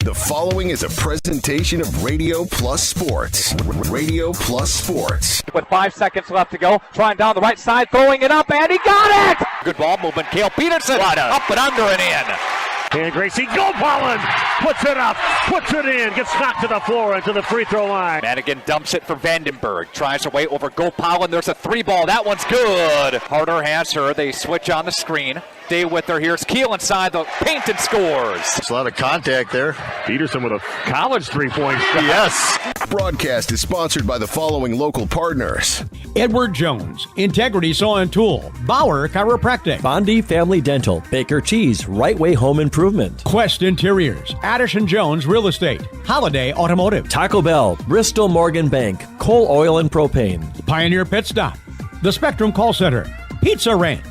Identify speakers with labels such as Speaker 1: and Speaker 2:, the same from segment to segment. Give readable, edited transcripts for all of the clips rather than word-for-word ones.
Speaker 1: The following is a presentation of Radio Plus Sports. Radio Plus Sports.
Speaker 2: With 5 seconds left to go, trying down the right side, throwing it up, and he got it! Good ball movement. Cale Peterson up and under and in.
Speaker 3: And Gracie Gopalin puts it up, puts it in, gets knocked to the floor and to the free throw line.
Speaker 2: Madigan dumps it for Vandenberg. Tries away over Gopalin. There's a three ball. That one's good. Harder has her. They switch on the screen. Stay with her. Here's Keel inside the paint and scores.
Speaker 4: There's a lot of contact there.
Speaker 3: Peterson with a college three-point shot.
Speaker 4: Yes.
Speaker 1: Broadcast is sponsored by the following local partners.
Speaker 5: Edward Jones, Integrity Saw and Tool, Bauer Chiropractic,
Speaker 6: Bondi Family Dental, Baker Cheese, Right Way Home Improvement,
Speaker 5: Quest Interiors, Addison Jones Real Estate, Holiday Automotive,
Speaker 6: Taco Bell, Bristol Morgan Bank, Coal Oil and Propane,
Speaker 5: Pioneer Pit Stop, The Spectrum Call Center, Pizza Ranch,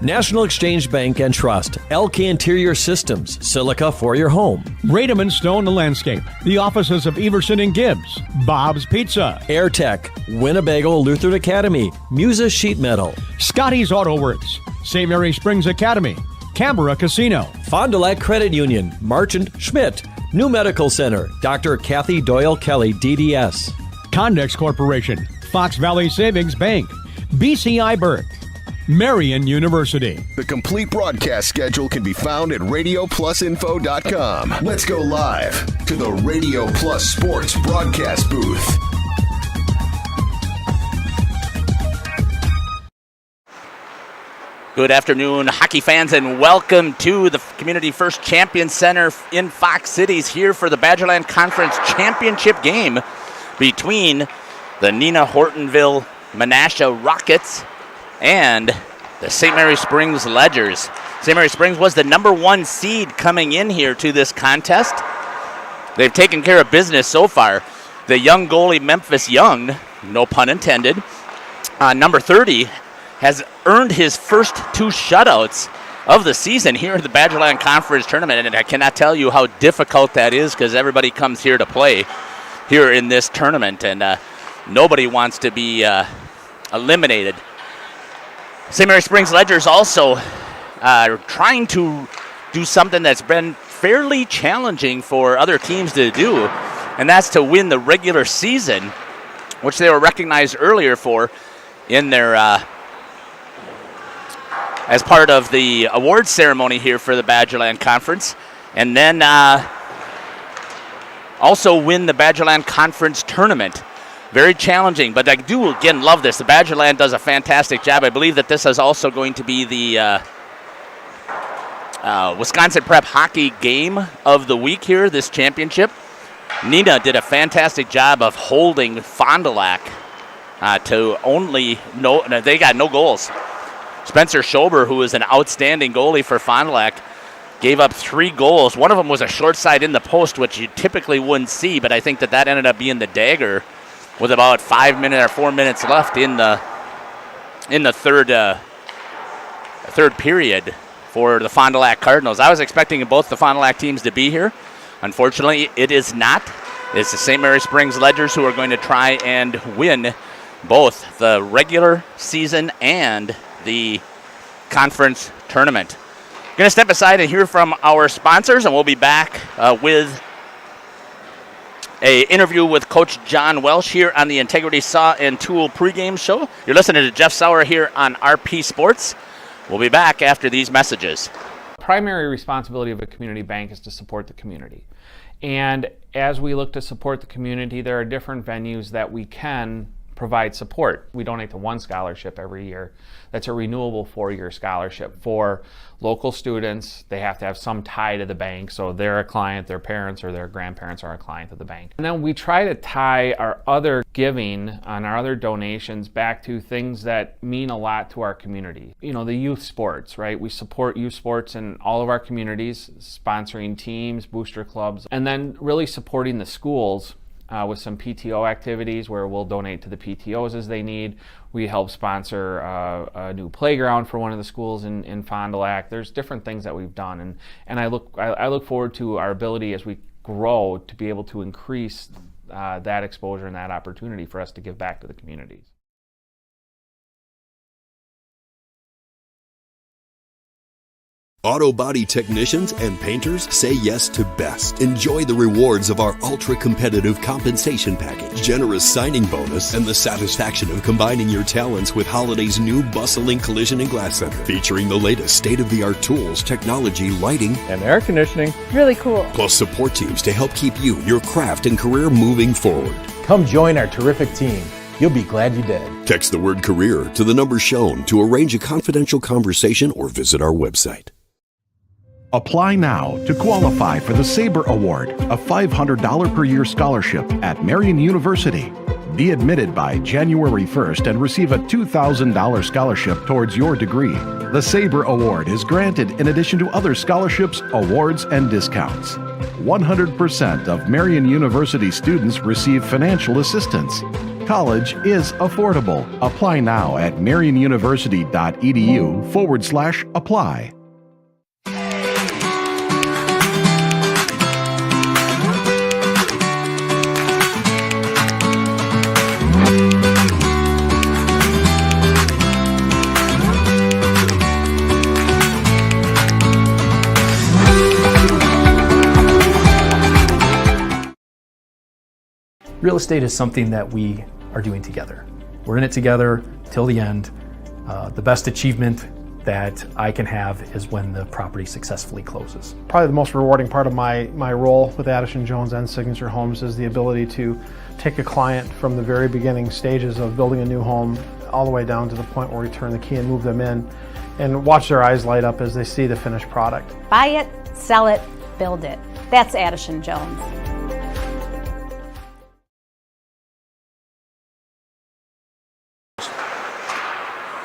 Speaker 6: National Exchange Bank and Trust, LK Interior Systems, Silica for your home,
Speaker 5: Radom and Stone Landscape, the offices of Everson and Gibbs, Bob's Pizza,
Speaker 6: AirTech, Winnebago Lutheran Academy, Musa Sheet Metal,
Speaker 5: Scotty's Auto Works, St. Mary Springs Academy, Canberra Casino,
Speaker 6: Fond du Lac Credit Union, Marchant Schmidt, New Medical Center, Dr. Kathy Doyle Kelly, DDS,
Speaker 5: Condex Corporation, Fox Valley Savings Bank, BCI Burke, Marian University.
Speaker 1: The complete broadcast schedule can be found at radioplusinfo.com. Let's go live to the Radio Plus Sports broadcast booth.
Speaker 7: Good afternoon, hockey fans, and welcome to the Community First Champion Center in Fox Cities here for the Badgerland Conference Championship game between the Neenah Hortonville Menasha Rockets and the St. Mary Springs Ledgers. St. Mary Springs was the number one seed coming in here to this contest. They've taken care of business so far. The young goalie Memphis Young, no pun intended, number 30, has earned his first two shutouts of the season here in the Badgerland Conference Tournament, and I cannot tell you how difficult that is because everybody comes here to play here in this tournament, and nobody wants to be eliminated. St. Mary Springs Ledgers also trying to do something that's been fairly challenging for other teams to do, and that's to win the regular season, which they were recognized earlier for in their as part of the awards ceremony here for the Badgerland Conference, and then also win the Badgerland Conference Tournament. Very challenging, but I do, again, love this. The Badgerland does a fantastic job. I believe that this is also going to be the Wisconsin Prep Hockey Game of the Week here, this championship. Neenah did a fantastic job of holding Fond du Lac to they got no goals. Spencer Schober, who is an outstanding goalie for Fond du Lac, gave up 3 goals. One of them was a short side in the post, which you typically wouldn't see, but I think that ended up being the dagger with about 4 minutes left in the third period for the Fond du Lac Cardinals. I was expecting both the Fond du Lac teams to be here. Unfortunately, it is not. It's the St. Mary Springs Ledgers who are going to try and win both the regular season and the conference tournament. I'm going to step aside and hear from our sponsors, and we'll be back with an interview with Coach John Welsh here on the Integrity Saw and Tool pregame show. You're listening to Jeff Sauer here on RP Sports. We'll be back after these messages.
Speaker 8: Primary responsibility of a community bank is to support the community. And as we look to support the community, there are different venues that we can provide support. We donate to one scholarship every year. That's a renewable 4-year scholarship for local students. They have to have some tie to the bank, so they're a client, their parents or their grandparents are a client of the bank. And then we try to tie our other giving and our other donations back to things that mean a lot to our community. You know, the youth sports, right? We support youth sports in all of our communities, sponsoring teams, booster clubs, and then really supporting the schools with some PTO activities where we'll donate to the PTOs as they need. We help sponsor a new playground for one of the schools in Fond du Lac. There's different things that we've done, and I look forward to our ability as we grow to be able to increase that exposure and that opportunity for us to give back to the communities.
Speaker 4: Auto body technicians and painters say yes to best. Enjoy the rewards of our ultra-competitive compensation package, generous signing bonus, and the satisfaction of combining your talents with Holiday's new bustling collision and glass center, featuring the latest state-of-the-art tools, technology, lighting,
Speaker 9: and air conditioning.
Speaker 10: Really cool.
Speaker 4: Plus support teams to help keep you, your craft, and career moving forward.
Speaker 9: Come join our terrific team. You'll be glad you did.
Speaker 4: Text the word career to the number shown to arrange a confidential conversation or visit our website.
Speaker 11: Apply now to qualify for the SABRE Award, a $500 per year scholarship at Marian University. Be admitted by January 1st and receive a $2,000 scholarship towards your degree. The SABRE Award is granted in addition to other scholarships, awards, and discounts. 100% of Marian University students receive financial assistance. College is affordable. Apply now at marianuniversity.edu/apply.
Speaker 12: Real estate is something that we are doing together. We're in it together till the end. The best achievement that I can have is when the property successfully closes.
Speaker 13: Probably the most rewarding part of my role with Addison Jones and Signature Homes is the ability to take a client from the very beginning stages of building a new home all the way down to the point where we turn the key and move them in and watch their eyes light up as they see the finished product.
Speaker 10: Buy it, sell it, build it. That's Addison Jones.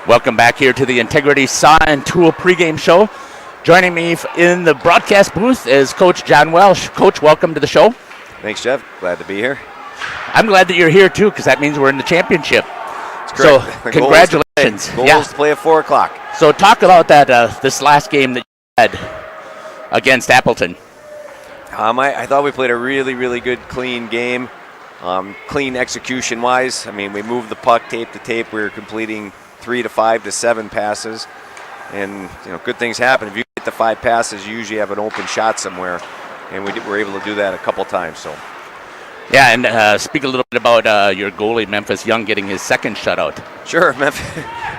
Speaker 7: Welcome back here to the Integrity Saw and Tool pregame show. Joining me in the broadcast booth is Coach John Welsh. Coach, welcome to the show.
Speaker 14: Thanks, Jeff. Glad to be here.
Speaker 7: I'm glad that you're here, too, because that means we're in the championship.
Speaker 14: So,
Speaker 7: congratulations.
Speaker 14: Goal is to play at 4 o'clock.
Speaker 7: So, talk about that this last game that you had against Appleton.
Speaker 14: I thought we played a really, really good, clean game. Clean execution-wise. I mean, we moved the puck tape to tape. We were completing 3 to 5 to 7 passes, and good things happen. If you get the 5 passes, you usually have an open shot somewhere, and we were able to do that a couple times. So,
Speaker 7: yeah, and speak a little bit about your goalie Memphis Young getting his second shutout.
Speaker 14: Sure,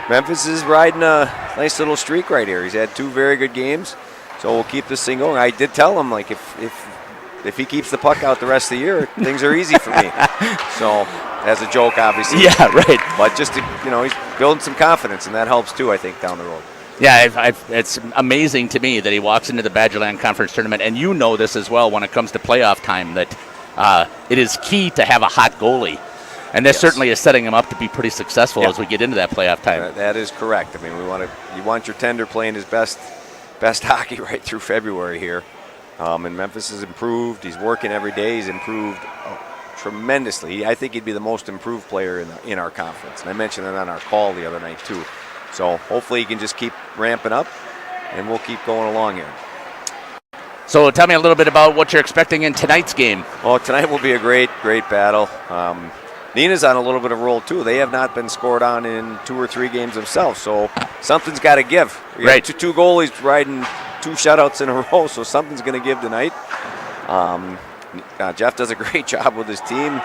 Speaker 14: Memphis is riding a nice little streak right here. He's had 2 very good games, so we'll keep this thing going. I did tell him if he keeps the puck out the rest of the year, things are easy for me. So, as a joke, obviously.
Speaker 7: Yeah, right.
Speaker 14: But just to, he's building some confidence, and that helps too, I think, down the road.
Speaker 7: Yeah, it's amazing to me that he walks into the Badgerland Conference Tournament, and you know this as well when it comes to playoff time, that it is key to have a hot goalie. And this certainly is setting him up to be pretty successful as we get into that playoff time.
Speaker 14: That is correct. I mean, you want your tender playing his best hockey right through February here. And Memphis has improved. He's working every day. He's improved tremendously. I think he'd be the most improved player in our conference. And I mentioned it on our call the other night too. So hopefully he can just keep ramping up, and we'll keep going along here.
Speaker 7: So tell me a little bit about what you're expecting in tonight's game.
Speaker 14: Well, tonight will be a great battle. Neenah's on a little bit of a roll too. They have not been scored on in 2 or 3 games themselves, so something's got to give. We got two goalies riding 2 shutouts in a row, so something's going to give tonight. Jeff does a great job with his team.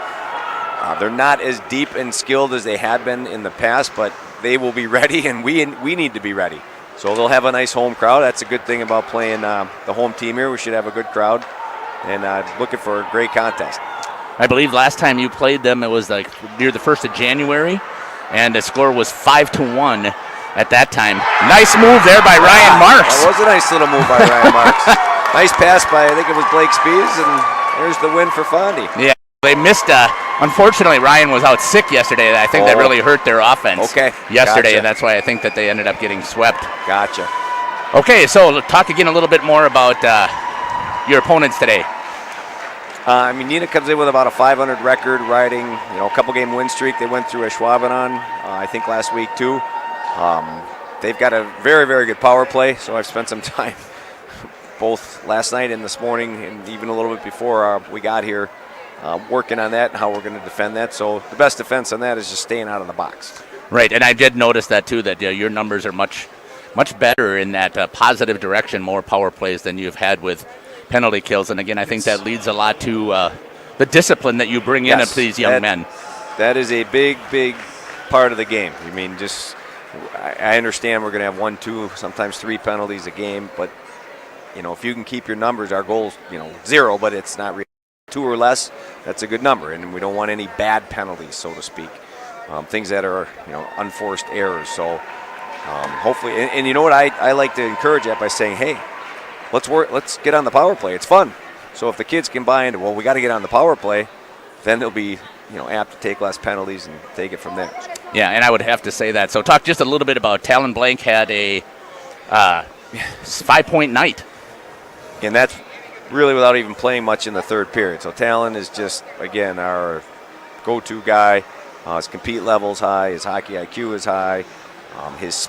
Speaker 14: They're not as deep and skilled as they had been in the past, but they will be ready, and we need to be ready. So they'll have a nice home crowd. That's a good thing about playing the home team here. We should have a good crowd, and looking for a great contest.
Speaker 7: I believe last time you played them, it was like near the 1st of January, and the score was 5-1 at that time. Nice move there by Ryan Marks.
Speaker 14: That was a nice little move by Ryan Marks. Nice pass by, I think it was Blake Spees, and there's the win for Fondy.
Speaker 7: Yeah, they missed. Unfortunately, Ryan was out sick yesterday. I think that really hurt their offense yesterday, and that's why I think that they ended up getting swept.
Speaker 14: Gotcha.
Speaker 7: Okay, so talk again a little bit more about your opponents today.
Speaker 14: Neenah comes in with about a 500 record, riding a couple game win streak. They went through a Schwabenon, I think last week too. They've got a very, very good power play, so I've spent some time both last night and this morning, and even a little bit before we got here, working on that and how we're going to defend that. So the best defense on that is just staying out of the box.
Speaker 7: Right, and I did notice that too, that your numbers are much much better in that positive direction, more power plays than you've had with penalty kills. And again, I think that leads a lot to the discipline that you bring in to these young men.
Speaker 14: That is a big, big part of the game. I mean, I understand we're going to have 1, 2, sometimes 3 penalties a game, but if you can keep your numbers, our goal's 0, but it's not really 2 or less. That's a good number, and we don't want any bad penalties, so to speak. Things that are unforced errors. So hopefully, and you know what, I like to encourage that by saying, hey, let's get on the power play. It's fun. So if the kids can buy into, well, we got to get on the power play, then they'll be apt to take less penalties and take it from there.
Speaker 7: Yeah, and I would have to say that. So talk just a little bit about Talon Blank had a 5-point night.
Speaker 14: And that's really without even playing much in the third period. So Talon is just, again, our go-to guy. His compete level's high. His hockey IQ is high. He's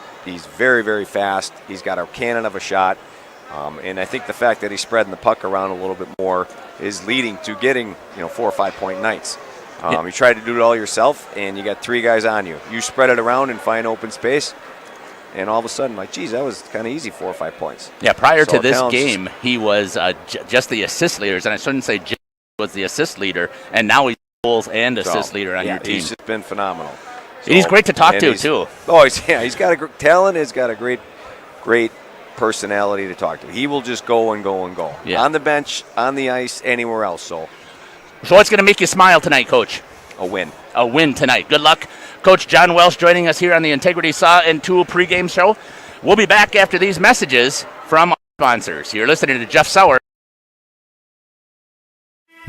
Speaker 14: very, very fast. He's got a cannon of a shot. And I think the fact that he's spreading the puck around a little bit more is leading to getting 4 or 5 point nights. You try to do it all yourself, and you got 3 guys on you. You spread it around and find open space, and all of a sudden, geez, that was kind of easy, 4 or 5 points.
Speaker 7: Yeah, prior to this game, he was just the assist leaders, and I shouldn't say Jim was the assist leader, and now he's goals and assist leader on your team.
Speaker 14: He's just been phenomenal.
Speaker 7: And he's great to talk to too.
Speaker 14: Oh, he's got Talon has got a great personality to talk to. He will just go and go and go.
Speaker 7: Yeah.
Speaker 14: On the bench, on the ice, anywhere else. So
Speaker 7: what's going to make you smile tonight, Coach?
Speaker 14: A win.
Speaker 7: A win tonight. Good luck. Coach John Welsh joining us here on the Integrity Saw and Tool pregame show. We'll be back after these messages from our sponsors. You're listening to Jeff Sauer.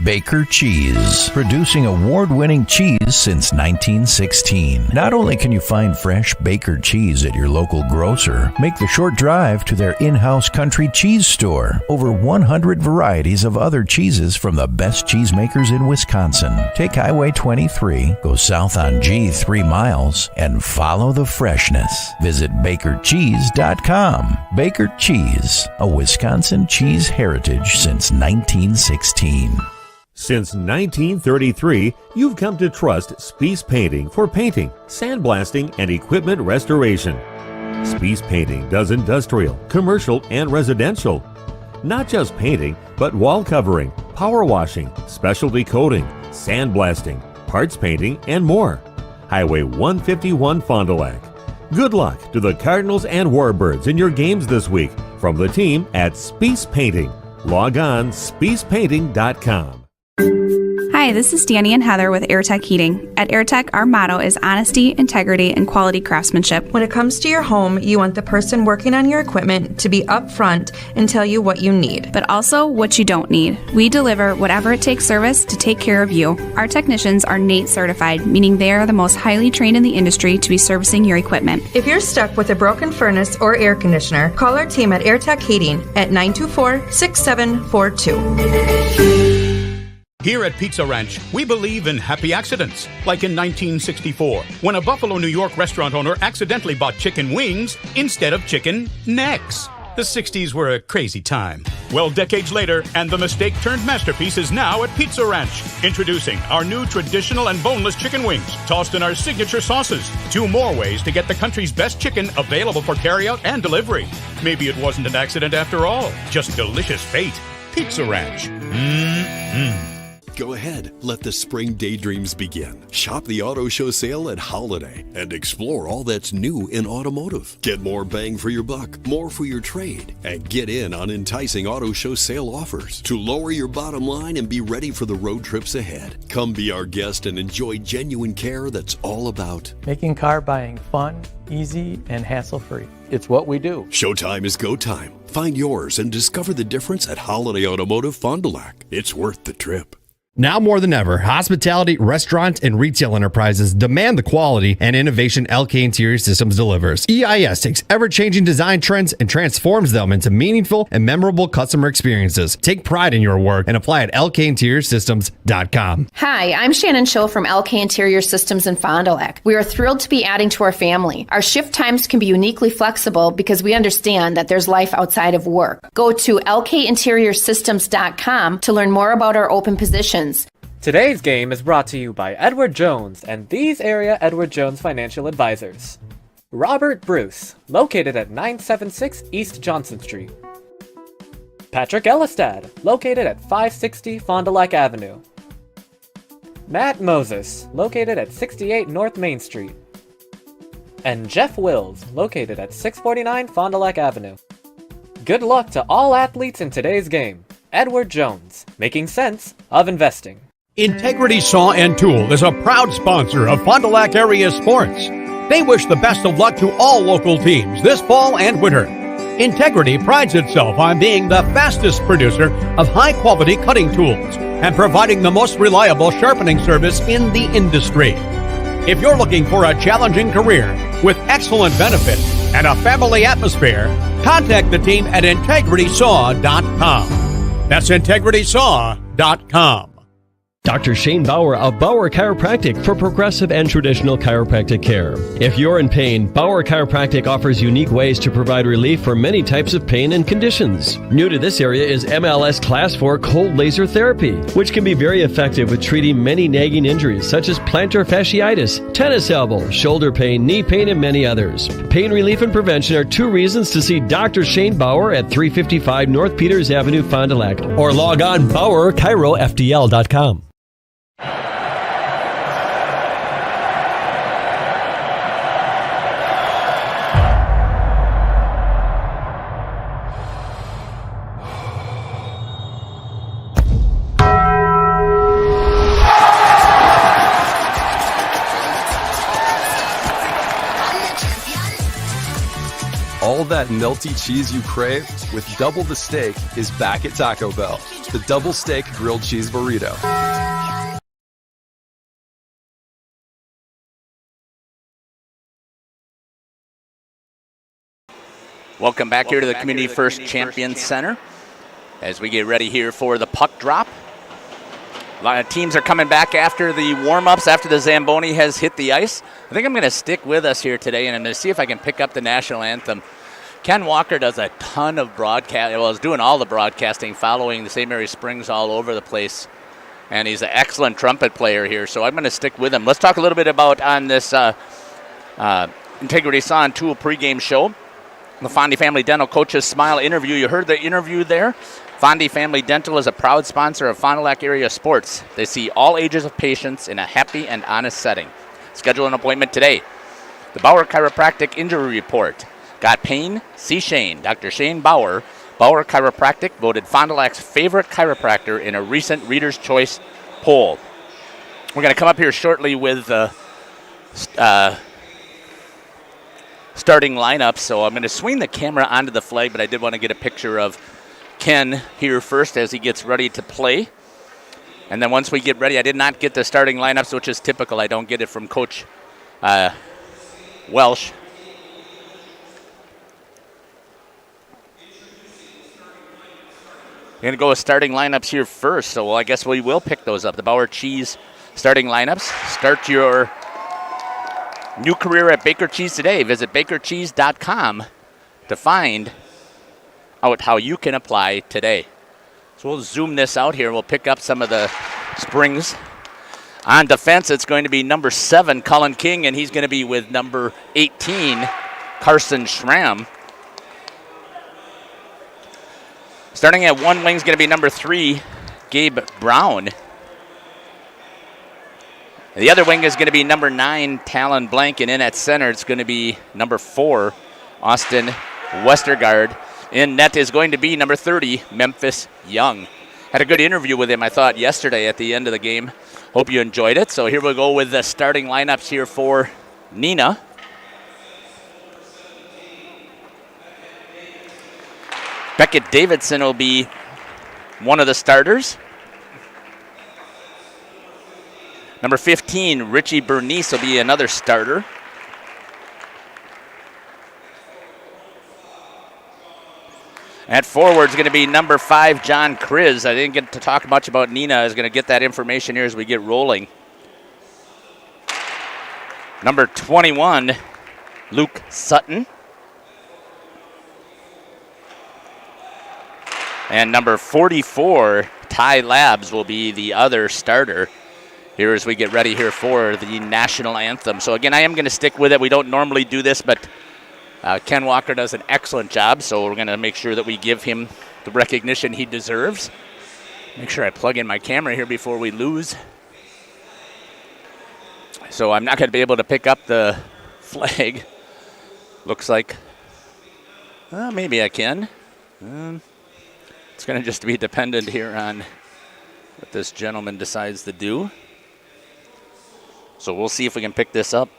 Speaker 15: Baker Cheese, producing award-winning cheese since 1916. Not only can you find fresh Baker cheese at your local grocer, make the short drive to their in-house country cheese store. Over 100 varieties of other cheeses from the best cheesemakers in Wisconsin. Take Highway 23, go south on G 3 miles, and follow the freshness. Visit bakercheese.com. Baker Cheese, a Wisconsin cheese heritage since 1916.
Speaker 16: Since 1933, you've come to trust Spies Painting for painting, sandblasting, and equipment restoration. Spies Painting does industrial, commercial, and residential. Not just painting, but wall covering, power washing, specialty coating, sandblasting, parts painting, and more. Highway 151 Fond du Lac. Good luck to the Cardinals and Warbirds in your games this week from the team at Spies Painting. Log on spiespainting.com.
Speaker 17: Hi, this is Danny and Heather with AirTech Heating. At AirTech, our motto is honesty, integrity, and quality craftsmanship.
Speaker 18: When it comes to your home, you want the person working on your equipment to be upfront and tell you what you need.
Speaker 17: But also what you don't need. We deliver whatever it takes service to take care of you. Our technicians are NATE certified, meaning they are the most highly trained in the industry to be servicing your equipment.
Speaker 18: If you're stuck with a broken furnace or air conditioner, call our team at AirTech Heating at 924-6742.
Speaker 19: Here at Pizza Ranch, we believe in happy accidents, like in 1964, when a Buffalo, New York restaurant owner accidentally bought chicken wings instead of chicken necks. The 60s were a crazy time. Well, decades later, and the mistake turned masterpiece is now at Pizza Ranch. Introducing our new traditional and boneless chicken wings, tossed in our signature sauces. 2 more ways to get the country's best chicken available for carryout and delivery. Maybe it wasn't an accident after all, just delicious fate. Pizza Ranch. Mmm.
Speaker 4: Go ahead, let the spring daydreams begin. Shop the auto show sale at Holiday and explore all that's new in automotive. Get more bang for your buck, more for your trade, and get in on enticing auto show sale offers to lower your bottom line and be ready for the road trips ahead. Come be our guest and enjoy genuine care that's all about
Speaker 20: making car buying fun, easy, and hassle-free. It's what we do.
Speaker 4: Showtime is go time. Find yours and discover the difference at Holiday Automotive Fond du Lac. It's worth the trip.
Speaker 21: Now more than ever, hospitality, restaurant, and retail enterprises demand the quality and innovation LK Interior Systems delivers. EIS takes ever-changing design trends and transforms them into meaningful and memorable customer experiences. Take pride in your work and apply at lkinteriorsystems.com.
Speaker 22: Hi, I'm Shannon Schill from LK Interior Systems in Fond du Lac. We are thrilled to be adding to our family. Our shift times can be uniquely flexible because we understand that there's life outside of work. Go to lkinteriorsystems.com to learn more about our open positions.
Speaker 23: Today's game is brought to you by Edward Jones and these area Edward Jones financial advisors.
Speaker 2: Robert Bruce, located at 976 East Johnson Street. Patrick Elistad, located at 560 Fond du Lac Avenue. Matt Moses, located at 68 North Main Street. And Jeff Wills, located at 649 Fond du Lac Avenue. Good luck to all athletes in today's game. Edward Jones, making sense of investing.
Speaker 5: Integrity Saw and Tool is a proud sponsor of Fond du Lac area sports. They wish the best of luck to all local teams this fall and winter. Integrity prides itself on being the fastest producer of high-quality cutting tools and providing the most reliable sharpening service in the industry. If you're looking for a challenging career with excellent benefits and a family atmosphere, contact the team at integritysaw.com. That's integritysaw.com.
Speaker 6: Dr. Shane Bauer of Bauer Chiropractic for progressive and traditional chiropractic care. If you're in pain, Bauer Chiropractic offers unique ways to provide relief for many types of pain and conditions. New to this area is MLS Class 4 cold laser therapy, which can be very effective with treating many nagging injuries such as plantar fasciitis, tennis elbow, shoulder pain, knee pain, and many others. Pain relief and prevention are 2 reasons to see Dr. Shane Bauer at 355 North Peters Avenue, Fond du Lac, or log on BauerChiroFDL.com.
Speaker 3: All that melty cheese you crave with double the steak is back at Taco Bell. The double steak grilled cheese burrito.
Speaker 7: Welcome back here to the Community First Champion Center as we get ready here for the puck drop. A lot of teams are coming back after the warm-ups, after the Zamboni has hit the ice. I think I'm going to stick with us here today, and I'm going to see if I can pick up the national anthem. Ken Walker does a ton of broadcasting. Well, he's doing all the broadcasting following the St. Mary Springs all over the place, and he's an excellent trumpet player here, so I'm going to stick with him. Let's talk a little bit about on this Integrity Saw and Tool pregame show. The Fondy Family Dental Coaches Smile interview. You heard the interview there. Fondy Family Dental is a proud sponsor of Fond du Lac area sports. They see all ages of patients in a happy and honest setting. Schedule an appointment today. The Bauer Chiropractic Injury Report. Got pain? See Shane. Dr. Shane Bauer. Bauer Chiropractic voted Fond du Lac's favorite chiropractor in a recent Reader's Choice poll. We're going to come up here shortly with starting lineup, so I'm going to swing the camera onto the flag, but I did want to get a picture of Ken here first as he gets ready to play. And then once we get ready, I did not get the starting lineups, which is typical. I don't get it from Coach Welsh. We're going to go with starting lineups here first, so I guess we will pick those up. The Bauer Cheese starting lineups. Start your new career at Baker Cheese today. Visit bakercheese.com to find out how you can apply today. So we'll zoom this out here. We'll pick up some of the springs. On defense, it's going to be number 7, Cullen King, and he's going to be with number 18, Carson Schramm. Starting at one wing is going to be number 3, Gabe Brown. The other wing is going to be number 9, Talon Blank, and in at center it's going to be number 4, Austin Westergaard. In net is going to be number 30, Memphis Young. Had a good interview with him, I thought, yesterday at the end of the game. Hope you enjoyed it. So here we go with the starting lineups here for Neenah. Beckett Davidson will be one of the starters. Number 15, Richie Bernice will be another starter. At forward is going to be number 5, John Kriz. I didn't get to talk much about Neenah. I was going to get that information here as we get rolling. Number 21, Luke Sutton. And number 44, Ty Labs, will be the other starter. here as we get ready here for the national anthem. So again, I am going to stick with it. We don't normally do this, but Ken Walker does an excellent job, so we're going to make sure that we give him the recognition he deserves. Make sure I plug in my camera here before we lose. So I'm not going to be able to pick up the flag. Looks like maybe I can. It's going to just be dependent here on what this gentleman decides to do. So we'll see if we can pick this up.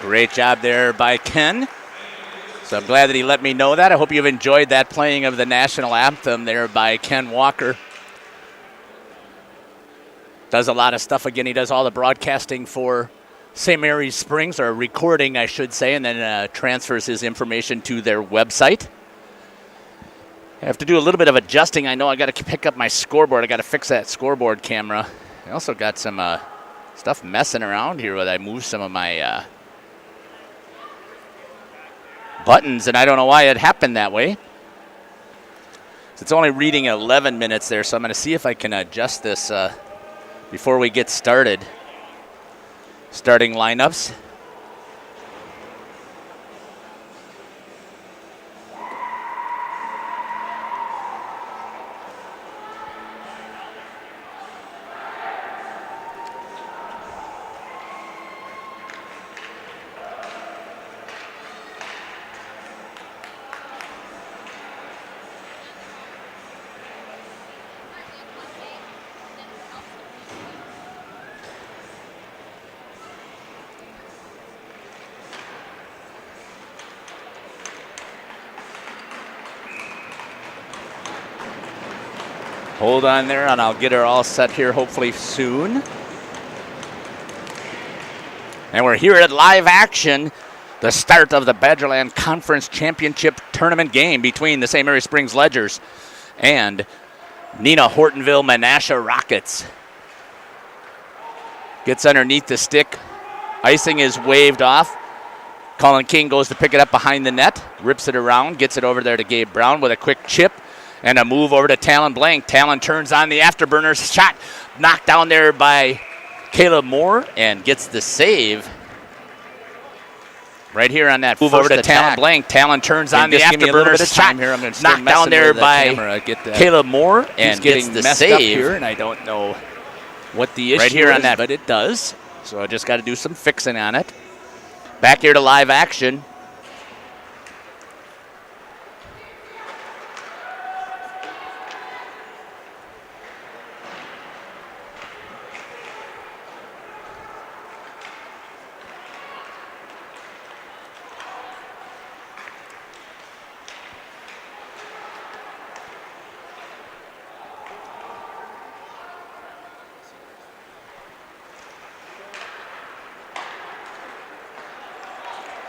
Speaker 7: Great job there by Ken. So I'm glad that he let me know that. I hope you've enjoyed that playing of the national anthem there by Ken Walker. Does a lot of stuff. Again, he does all the broadcasting for St. Mary's Springs, or recording, I should say, and then transfers his information to their website. I have to do a little bit of adjusting. I know I got to pick up my scoreboard. I got to fix that scoreboard camera. I also got some stuff messing around here where I moved some of my buttons, and I don't know why it happened that way. So it's only reading 11 minutes there, so I'm going to see if I can adjust this before we get started. Starting lineups. Hold on there, and I'll get her all set here hopefully soon. And we're here at live action, the start of the Badgerland Conference Championship Tournament game between the St. Mary Springs Ledgers and Neenah Hortonville Menasha Rockets. Gets underneath the stick. Icing is waved off. Colin King goes to pick it up behind the net, rips it around, gets it over there to Gabe Brown with a quick chip. And a move over to Talon Blank. Talon turns on the afterburners. Shot knocked down there by Caleb Moore and gets the save. Right here on that move over to Talon Blank. Talon turns on the afterburners. Shot here. I'm going to knocked down there by Caleb Moore and gets the save. Here, and I don't know what the issue is. Right here on that, but it does. So I just got to do some fixing on it. Back here to live action.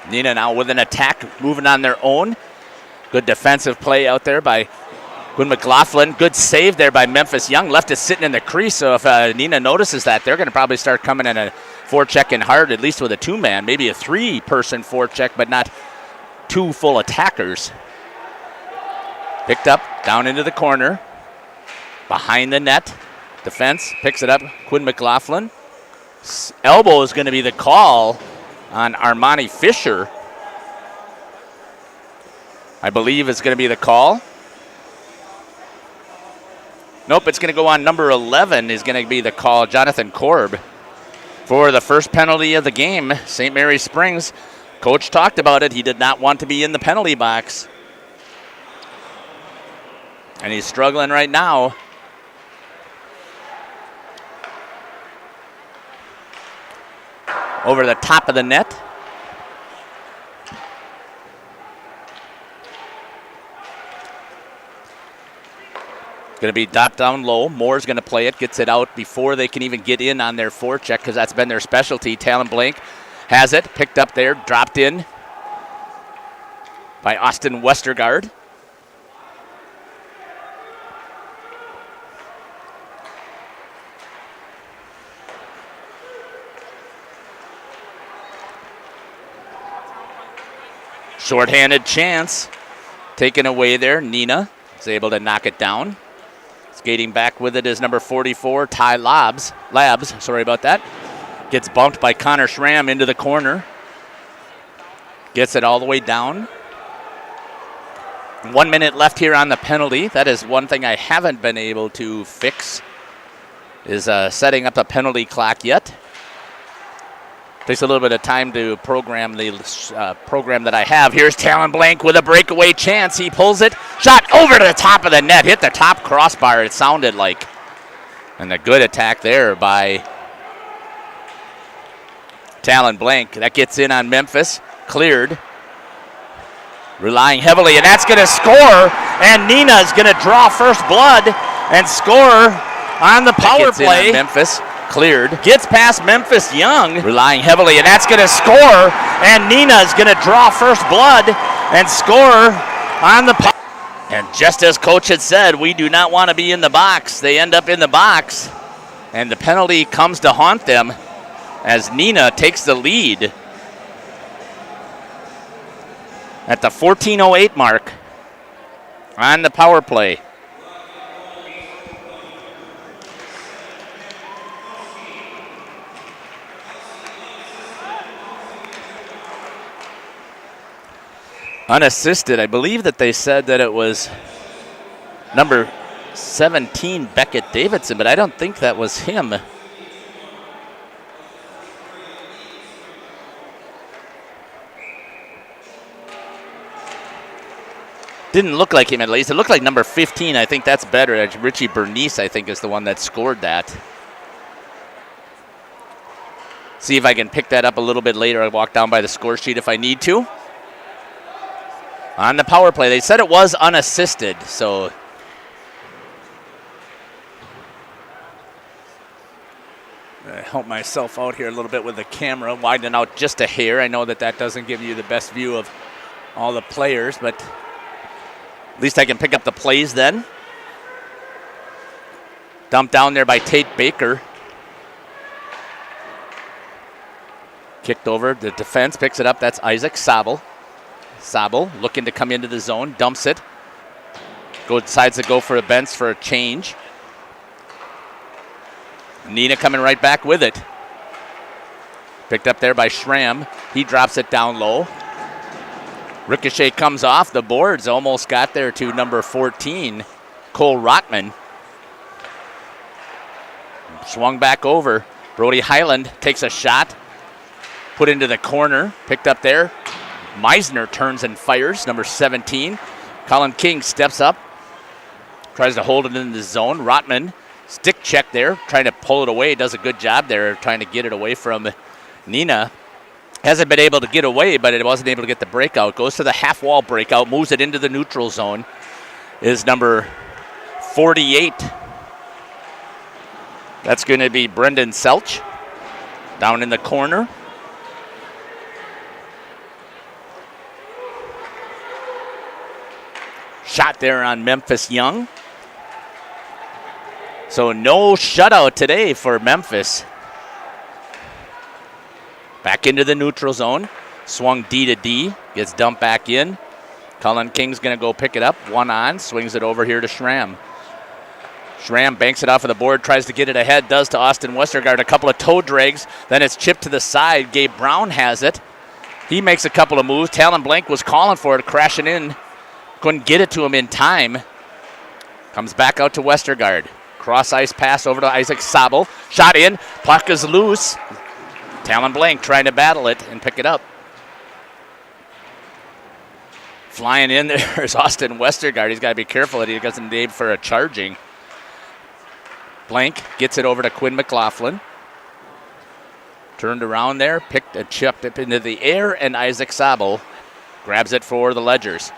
Speaker 7: Neenah now with an attack, moving on their own. Good defensive play out there by Quinn McLaughlin. Good save there by Memphis Young. Left it sitting in the crease, so if Neenah notices that, they're going to probably start coming in a forecheck in hard, at least with a two-man, maybe a three-person forecheck, but not two full attackers. Picked up, down into the corner, behind the net. Defense picks it up, Quinn McLaughlin. Elbow is going to be the call on Armani Fisher. I believe it's going to be the call. Nope, it's going to go on number 11 is going to be the call, Jonathan Korb, for the first penalty of the game. St. Mary's Springs, coach talked about it. He did not want to be in the penalty box. And he's struggling right now. Over the top of the net. Going to be dropped down low. Moore's going to play it, gets it out before they can even get in on their forecheck because that's been their specialty. Talon Blank has it, picked up there, dropped in by Austin Westergaard. Short-handed chance taken away there. Neenah is able to knock it down. Skating back with it is number 44, Ty Labs. Sorry about that. Gets bumped by Connor Schramm into the corner. Gets it all the way down. 1 minute left here on the penalty. That is one thing I haven't been able to fix, is setting up the penalty clock yet. Takes a little bit of time to program the program that I have. Here's Talon Blank with a breakaway chance. He pulls it. Shot over to the top of the net. Hit the top crossbar, it sounded like. And a good attack there by Talon Blank. That gets in on Memphis. Cleared. Relying heavily, and that's going to score. And Neenah is going to draw first blood and score on the power play. In on Memphis. Cleared. Gets past Memphis Young. Relying heavily, and that's going to score. And Neenah is going to draw first blood and score on the power. And just as coach had said, we do not want to be in the box. They end up in the box, and the penalty comes to haunt them as Neenah takes the lead at the 14:08 mark on the power play. Unassisted. I believe that they said that it was number 17, Beckett Davidson, but I don't think that was him. Didn't look like him, at least. It looked like number 15. I think that's better. Richie Bernice, I think, is the one that scored that. See if I can pick that up a little bit later. I'll walk down by the score sheet if I need to. On the power play, they said it was unassisted, so I help myself out here a little bit with the camera, widen out just a hair. I know that that doesn't give you the best view of all the players, but at least I can pick up the plays then. Dumped down there by Tate Baker. Kicked over, the defense picks it up, that's Isaac Sabel. Sabel looking to come into the zone, dumps it. Decides to go for a bench for a change. Neenah coming right back with it. Picked up there by Schramm. He drops it down low. Ricochet comes off the boards, almost got there to number 14, Cole Rotman. Swung back over. Brody Highland takes a shot. Put into the corner, picked up there. Meisner turns and fires, number 17. Colin King steps up, tries to hold it in the zone. Rotman, stick check there, trying to pull it away. Does a good job there, trying to get it away from Neenah. Hasn't been able to get away, but it wasn't able to get the breakout. Goes to the half wall breakout, moves it into the neutral zone. Is number 48. That's going to be Brendan Selch down in the corner. shot there on Memphis Young. So no shutout today for Memphis. Back into the neutral zone. Swung D to D. Gets dumped back in. Cullen King's going to go pick it up. One on. Swings it over here to Schramm. Schramm banks it off of the board. Tries to get it ahead. Does to Austin Westergaard. A couple of toe drags. Then it's chipped to the side. Gabe Brown has it. He makes a couple of moves. Talon Blank was calling for it. Crashing in. Couldn't get it to him in time. Comes back out to Westergaard. Cross ice pass over to Isaac Sabel. Shot in. Puck is loose. Talon Blank trying to battle it and pick it up. Flying in there is Austin Westergaard. He's got to be careful that he doesn't aim for a charging. Blank gets it over to Quinn McLaughlin. Turned around there, picked and chipped it into the air, and Isaac Sabel grabs it for the Ledgers.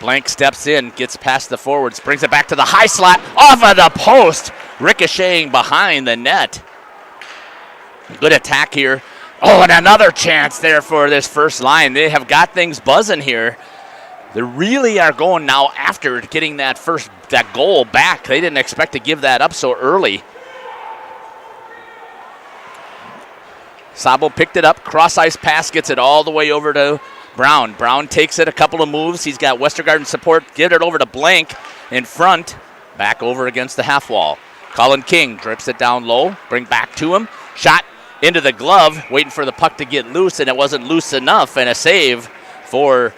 Speaker 7: Blank steps in, gets past the forwards, brings it back to the high slot, off of the post, ricocheting behind the net. Good attack here. Oh, and another chance there for this first line. They have got things buzzing here. They really are going now after getting that goal back. They didn't expect to give that up so early. Sabo picked it up, cross ice pass, gets it all the way over to Brown. Brown takes it a couple of moves. He's got Westergaard in support. Get it over to Blank in front. Back over against the half wall. Colin King drips it down low. Bring back to him. Shot into the glove. Waiting for the puck to get loose, and it wasn't loose enough. And a save for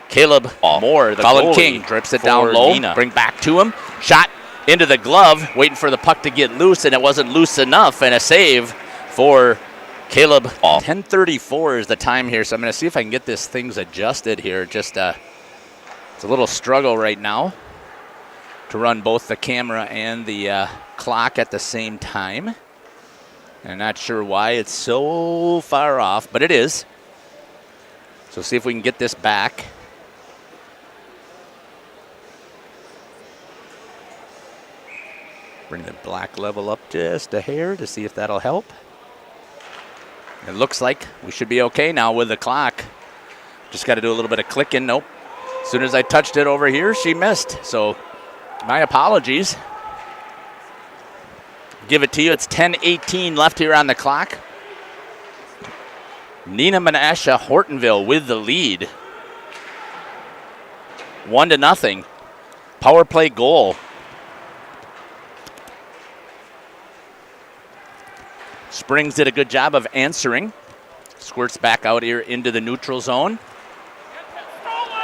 Speaker 7: Caleb Moore. Colin King drips it down low. Neenah. Bring back to him. Shot into the glove. Waiting for the puck to get loose, and it wasn't loose enough. And a save for Caleb. 10:34 is the time here, so I'm going to see if I can get this things adjusted here. Just it's a little struggle right now to run both the camera and the clock at the same time. I'm not sure why it's so far off, but it is. So see if we can get this back. Bring the black level up just a hair to see if that'll help. It looks like we should be okay now with the clock. Just got to do a little bit of clicking. Nope. As soon as I touched it over here, she missed. So my apologies. Give it to you. It's 10:18 left here on the clock. Neenah Menasha Hortonville with the lead. 1-0. Power play goal. Springs did a good job of answering. Squirts back out here into the neutral zone.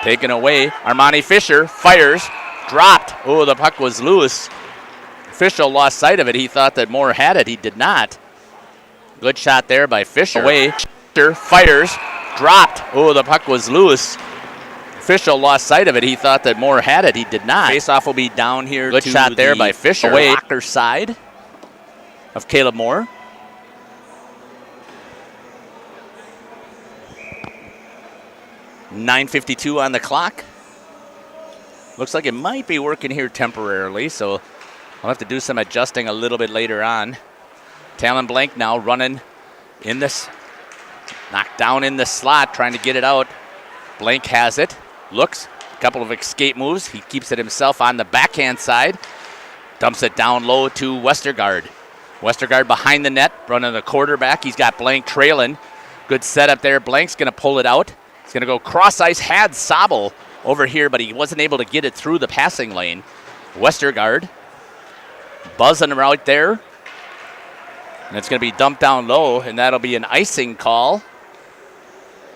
Speaker 7: Taken away. Armani Fisher fires. Dropped. Oh, the puck was loose. Fisher lost sight of it. He thought that Moore had it. He did not. Good shot there by Fisher. Away. Fisher fires. Dropped. Oh, the puck was loose. Fisher lost sight of it. He thought that Moore had it. He did not. Faceoff will be down here. Good shot there by Fisher. Away. Locker side of Caleb Moore. .9:52 on the clock. Looks like it might be working here temporarily, so I'll have to do some adjusting a little bit later on. Talon Blank now running in this, knocked down in the slot, trying to get it out. Blank has it, looks, a couple of escape moves. He keeps it himself on the backhand side, dumps it down low to Westergaard. Westergaard behind the net, running the quarterback. He's got Blank trailing. Good setup there. Blank's going to pull it out. He's going to go cross ice, had Sabel over here, but he wasn't able to get it through the passing lane. Westergaard buzzing right there. And it's going to be dumped down low, and that'll be an icing call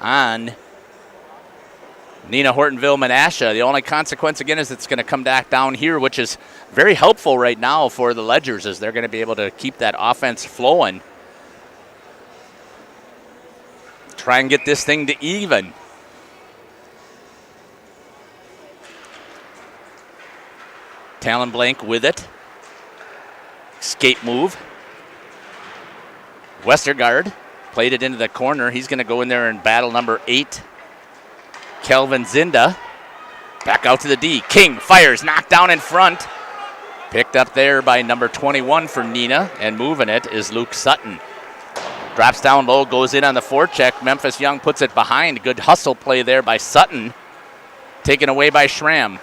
Speaker 7: on Neenah Hortonville Menasha. The only consequence, again, is it's going to come back down here, which is very helpful right now for the Ledgers, as they're going to be able to keep that offense flowing. Try and get this thing to even. Talon Blank with it. Escape move. Westergaard played it into the corner. He's going to go in there and battle number 8. Kelvin Zinda. Back out to the D. King fires, knocked down in front. Picked up there by number 21 for Neenah, and moving it is Luke Sutton. Drops down low, goes in on the forecheck. Memphis Young puts it behind. Good hustle play there by Sutton. Taken away by Schramm.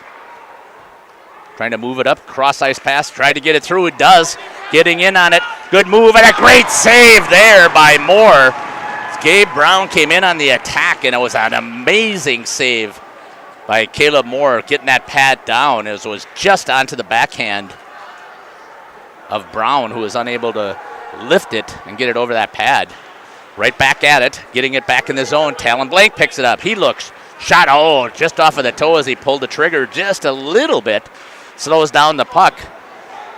Speaker 7: Trying to move it up, cross ice pass, tried to get it through, it does. Getting in on it, good move and a great save there by Moore. Gabe Brown came in on the attack and it was an amazing save by Caleb Moore, getting that pad down. It was just onto the backhand of Brown, who was unable to lift it and get it over that pad. Right back at it, getting it back in the zone. Talon Blank picks it up. He looks, shot, just off of the toe as he pulled the trigger just a little bit. Slows down the puck.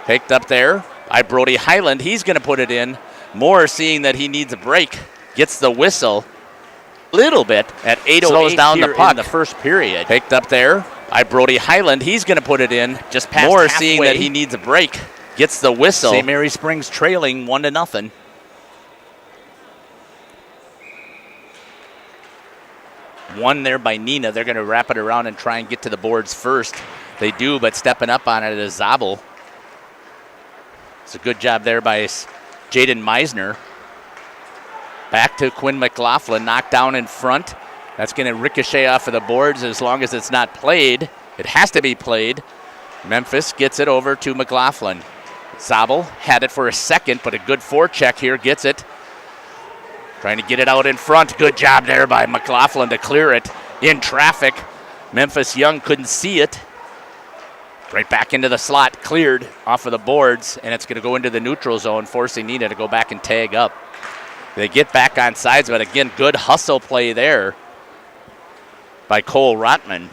Speaker 7: Picked up there by Brody Highland. He's going to put it in. Moore, seeing that he needs a break, gets the whistle little bit at 8:08. Slows down the puck in the first period. Picked up there by Brody Highland. He's going to put it in. Just past Moore, halfway. Seeing that he needs a break, gets the whistle. St. Mary Springs trailing 1-0. One there by Neenah. They're going to wrap it around and try and get to the boards first. They do, but stepping up on it is Zabel. It's a good job there by Jaden Meisner. Back to Quinn McLaughlin, knocked down in front. That's going to ricochet off of the boards as long as it's not played. It has to be played. Memphis gets it over to McLaughlin. Zabel had it for a second, but a good forecheck here, gets it. Trying to get it out in front. Good job there by McLaughlin to clear it in traffic. Memphis Young couldn't see it. Right back into the slot, cleared off of the boards, and it's going to go into the neutral zone, forcing Neenah to go back and tag up. They get back on sides, but again, good hustle play there by Cole Rotman.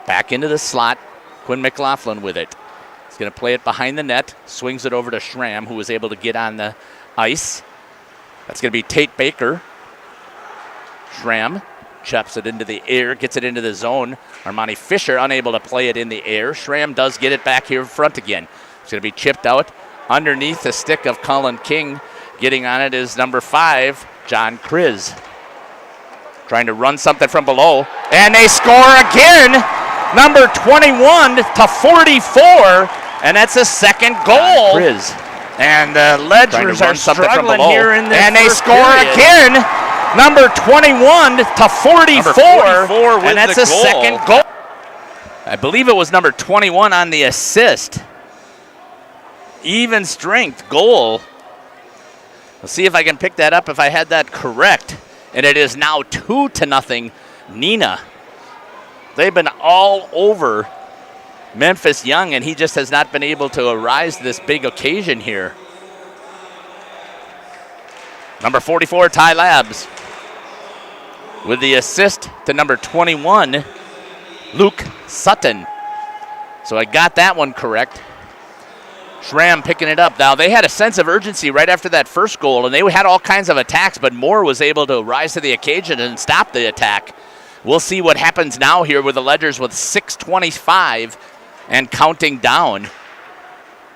Speaker 7: Back into the slot, Quinn McLaughlin with it. He's going to play it behind the net, swings it over to Schramm, who was able to get on the ice. That's going to be Tate Baker. Schramm chops it into the air, gets it into the zone. Armani Fisher unable to play it in the air. Schramm does get it back here in front again. It's going to be chipped out underneath the stick of Cullen King. Getting on it is number 5, John Kriz. Trying to run something from below, and they score again. Number 21 to 44, and that's a second goal. Kriz. And the Ledgers are struggling here in this and they score period. Again. Number 21 to 44, and that's a second goal. I believe it was number 21 on the assist. Even strength goal. Let's see if I can pick that up if I had that correct. And it is now 2-0 Neenah. They've been all over Memphis Young, and he just has not been able to arise to this big occasion here. Number 44, Ty Labs, with the assist to number 21, Luke Sutton. So I got that one correct. Schramm picking it up. Now, they had a sense of urgency right after that first goal, and they had all kinds of attacks, but Moore was able to rise to the occasion and stop the attack. We'll see what happens now here with the Ledgers with 6:25 and counting down.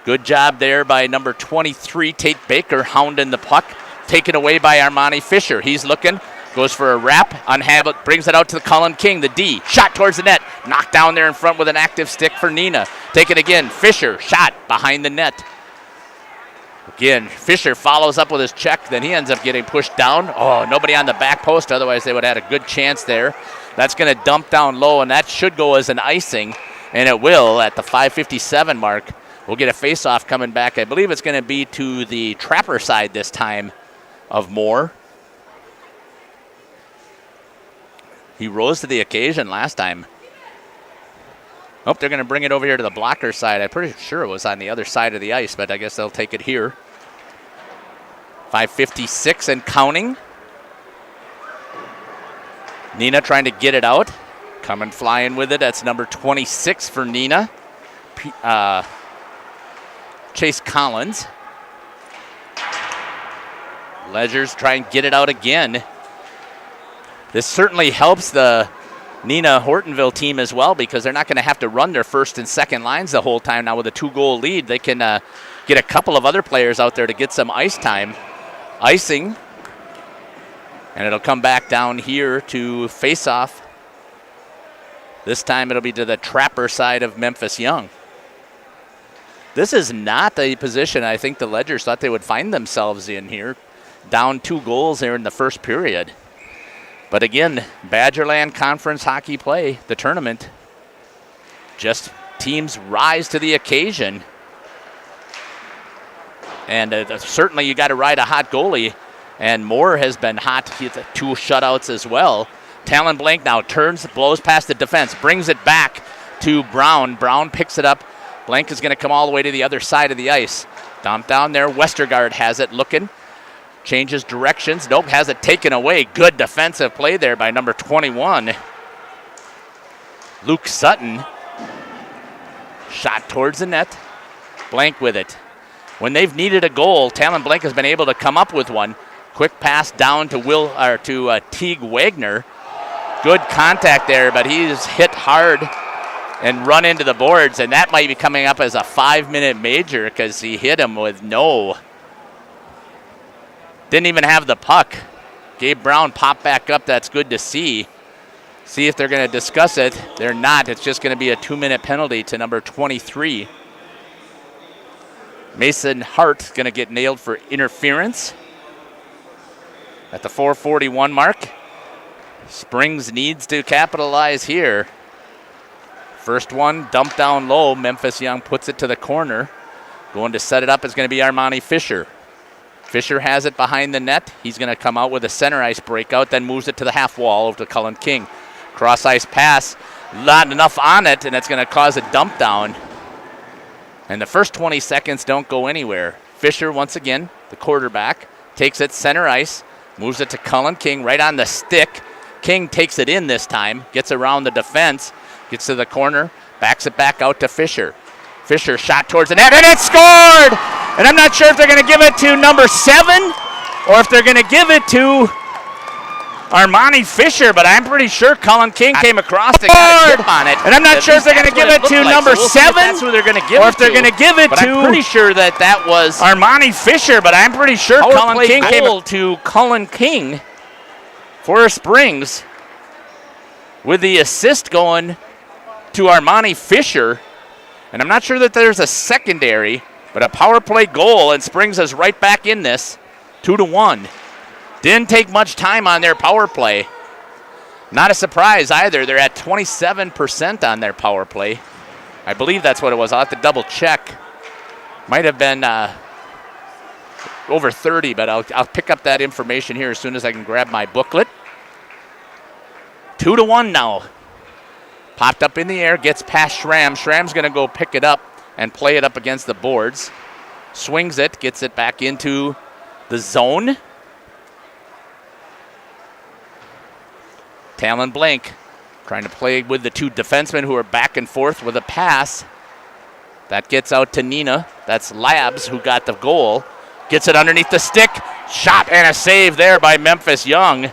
Speaker 7: Good job there by number 23, Tate Baker, hounding the puck. Taken away by Armani Fisher. He's looking, goes for a wrap, unhabit, brings it out to the Cullen King, the D. Shot towards the net, knocked down there in front with an active stick for Neenah. Take it again, Fisher, shot behind the net. Again, Fisher follows up with his check, then he ends up getting pushed down. Oh, nobody on the back post, otherwise they would have had a good chance there. That's going to dump down low, and that should go as an icing, and it will at the 5:57 mark. We'll get a face-off coming back. I believe it's going to be to the Trapper side this time of Moore. He rose to the occasion last time. Oh, they're going to bring it over here to the blocker side. I'm pretty sure it was on the other side of the ice, but I guess they'll take it here. 5:56 and counting. Neenah trying to get it out. Coming flying with it. That's number 26 for Neenah. Chase Collins. Ledgers try and get it out again. This certainly helps the Neenah Hortonville team as well, because they're not going to have to run their first and second lines the whole time. Now with a 2-goal lead, they can get a couple of other players out there to get some ice time. Icing. And it'll come back down here to face off. This time it'll be to the Trapper side of Memphis Young. This is not a position I think the Ledgers thought they would find themselves in here. Down 2 goals there in the first period. But again, Badgerland Conference hockey play, the tournament, just teams rise to the occasion. And certainly you got to ride a hot goalie. And Moore has been hot. He had 2 shutouts as well. Talon Blank now turns, blows past the defense, brings it back to Brown. Brown picks it up. Blank is going to come all the way to the other side of the ice. Dump down there. Westergaard has it looking. Changes directions. Nope, has it taken away. Good defensive play there by number 21. Luke Sutton. Shot towards the net. Blank with it. When they've needed a goal, Talon Blank has been able to come up with one. Quick pass down to Teague Wagner. Good contact there, but he's hit hard and run into the boards, and that might be coming up as a 5-minute major because he hit him with didn't even have the puck. Gabe Brown popped back up. That's good to see. See if they're going to discuss it. They're not. It's just going to be a 2-minute penalty to number 23. Mason Hart going to get nailed for interference at the 4:41 mark. Springs needs to capitalize here. First one, dumped down low. Memphis Young puts it to the corner. Going to set it up is going to be Armani Fisher. Fisher has it behind the net. He's going to come out with a center ice breakout, then moves it to the half wall over to Cullen King. Cross ice pass, not enough on it, and it's going to cause a dump down. And the first 20 seconds don't go anywhere. Fisher, once again, the quarterback, takes it center ice, moves it to Cullen King right on the stick. King takes it in this time, gets around the defense, gets to the corner, backs it back out to Fisher. Fisher shot towards the net, and it's scored! And I'm not sure if they're going to give it to number 7 or if they're going to give it to Armani Fisher, but I'm pretty sure Cullen King came across and got a chip on it. And I'm not sure if they're going to give it to number 7 that's who they're going to give or if they're going to give it to. I'm pretty sure that was Armani Fisher, but I'm pretty sure Cullen King came to Cullen King for Springs with the assist going to Armani Fisher. And I'm not sure that there's a secondary, but a power play goal, and Springs is right back in this, 2-1. Didn't take much time on their power play. Not a surprise either. They're at 27% on their power play. I believe that's what it was. I'll have to double check. Might have been over 30, but I'll pick up that information here as soon as I can grab my booklet. 2-1 now. Popped up in the air, gets past Schramm. Schramm's going to go pick it up and play it up against the boards. Swings it, gets it back into the zone. Talon Blank trying to play with the 2 defensemen who are back and forth with a pass. That gets out to Neenah. That's Labs who got the goal. Gets it underneath the stick. Shot and a save there by Memphis Young.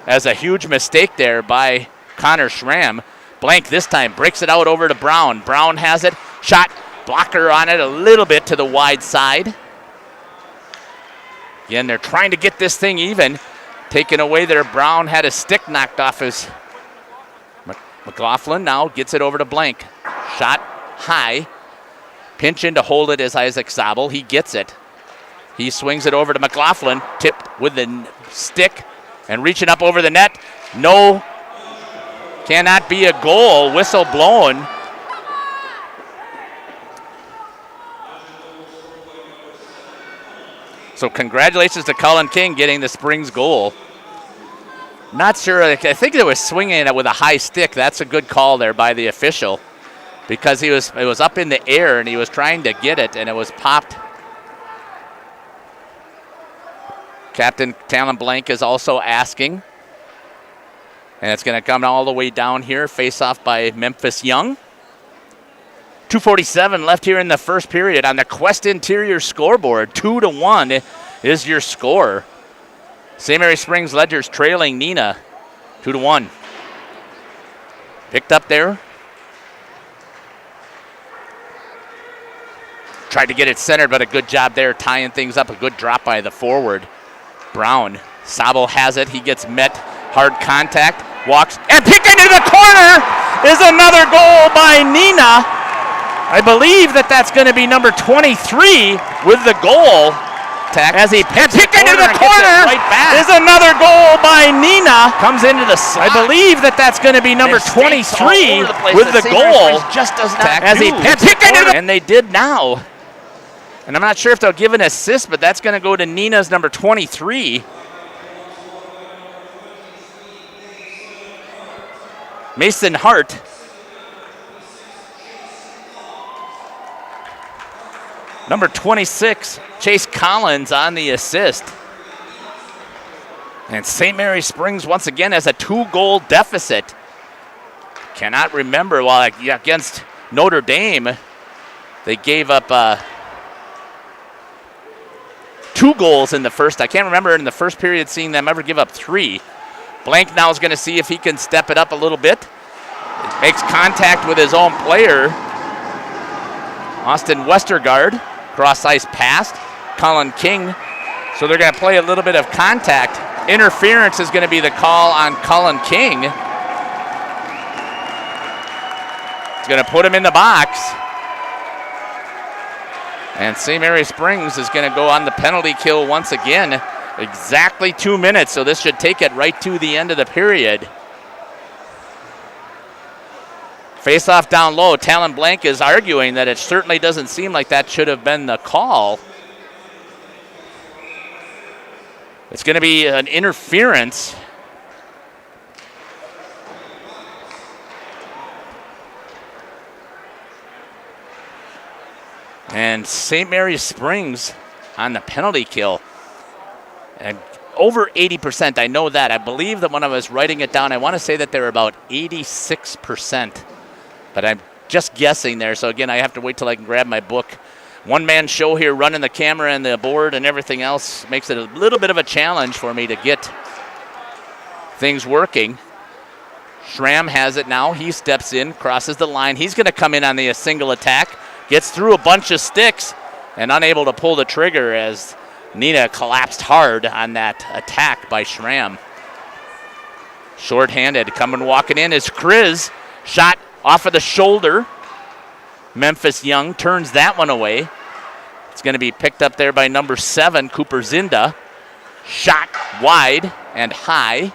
Speaker 7: As a huge mistake there by Connor Schramm. Blank this time breaks it out over to Brown. Brown has it. Shot. Blocker on it a little bit to the wide side. Again, they're trying to get this thing even. Taken away there. Brown had a stick knocked off his. McLaughlin now gets it over to Blank. Shot high. Pinch in to hold it is Isaac Zabel. He gets it. He swings it over to McLaughlin. Tipped with the stick and reaching up over the net. No. Cannot be a goal. Whistle blown. So congratulations to Cullen King getting the Springs goal. Not sure. I think it was swinging it with a high stick. That's a good call there by the official because it was up in the air and he was trying to get it and it was popped. Captain Talon Blank is also asking. And it's going to come all the way down here. Face off by Memphis Young. 2:47 left here in the first period on the Quest Interior scoreboard. 2-1 is your score. St. Mary Springs Ledgers trailing Neenah 2-1. Picked up there. Tried to get it centered, but a good job there tying things up. A good drop by the forward. Brown. Sabo has it. He gets met. Hard contact. Walks and picked into the corner is another goal by Neenah. I believe that's going to be number 23 with the goal. As he picked into the corner, is another goal by Neenah. Comes into the slot. I believe that's going to be number 23 with the goal.
Speaker 1: Just does not
Speaker 7: As he picked into the, and they did now. And I'm not sure if they'll give an assist, but that's going to go to Neenah's number 23. Mason Hart. Number 26, Chase Collins on the assist. And St. Mary Springs once again has a 2-goal deficit. Cannot remember, while against Notre Dame, they gave up 2 goals in the first. I can't remember in the first period seeing them ever give up 3. Blank now is going to see if he can step it up a little bit. It makes contact with his own player. Austin Westergaard. Cross-ice pass, Colin King. So they're going to play a little bit of contact. Interference is going to be the call on Colin King. It's going to put him in the box. And St. Mary Springs is going to go on the penalty kill once again. Exactly 2 minutes, so this should take it right to the end of the period. Face-off down low. Talon Blank is arguing that it certainly doesn't seem like that should have been the call. It's going to be an interference. And St. Mary's Springs on the penalty kill. And over 80%, I know that. I believe that when I was writing it down, I want to say that they're about 86%. But I'm just guessing there. So again, I have to wait till I can grab my book. One-man show here, running the camera and the board and everything else makes it a little bit of a challenge for me to get things working. Schramm has it now. He steps in, crosses the line. He's going to come in on the single attack. Gets through a bunch of sticks and unable to pull the trigger as Neenah collapsed hard on that attack by Schramm. Short-handed, walking in is Kriz. Shot off of the shoulder. Memphis Young turns that one away. It's going to be picked up there by number 7, Cooper Zinda. Shot wide and high.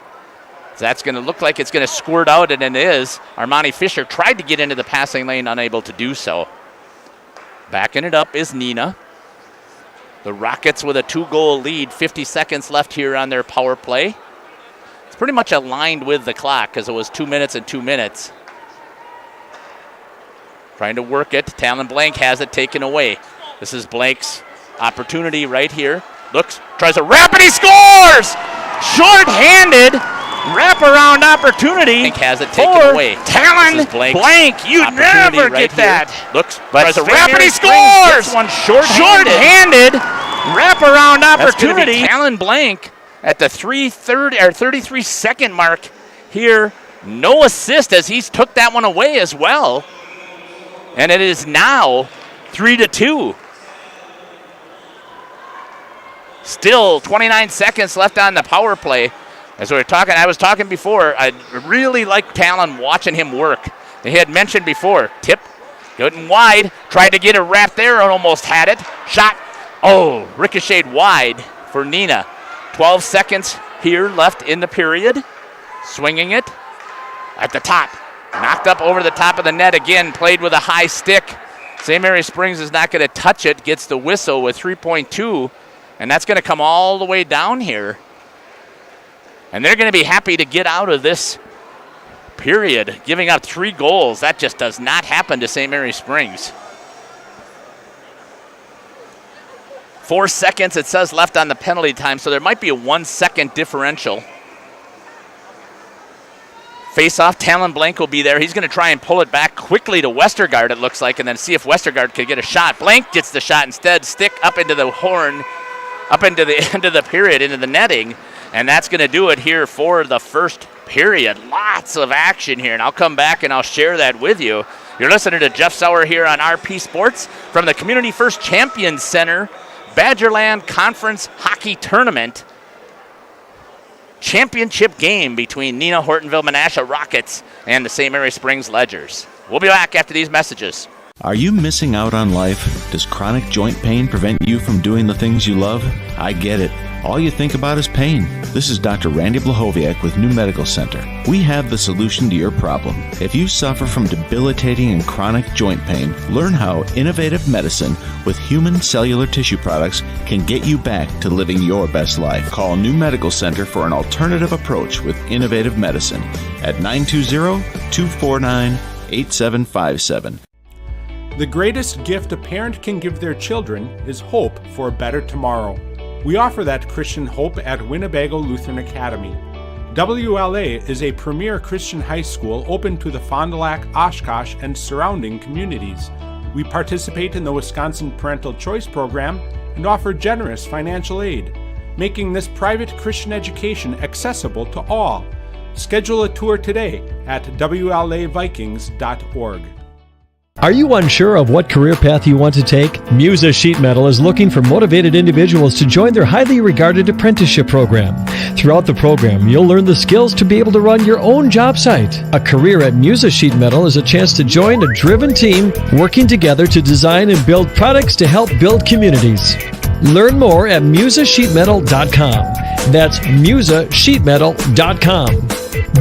Speaker 7: So that's going to look like it's going to squirt out, and it is. Armani Fisher tried to get into the passing lane, unable to do so. Backing it up is Neenah. The Rockets with a 2-goal lead. 50 seconds left here on their power play. It's pretty much aligned with the clock because it was 2 minutes and 2 minutes. Trying to work it. Talon Blank has it taken away. This is Blank's opportunity right here. Looks, tries to wrap, and he scores! Short-handed wraparound opportunity. Blank has it taken away. Talon Blank, you never get that. Looks, tries to wrap, and he scores! This one short-handed wraparound opportunity. Talon Blank at the 33-second mark here. No assist as he's took that one away as well. And it is now 3-2. Still 29 seconds left on the power play. As we were talking, I was talking before, I really like Talon watching him work. They had mentioned before, tip, getting wide, tried to get a wrap there and almost had it. Shot, ricocheted wide for Neenah. 12 seconds here left in the period. Swinging it at the top. Knocked up over the top of the net again, played with a high stick. St. Mary Springs is not going to touch it, gets the whistle with 3.2, and that's going to come all the way down here. And they're going to be happy to get out of this period, giving up 3 goals. That just does not happen to St. Mary Springs. 4 seconds, it says, left on the penalty time, so there might be a 1-second differential. Face-off, Talon Blank will be there. He's going to try and pull it back quickly to Westergaard, it looks like, and then see if Westergaard could get a shot. Blank gets the shot instead. Stick up into the horn, up into the end of the period, into the netting, and that's going to do it here for the first period. Lots of action here, and I'll come back and I'll share that with you. You're listening to Jeff Sauer here on RP Sports from the Community First Champions Center, Badgerland Conference Hockey Tournament. Championship game between Neenah, Hortonville, Menasha Rockets and the St. Mary Springs Ledgers. We'll be back after these messages.
Speaker 1: Are you missing out on life? Does chronic joint pain prevent you from doing the things you love? I get it. All you think about is pain. This is Dr. Randy Blahoviak with New Medical Center. We have the solution to your problem. If you suffer from debilitating and chronic joint pain, learn how innovative medicine with human cellular tissue products can get you back to living your best life. Call New Medical Center for an alternative approach with innovative medicine at 920-249-8757.
Speaker 8: The greatest gift a parent can give their children is hope for a better tomorrow. We offer that Christian hope at Winnebago Lutheran Academy. WLA is a premier Christian high school open to the Fond du Lac, Oshkosh, and surrounding communities. We participate in the Wisconsin Parental Choice Program and offer generous financial aid, making this private Christian education accessible to all. Schedule a tour today at WLAVikings.org.
Speaker 6: Are you unsure of what career path you want to take? Musa Sheet Metal is looking for motivated individuals to join their highly regarded apprenticeship program. Throughout the program, you'll learn the skills to be able to run your own job site. A career at Musa Sheet Metal is a chance to join a driven team working together to design and build products to help build communities. Learn more at musasheetmetal.com. That's musasheetmetal.com.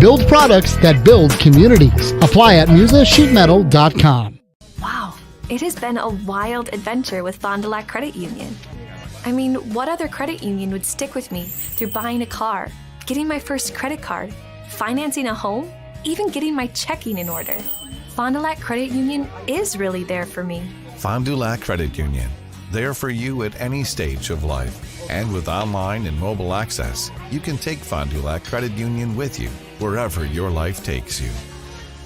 Speaker 23: Build products that build communities. Apply at musasheetmetal.com.
Speaker 24: Wow, it has been a wild adventure with Fond du Lac Credit Union. I mean, what other credit union would stick with me through buying a car, getting my first credit card, financing a home, even getting my checking in order? Fond du Lac Credit Union is really there for me.
Speaker 25: Fond du Lac Credit Union. There for you at any stage of life. And with online and mobile access, you can take Fond du Lac Credit Union with you wherever your life takes you.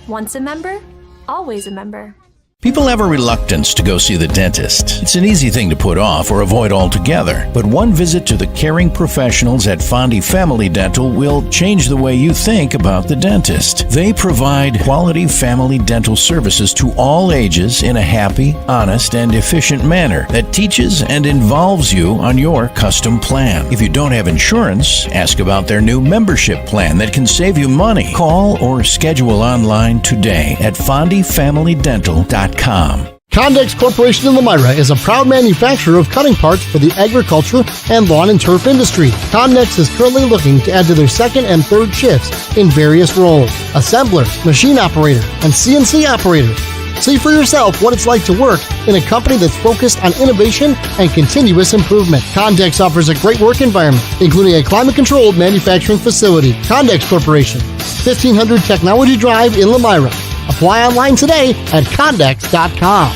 Speaker 24: Once a member, always a member.
Speaker 15: People have a reluctance to go see the dentist. It's an easy thing to put off or avoid altogether. But one visit to the caring professionals at Fondi Family Dental will change the way you think about the dentist. They provide quality family dental services to all ages in a happy, honest, and efficient manner that teaches and involves you on your custom plan. If you don't have insurance, ask about their new membership plan that can save you money. Call or schedule online today at FondiFamilyDental.com.
Speaker 23: Condex Corporation in Lemira is a proud manufacturer of cutting parts for the agriculture and lawn and turf industry. Condex is currently looking to add to their second and third shifts in various roles: assembler, machine operator, and CNC operator. See for yourself what it's like to work in a company that's focused on innovation and continuous improvement. Condex offers a great work environment, including a climate-controlled manufacturing facility. Condex Corporation, 1500 Technology Drive in Lemira. Apply online today at Condex.com.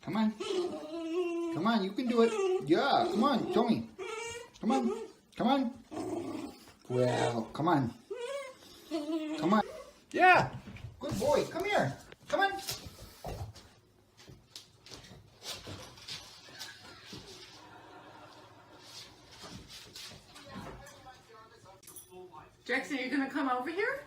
Speaker 26: Come on. Come on, you can do it. Yeah, come on, Tony. Come on. Come on. Well, come on. Come on. Yeah. Good boy. Come here. Come on.
Speaker 27: Jackson, are you going to come over here?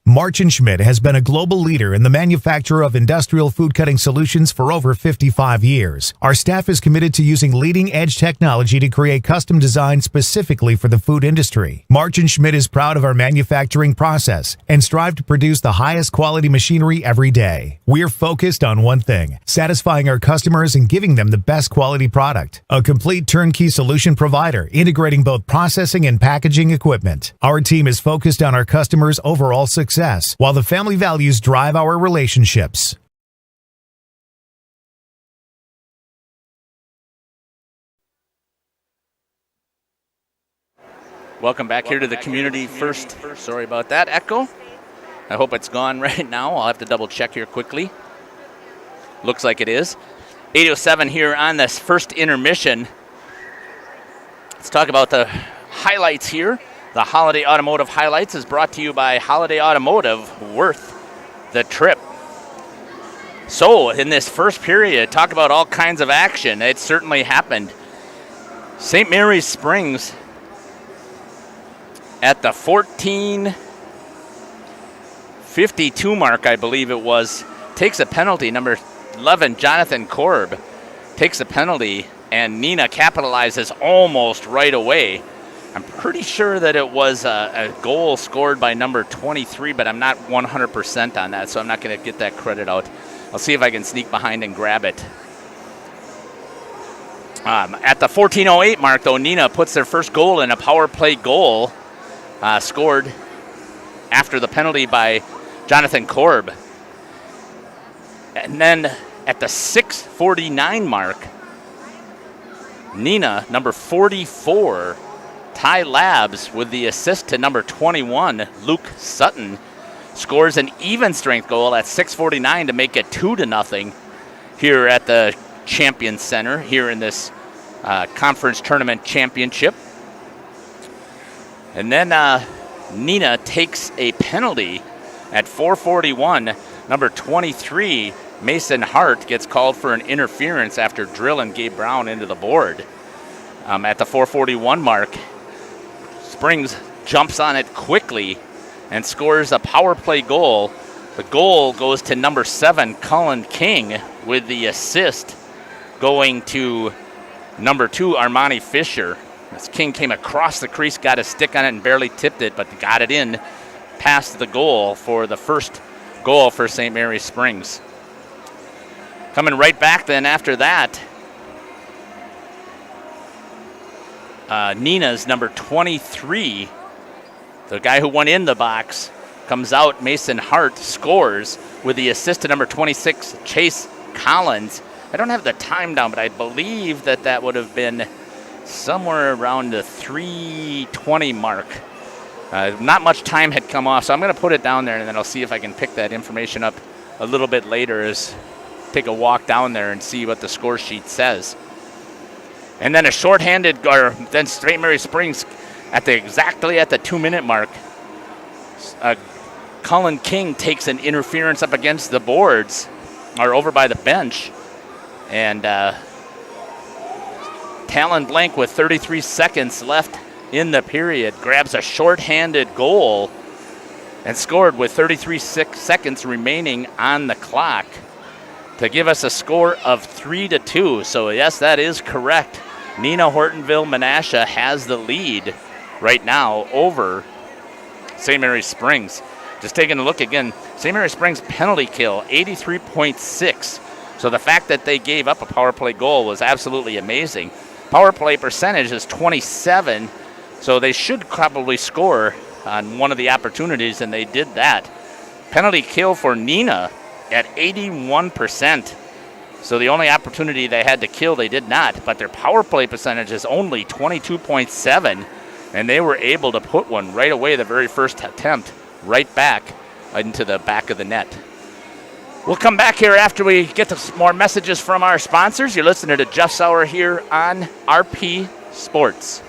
Speaker 28: March & Schmidt has been a global leader in the manufacture of industrial food cutting solutions for over 55 years. Our staff is committed to using leading-edge technology to create custom designs specifically for the food industry. March & Schmidt is proud of our manufacturing process and strive to produce the highest quality machinery every day. We're focused on one thing: satisfying our customers and giving them the best quality product. A complete turnkey solution provider, integrating both processing and packaging equipment. Our team is focused on our customers' overall success, while the family values drive our relationships.
Speaker 7: Welcome back here to the Community First. Sorry about that echo. I hope it's gone right now. I'll have to double check here quickly. Looks like it is. 8:07 here on this first intermission. Let's talk about the highlights here. The Holiday Automotive Highlights is brought to you by Holiday Automotive, worth the trip. So, in this first period, talk about all kinds of action. It certainly happened. St. Mary's Springs at the 14:52 mark, I believe it was, takes a penalty. Number 11, Jonathan Korb, takes a penalty, and Neenah capitalizes almost right away. I'm pretty sure that it was a goal scored by number 23, but I'm not 100% on that, so I'm not going to get that credit out. I'll see if I can sneak behind and grab it. At the 14:08 mark, though, Neenah puts their first goal in, a power play goal scored after the penalty by Jonathan Korb. And then at the 6:49 mark, Neenah, number 44, Ty Labs, with the assist to number 21, Luke Sutton, scores an even strength goal at 6:49 to make it 2-0 here at the Champions Center here in this conference tournament championship. And then Neenah takes a penalty at 4:41. Number 23, Mason Hart, gets called for an interference after drilling Gabe Brown into the board. At the 4:41 mark, Springs jumps on it quickly and scores a power play goal. The goal goes to number 7, Cullen King, with the assist going to number 2, Armani Fisher. As King came across the crease, got a stick on it and barely tipped it, but got it in past the goal for the first goal for St. Mary's Springs. Coming right back then after that, Neenah's number 23, the guy who went in the box, comes out. Mason Hart scores with the assist to number 26, Chase Collins. I don't have the time down, but I believe that would have been somewhere around the 3:20 mark. Not much time had come off, so I'm going to put it down there, and then I'll see if I can pick that information up a little bit later as take a walk down there and see what the score sheet says. And then a shorthanded, or then St. Mary Springs exactly at the 2-minute mark, Cullen King takes an interference up against the boards, or over by the bench, and Talon Blank, with 33 seconds left in the period, grabs a shorthanded goal and scored with 33 seconds remaining on the clock to give us a score of 3-2. So yes, that is correct. Neenah Hortonville Menasha has the lead right now over St. Mary's Springs. Just taking a look again, St. Mary's Springs penalty kill, 83.6. So the fact that they gave up a power play goal was absolutely amazing. Power play percentage is 27, so they should probably score on one of the opportunities, and they did that. Penalty kill for Neenah at 81%. So the only opportunity they had to kill, they did not. But their power play percentage is only 22.7, and they were able to put one right away, the very first attempt, right back into the back of the net. We'll come back here after we get to some more messages from our sponsors. You're listening to Jeff Sauer here on RP Sports.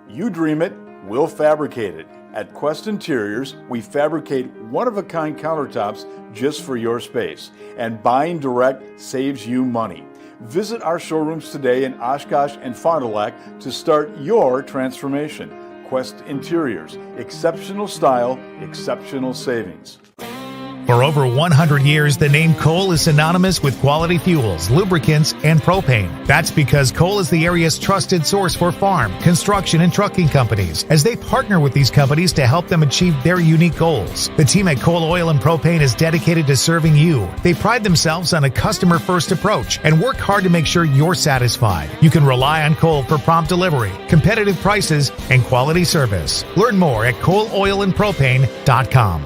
Speaker 9: You dream it, we'll fabricate it. At Quest Interiors, we fabricate one-of-a-kind countertops just for your space, and buying direct saves you money. Visit our showrooms today in Oshkosh and Fond du Lac to start your transformation. Quest Interiors, exceptional style, exceptional savings.
Speaker 28: For over 100 years, the name Cole is synonymous with quality fuels, lubricants, and propane. That's because Cole is the area's trusted source for farm, construction, and trucking companies, as they partner with these companies to help them achieve their unique goals. The team at Cole Oil and Propane is dedicated to serving you. They pride themselves on a customer-first approach and work hard to make sure you're satisfied. You can rely on Cole for prompt delivery, competitive prices, and quality service. Learn more at ColeOilAndPropane.com.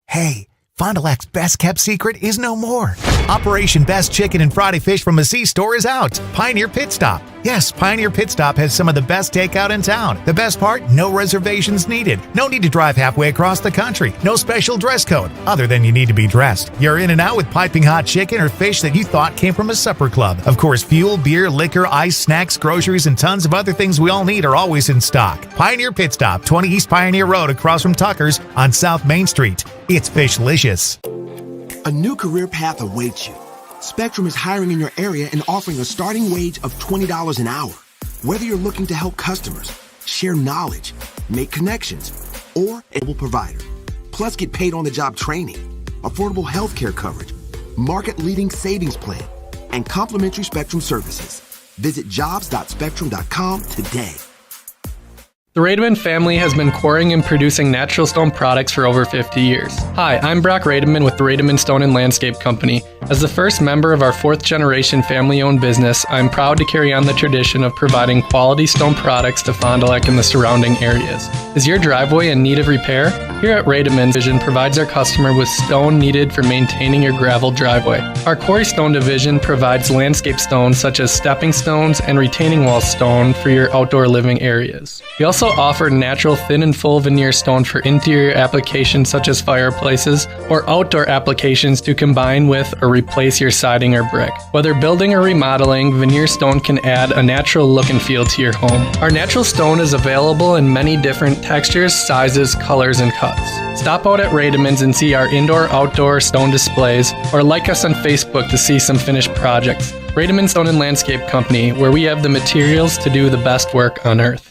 Speaker 28: Hey, Fond du Lac's best-kept secret is no more. Operation Best Chicken and Friday Fish from a C-Store is out. Pioneer Pit Stop. Yes, Pioneer Pit Stop has some of the best takeout in town. The best part? No reservations needed. No need to drive halfway across the country. No special dress code, other than you need to be dressed. You're in and out with piping hot chicken or fish that you thought came from a supper club. Of course, fuel, beer, liquor, ice, snacks, groceries, and tons of other things we all need are always in stock. Pioneer Pit Stop, 20 East Pioneer Road across from Tucker's on South Main Street. It's Fishlicious.
Speaker 10: A new career path awaits you. Spectrum is hiring in your area and offering a starting wage of $20 an hour. Whether you're looking to help customers, share knowledge, make connections, or able provider, Plus, get paid on the job training, affordable health care coverage, market-leading savings plan, and complimentary Spectrum services. Visit jobs.spectrum.com today.
Speaker 20: The Rademan family has been quarrying and producing natural stone products for over 50 years. Hi, I'm Brock Rademan with the Rademan Stone and Landscape Company. As the first member of our 4th generation family-owned business, I'm proud to carry on the tradition of providing quality stone products to Fond du Lac and the surrounding areas. Is your driveway in need of repair? Here at Rademan, Vision provides our customer with stone needed for maintaining your gravel driveway. Our quarry stone division provides landscape stones such as stepping stones and retaining wall stone for your outdoor living areas. We also offer natural thin and full veneer stone for interior applications such as fireplaces or outdoor applications to combine with or replace your siding or brick. Whether building or remodeling, veneer stone can add a natural look and feel to your home. Our natural stone is available in many different textures, sizes, colors, and cuts. Stop out at Rademan's and see our indoor-outdoor stone displays, or like us on Facebook to see some finished projects. Rademan Stone and Landscape Company, where we have the materials to do the best work on earth.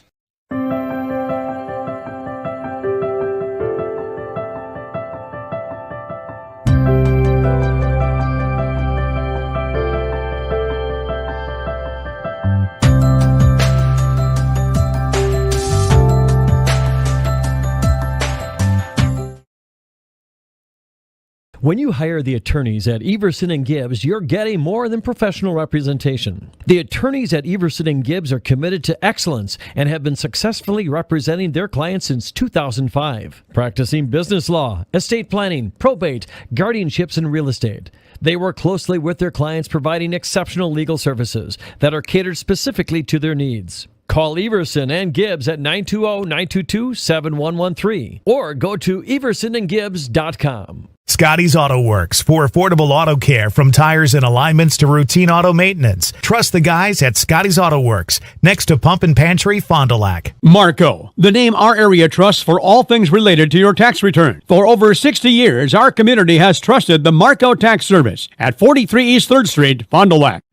Speaker 6: When you hire the attorneys at Everson & Gibbs, you're getting more than professional representation. The attorneys at Everson & Gibbs are committed to excellence and have been successfully representing their clients since 2005, practicing business law, estate planning, probate, guardianships, and real estate. They work closely with their clients, providing exceptional legal services that are catered specifically to their needs. Call Everson & Gibbs at 920-922-7113 or go to eversonandgibbs.com.
Speaker 28: Scotty's Auto Works for affordable auto care, from tires and alignments to routine auto maintenance. Trust the guys at Scotty's Auto Works, next to Pump and Pantry, Fond du Lac.
Speaker 5: Marco, the name our area trusts for all things related to your tax return. For over 60 years, our community has trusted the Marco Tax Service at 43 East 3rd Street, Fond du Lac.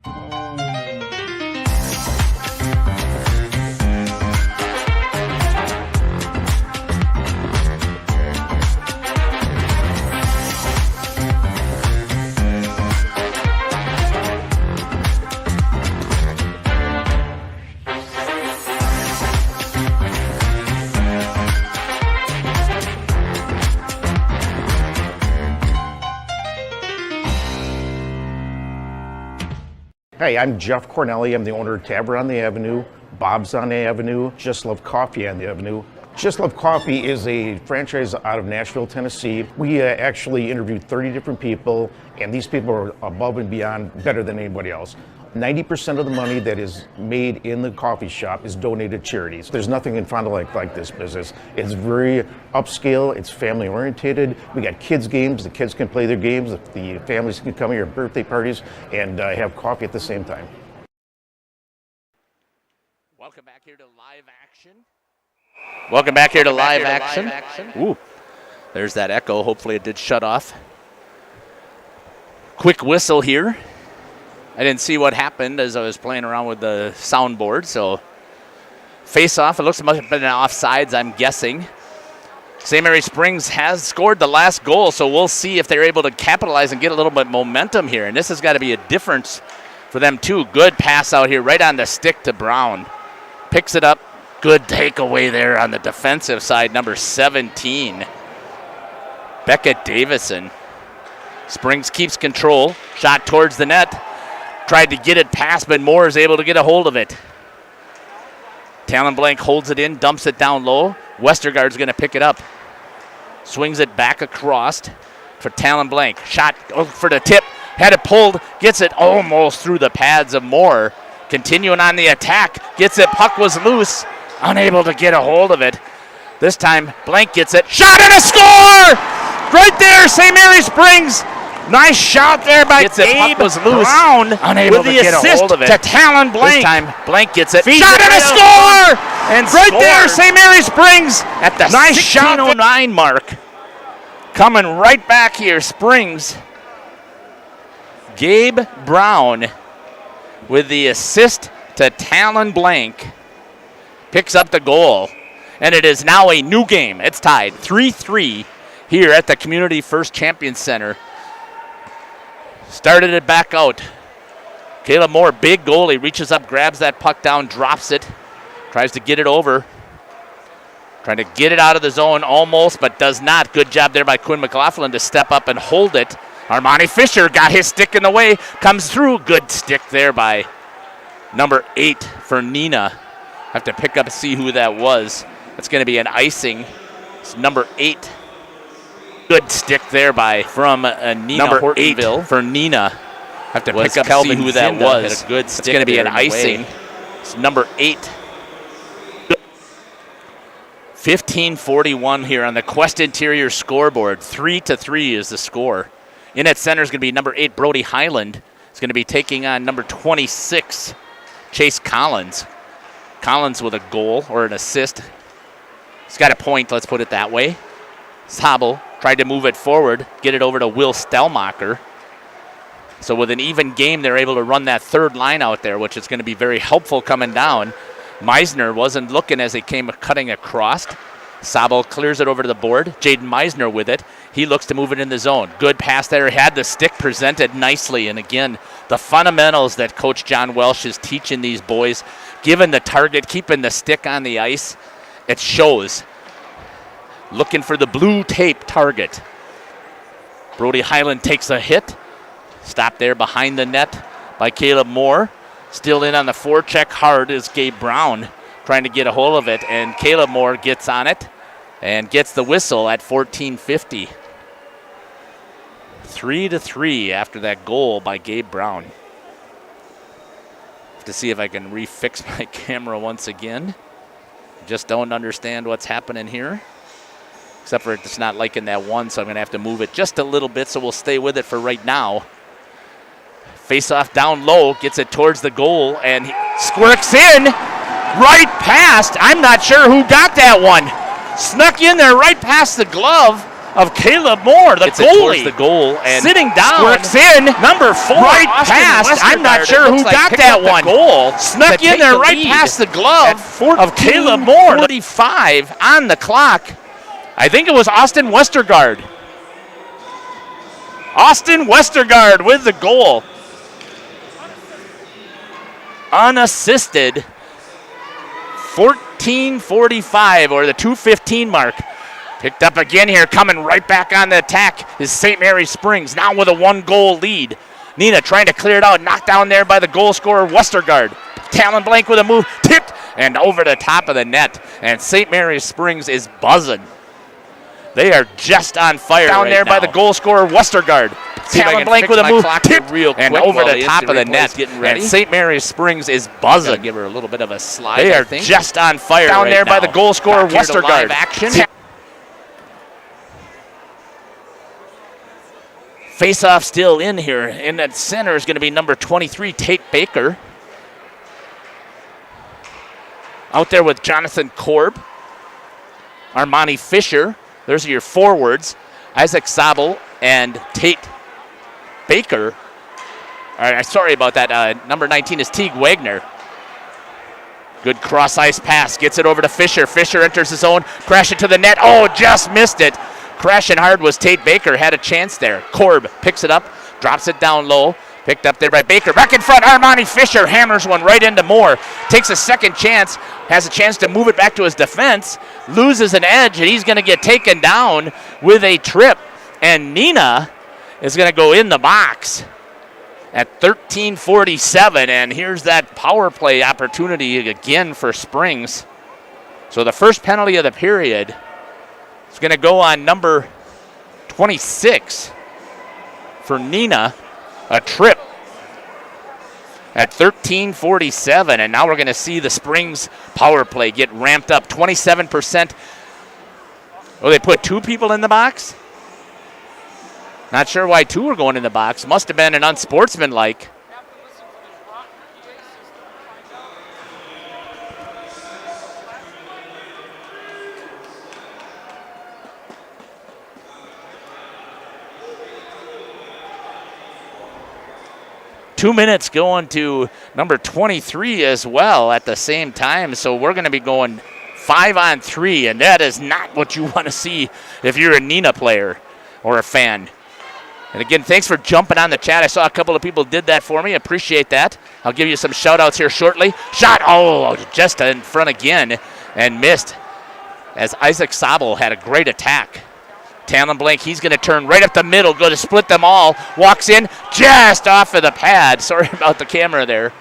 Speaker 11: Hey, I'm Jeff Cornelli. I'm the owner of Tavern on the Avenue, Bob's on the Avenue, Just Love Coffee on the Avenue. Just Love Coffee is a franchise out of Nashville, Tennessee. We actually interviewed 30 different people, and these people are above and beyond better than anybody else. 90% of the money that is made in the coffee shop is donated to charities. There's nothing in Fond du Lac like this business. It's very upscale, it's family oriented. We got kids games, the kids can play their games, the families can come here at birthday parties and have coffee at the same time.
Speaker 7: Welcome back here to live action. Welcome back here to live action. Ooh, there's that echo. Hopefully it did shut off. Quick whistle here. I didn't see what happened as I was playing around with the soundboard, so face off. It looks like it must have been offsides, I'm guessing. St. Mary Springs has scored the last goal, so we'll see if they're able to capitalize and get a little bit of momentum here. And this has got to be a difference for them, too. Good pass out here, right on the stick to Brown. Picks it up. Good takeaway there on the defensive side, number 17. Becca Davison. Springs keeps control. Shot towards the net. Tried to get it past, but Moore is able to get a hold of it. Talon Blank holds it in, dumps it down low. Westergaard's going to pick it up. Swings it back across for Talon Blank. Shot for the tip. Had it pulled. Gets it almost through the pads of Moore. Continuing on the attack. Gets it. Puck was loose. Unable to get a hold of it. This time, Blank gets it. Shot and a score! Right there, St. Mary Springs. Nice shot there by Gabe was loose. Brown, unable to get a hold of it. To Talon Blank. This time, Blank gets it. Shot and a score! And right there, St. Mary Springs at the nice 16:09 mark. Coming right back here, Springs. Gabe Brown with the assist to Talon Blank. Picks up the goal. And it is now a new game. It's tied 3-3 here at the Community First Champion Center. Started it back out. Caleb Moore, big goalie, reaches up, grabs that puck down, drops it, tries to get it over. Trying to get it out of the zone almost, but does not. Good job there by Quinn McLaughlin to step up and hold it. Armani Fisher got his stick in the way, comes through. Good stick there by number 8 for Neenah. Have to pick up and see who that was. That's going to be an icing. It's number 8. Good stick there from Neenah. Number Hortonville 8 for Neenah. Have to pick up and see who that was. A good stick. It's going to be an icing. It's number 8. 15:41 here on the Quest Interior scoreboard. 3-3 is the score. In at center is going to be number 8, Brody Highland. Is going to be taking on number 26, Chase Collins. Collins with a goal or an assist. He's got a point, let's put it that way. Sabel tried to move it forward, get it over to Will Stellmacher. So with an even game, they're able to run that third line out there, which is going to be very helpful coming down. Meisner wasn't looking as they came cutting across. Sabel clears it over to the board. Jaden Meisner with it. He looks to move it in the zone. Good pass there. Had the stick presented nicely. And again, the fundamentals that Coach John Welsh is teaching these boys, given the target, keeping the stick on the ice, it shows. Looking for the blue tape target. Brody Highland takes a hit. Stopped there behind the net by Caleb Moore. Still in on the forecheck hard is Gabe Brown trying to get a hold of it, and Caleb Moore gets on it and gets the whistle at 14:50. 3-3 after that goal by Gabe Brown. Have to see if I can refix my camera once again. Just don't understand what's happening here. Except for it's not liking that one, so I'm going to have to move it just a little bit, so we'll stay with it for right now. Face-off down low, gets it towards the goal, and he squirts in right past. I'm not sure who got that one. Snuck in there right past the glove of Caleb Moore, the goalie. The goal and sitting down. Squirts in. Number 4. Right past. I'm not sure who got that one. Goal. Snuck in there right past the glove of Caleb Moore. 45 on the clock. I think it was Austin Westergaard. Austin Westergaard with the goal. Unassisted. 14:45 or the 2:15 mark. Picked up again here, coming right back on the attack is St. Mary's Springs, now with a 1-goal lead. Neenah trying to clear it out, knocked down there by the goal scorer Westergaard. Talon Blank with a move, tipped, and over the top of the net. And St. Mary's Springs is buzzing. They are just on fire down there by the goal scorer Westergaard. Talon Blank with a move, tipped, and over the top of the net. And St. Mary's Springs is buzzing.
Speaker 4: Give her a little bit of a slide.
Speaker 7: They are just on fire down there by the goal scorer Westergaard. Action. Face-off still in here. In that center is going to be number 23, Tate Baker. Out there with Jonathan Korb. Armani Fisher. Those are your forwards. Isaac Sabel and Tate Baker. All right, sorry about that. Number 19 is Teague Wagner. Good cross-ice pass. Gets it over to Fisher. Fisher enters his zone. Crash it to the net. Oh, just missed it. Crashing hard was Tate Baker. Had a chance there. Korb picks it up. Drops it down low. Picked up there by Baker. Back in front. Armani Fisher hammers one right into Moore. Takes a second chance. Has a chance to move it back to his defense. Loses an edge, and he's going to get taken down with a trip. And Neenah is going to go in the box at 13:47. And here's that power play opportunity again for Springs. So the first penalty of the period is going to go on number 26 for Neenah. A trip at 13:47, and now we're going to see the Springs power play get ramped up. 27%. Oh, they put 2 people in the box? Not sure why 2 were going in the box. Must have been an unsportsmanlike. Two minutes going to number 23 as well at the same time. So we're going to be going 5-on-3, and that is not what you want to see if you're a Neenah player or a fan. And again, thanks for jumping on the chat. I saw a couple of people did that for me. Appreciate that. I'll give you some shout-outs here shortly. Shot, just in front again and missed as Isaac Sabel had a great attack. Talon Blank, he's going to turn right up the middle, go to split them all. Walks in just off of the pad. Sorry about the camera there.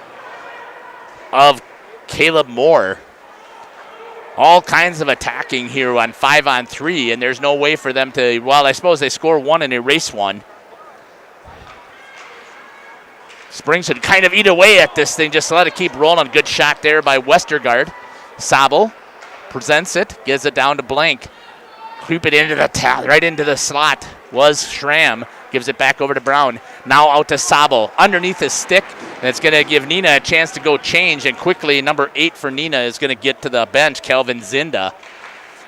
Speaker 7: Of Caleb Moore. All kinds of attacking here on 5-on-3, and there's no way for them to, well, I suppose they score one and erase one. Springs should kind of eat away at this thing, just let it keep rolling. Good shot there by Westergaard. Sabel presents it, gives it down to Blank. Creep it into the right into the slot was Schramm. Gives it back over to Brown. Now out to Sabel. Underneath his stick. And it's going to give Neenah a chance to go change. And quickly, number 8 for Neenah is going to get to the bench. Kelvin Zinda.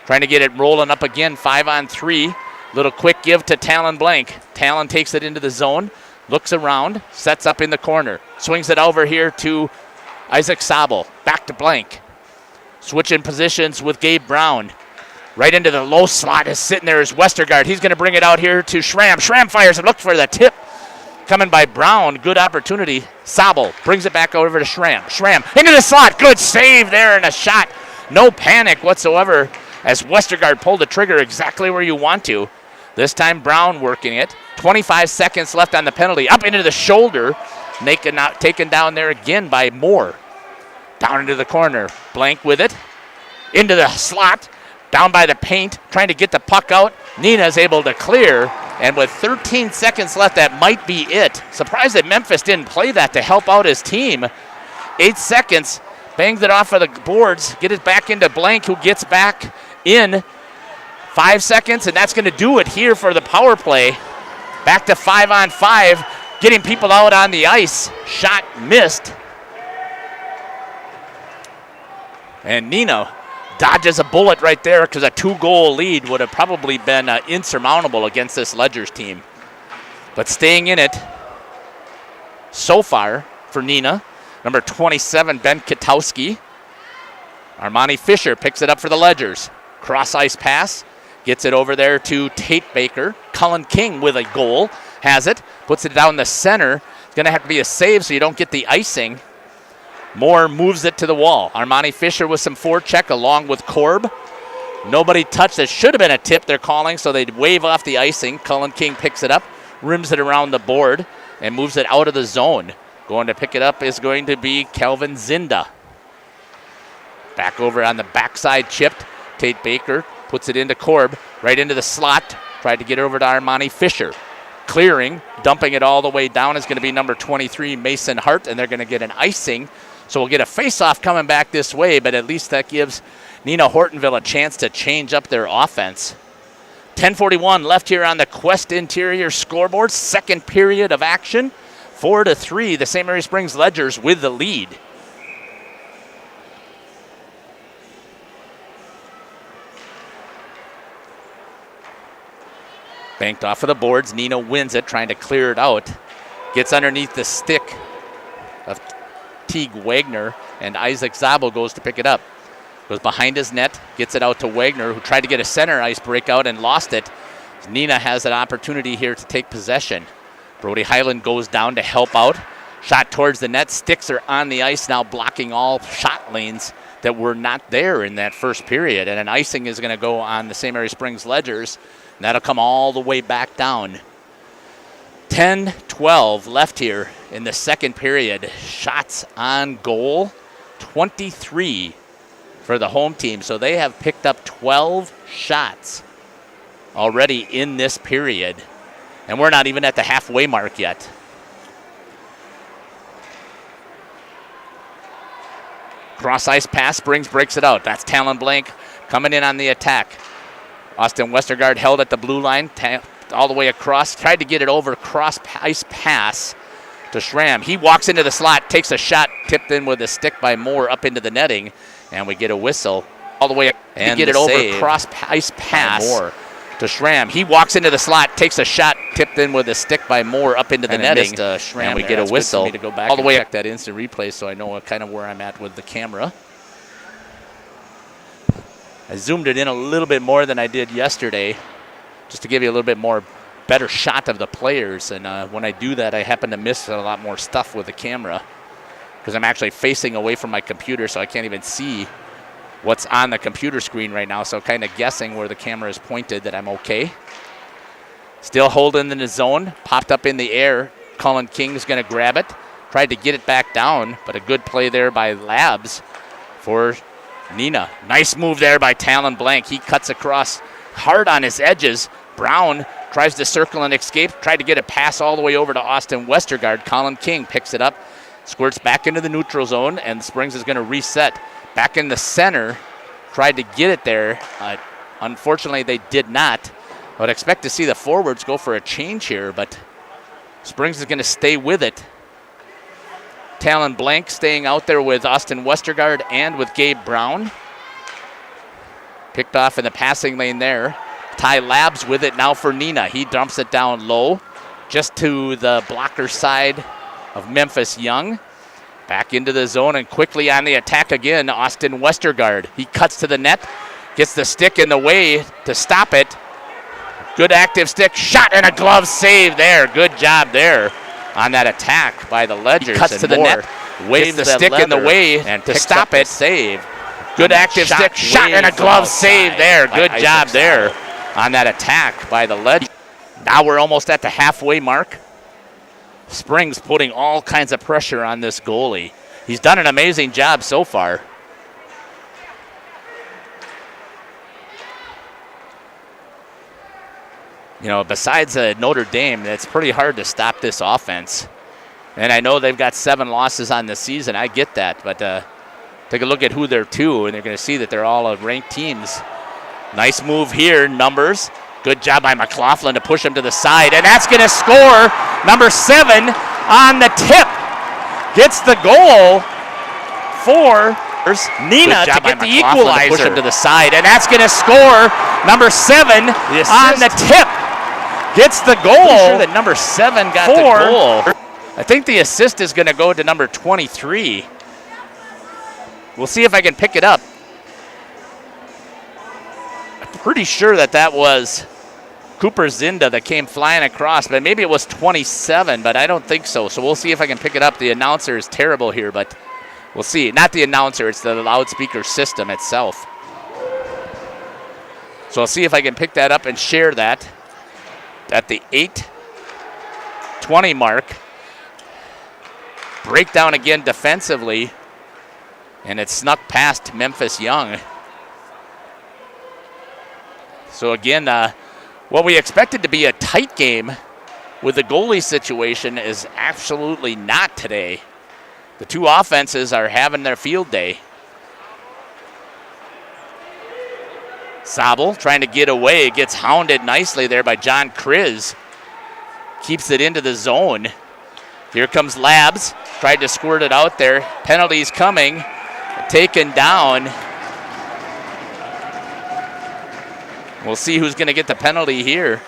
Speaker 7: Trying to get it rolling up again. 5-on-3. Little quick give to Talon Blank. Talon takes it into the zone. Looks around. Sets up in the corner. Swings it over here to Isaac Sabel. Back to Blank. Switching positions with Gabe Brown. Right into the low slot is sitting there is Westergaard. He's going to bring it out here to Schramm. Schramm fires and looks for the tip. Coming by Brown. Good opportunity. Sabel brings it back over to Schramm. Schramm into the slot. Good save there and a shot. No panic whatsoever as Westergaard pulled the trigger exactly where you want to. This time Brown working it. 25 seconds left on the penalty. Up into the shoulder. Taken down there again by Moore. Down into the corner. Blank with it. Into the slot. Down by the paint, trying to get the puck out. Neenah's able to clear, and with 13 seconds left, that might be it. Surprised that Memphis didn't play that to help out his team. 8 seconds, bangs it off of the boards, get it back into Blank, who gets back in. 5 seconds, and that's going to do it here for the power play. Back to 5-on-5, getting people out on the ice. Shot missed. And Neenah dodges a bullet right there because a 2-goal lead would have probably been insurmountable against this Ledgers team. But staying in it so far for Neenah, number 27, Ben Katowski. Armani Fisher picks it up for the Ledgers. Cross-ice pass, gets it over there to Tate Baker. Cullen King with a goal, has it, puts it down the center. It's going to have to be a save so you don't get the icing. Moore moves it to the wall. Armani Fisher with some forecheck along with Korb. Nobody touched it. Should have been a tip they're calling, so they'd wave off the icing. Cullen King picks it up, rims it around the board, and moves it out of the zone. Going to pick it up is going to be Kelvin Zinda. Back over on the backside, chipped. Tate Baker puts it into Korb, right into the slot. Tried to get it over to Armani Fisher. Clearing, dumping it all the way down is going to be number 23, Mason Hart, and they're going to get an icing. So we'll get a face-off coming back this way, but at least that gives Neenah Hortonville a chance to change up their offense. 10:41 left here on the Quest Interior scoreboard. Second period of action. 4-3, the St. Mary Springs Ledgers with the lead. Banked off of the boards. Neenah wins it, trying to clear it out. Gets underneath the stick of Teague Wagner, and Isaac Zabel goes to pick it up. Goes behind his net, gets it out to Wagner, who tried to get a center ice breakout and lost it. Neenah has an opportunity here to take possession. Brody Highland goes down to help out. Shot towards the net. Sticks are on the ice now, blocking all shot lanes that were not there in that first period. And an icing is going to go on the St. Mary Springs Ledgers. And that'll come all the way back down. 10-12 left here in the second period. Shots on goal, 23 for the home team. So they have picked up 12 shots already in this period. And we're not even at the halfway mark yet. Cross-ice pass, Springs breaks it out. That's Talon Blank coming in on the attack. Austin Westergaard held at the blue line, all the way across. Tried to get it over, cross-ice pass to Schramm. He walks into the slot, takes a shot, tipped in with a stick by Moore up into the netting, and we get a whistle all the way. And get it over, cross-ice pass Moore to Schramm. He walks into the slot, takes a shot, tipped in with a stick by Moore up into the netting, and we get a whistle to go back all the way. Check that instant replay so I know kind of where I'm at with the camera. I zoomed it in a little bit more than I did yesterday, just to give you a little bit more better shot of the players. And when I do that, I happen to miss a lot more stuff with the camera because I'm actually facing away from my computer, so I can't even see what's on the computer screen right now. So kind of guessing where the camera is pointed that I'm okay. Still holding in the zone, popped up in the air. Cullen King's going to grab it. Tried to get it back down, but a good play there by Labs for Neenah. Nice move there by Talon Blank. He cuts across hard on his edges. Brown tries to circle and escape. Tried to get a pass all the way over to Austin Westergaard. Cullen King picks it up, squirts back into the neutral zone, and Springs is going to reset. Back in the center, tried to get it there. Unfortunately, they did not. I would expect to see the forwards go for a change here, but Springs is going to stay with it. Talon Blank staying out there with Austin Westergaard and with Gabe Brown. Picked off in the passing lane there. Ty Labs with it now for Neenah. He dumps it down low, just to the blocker side of Memphis Young. Back into the zone and quickly on the attack again, Austin Westergaard. He cuts to the net, gets the stick in the way to stop it. Good active stick, shot and a glove save there. Good job there on that attack by the Ledgers. He cuts to the net, waves the stick in the way and to stop it. Save. Good active stick, shot and a glove save there. Good job there on that attack by the Ledgers. Now we're almost at the halfway mark. Springs putting all kinds of pressure on this goalie. He's done an amazing job so far. You know, besides Notre Dame, it's pretty hard to stop this offense. And I know they've got 7 losses on the season. I get that. But take a look at who they're to, and they're going to see that they're all ranked teams. Nice move here, numbers. Good job by McLaughlin to push him to the side. And that's going to score. Number 7 on the tip. Gets the goal for Neenah to get the equalizer. Push him to the side. And that's going to score. Number 7 on the tip. Gets the goal. I'm sure that number 7 got the goal. I think the assist is going to go to number 23. We'll see if I can pick it up. I'm pretty sure that was Cooper Zinda that came flying across, but maybe it was 27, but I don't think so. So we'll see if I can pick it up. The announcer is terrible here, but we'll see. Not the announcer, it's the loudspeaker system itself. So I'll see if I can pick that up and share that at the 8:20 mark. Breakdown again defensively, and it snuck past Memphis Young. So again, what we expected to be a tight game with the goalie situation is absolutely not today. The two offenses are having their field day. Sabel trying to get away, gets hounded nicely there by John Kriz. Keeps it into the zone. Here comes Labs, tried to squirt it out there. Penalties coming, taken down. We'll see who's going to get the penalty here.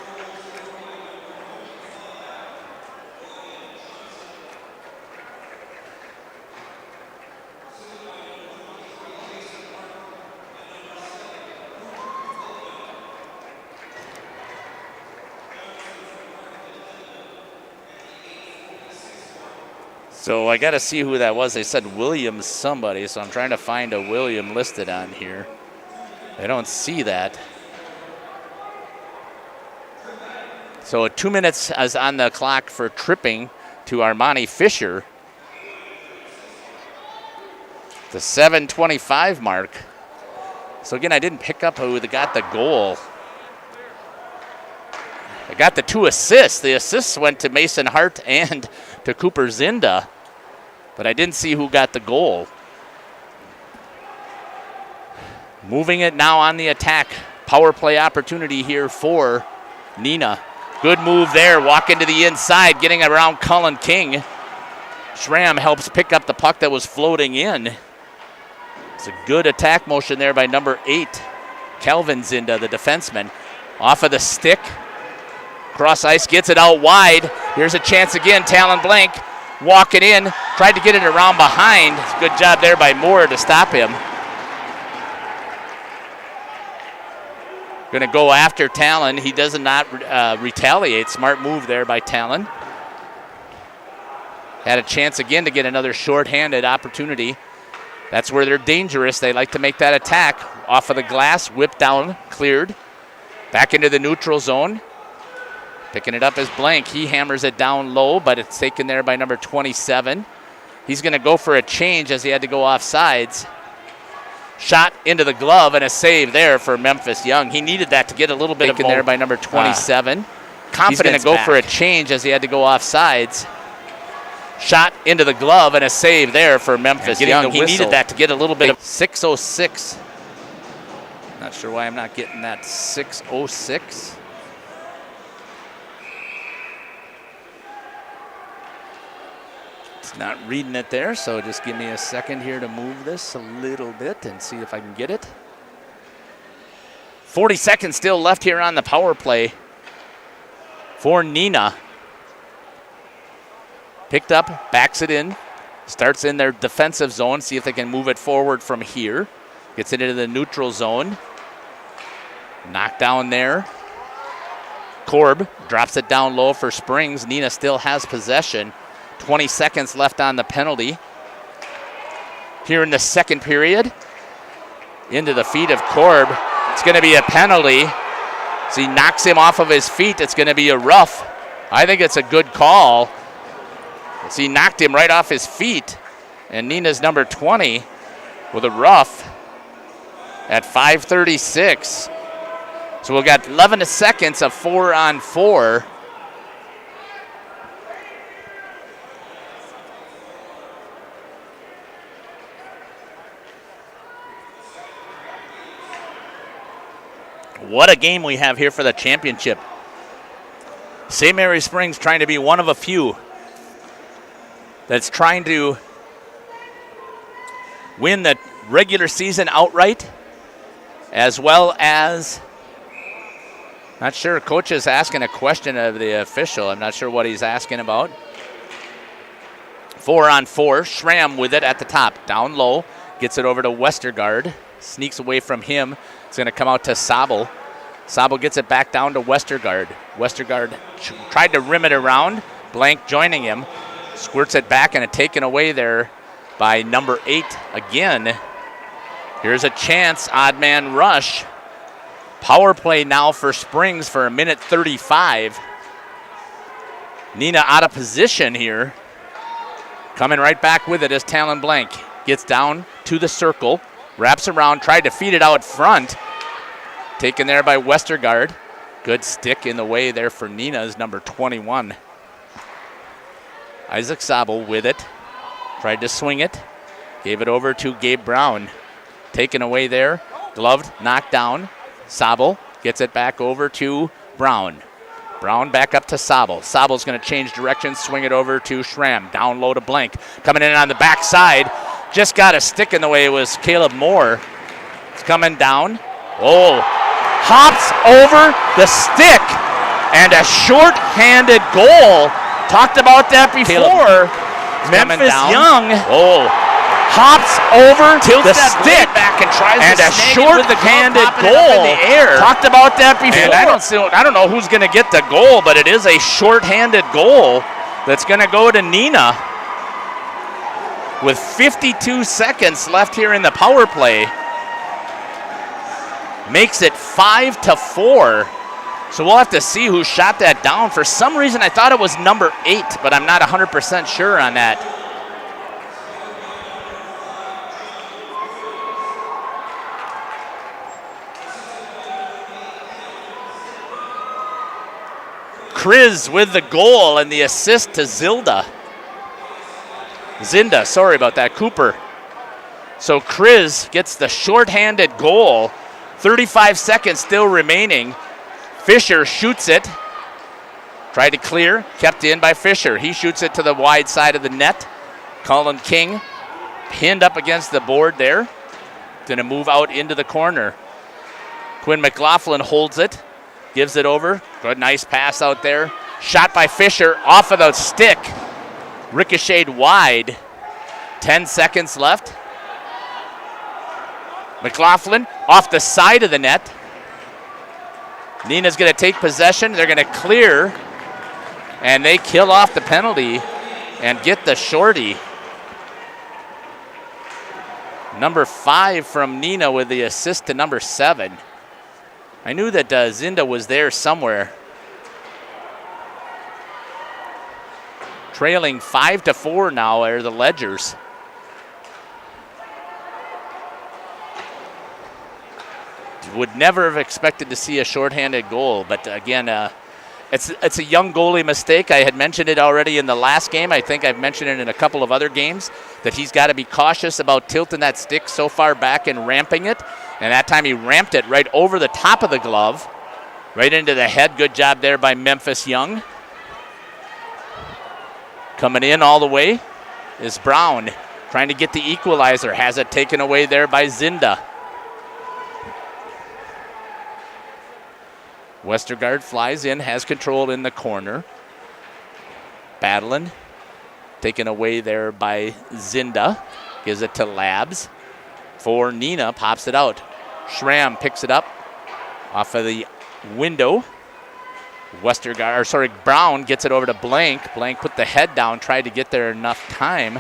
Speaker 7: So I got to see who that was. They said William somebody, so I'm trying to find a William listed on here. I don't see that. So 2 minutes is on the clock for tripping to Armani Fisher. The 7:25 mark. So again, I didn't pick up who got the goal. I got the 2 assists. The assists went to Mason Hart and to Cooper Zinda, but I didn't see who got the goal. Moving it now on the attack. Power play opportunity here for Neenah. Good move there, walk into the inside, getting around Cullen King. Schramm helps pick up the puck that was floating in. It's a good attack motion there by number 8, Calvin Zinda, the defenseman. Off of the stick, cross ice, gets it out wide. Here's a chance again, Talon Blank walking in, tried to get it around behind. Good job there by Moore to stop him. Going to go after Talon. He does not retaliate. Smart move there by Talon. Had a chance again to get another short-handed opportunity. That's where they're dangerous. They like to make that attack. Off of the glass, whipped down, cleared. Back into the neutral zone. Picking it up as Blank. He hammers it down low, but it's taken there by number 27. He's going to go for a change as he had to go off sides. Shot into the glove and a save there for Memphis Young. He needed that to get a little bit of in there by number 27. He's going to go for a change as he had to go off sides. Shot into the glove and a save there for Memphis Young. He needed that to get a little bit of 6:06. Not sure why I'm not getting that 6:06. It's not reading it there, so just give me a second here to move this a little bit and see if I can get it. 40 seconds still left here on the power play for Neenah. Picked up, backs it in, starts in their defensive zone, see if they can move it forward from here. Gets it into the neutral zone. Knocked down there. Korb drops it down low for Springs. Neenah still has possession. 20 seconds left on the penalty. Here in the second period. Into the feet of Korb. It's going to be a penalty. As he knocks him off of his feet, it's going to be a rough. I think it's a good call. As he knocked him right off his feet. And Neenah's number 20 with a rough at 5:36. So we've got 11 seconds of 4-on-4. What a game we have here for the championship. St. Mary Springs trying to be one of a few that's trying to win the regular season outright, as well as, not sure, coach is asking a question of the official. I'm not sure what he's asking about. 4-on-4, Schramm with it at the top, down low, gets it over to Westergaard, sneaks away from him. It's going to come out to Sabel. Sabel gets it back down to Westergaard. Westergaard tried to rim it around, Blank joining him. Squirts it back and a taken away there by number 8 again. Here's a chance, odd man rush. Power play now for Springs for 1:35. Neenah out of position here. Coming right back with it is Talon Blank. Gets down to the circle, wraps around, tried to feed it out front. Taken there by Westergaard. Good stick in the way there for Neenah's number 21. Isaac Sabel with it. Tried to swing it. Gave it over to Gabe Brown. Taken away there. Gloved, knocked down. Sabel gets it back over to Brown. Brown back up to Sabel. Sabel's going to change direction, swing it over to Schramm. Down low to Blank. Coming in on the backside. Just got a stick in the way. It was Caleb Moore. It's coming down. Oh, hops over the stick. And a short-handed goal. Talked about that before. Memphis Young hops over the stick back and tries and a short-handed goal. In the air. Talked about that before. And I don't know who's going to get the goal, but it is a short-handed goal that's going to go to Neenah with 52 seconds left here in the power play. Makes it 5-4. So we'll have to see who shot that down. For some reason, I thought it was number 8, but I'm not 100% sure on that. Kriz with the goal and the assist to Zinda, sorry about that, Cooper. So Kriz gets the shorthanded goal. 35 seconds still remaining. Fisher shoots it. Tried to clear, kept in by Fisher. He shoots it to the wide side of the net. Colin King pinned up against the board there. Gonna move out into the corner. Quinn McLaughlin holds it, gives it over. Good, nice pass out there. Shot by Fisher off of the stick. Ricocheted wide. 10 seconds left. McLaughlin off the side of the net. Neenah's going to take possession. They're going to clear, and they kill off the penalty and get the shorty. Number 5 from Neenah with the assist to number 7. I knew that Zinda was there somewhere. Trailing 5-4 now are the Ledgers. Would never have expected to see a shorthanded goal, but again, it's a young goalie mistake. I had mentioned it already in the last game. I think I've mentioned it in a couple of other games that he's got to be cautious about tilting that stick so far back and ramping it. And that time he ramped it right over the top of the glove, right into the head. Good job there by Memphis Young. Coming in all the way is Brown, trying to get the equalizer. Has it taken away there by Zinda. Westergaard flies in, has control in the corner. Battling, taken away there by Zinda. Gives it to Labs. For Neenah, pops it out. Schramm picks it up off of the window. Brown gets it over to Blank. Blank put the head down, tried to get there enough time,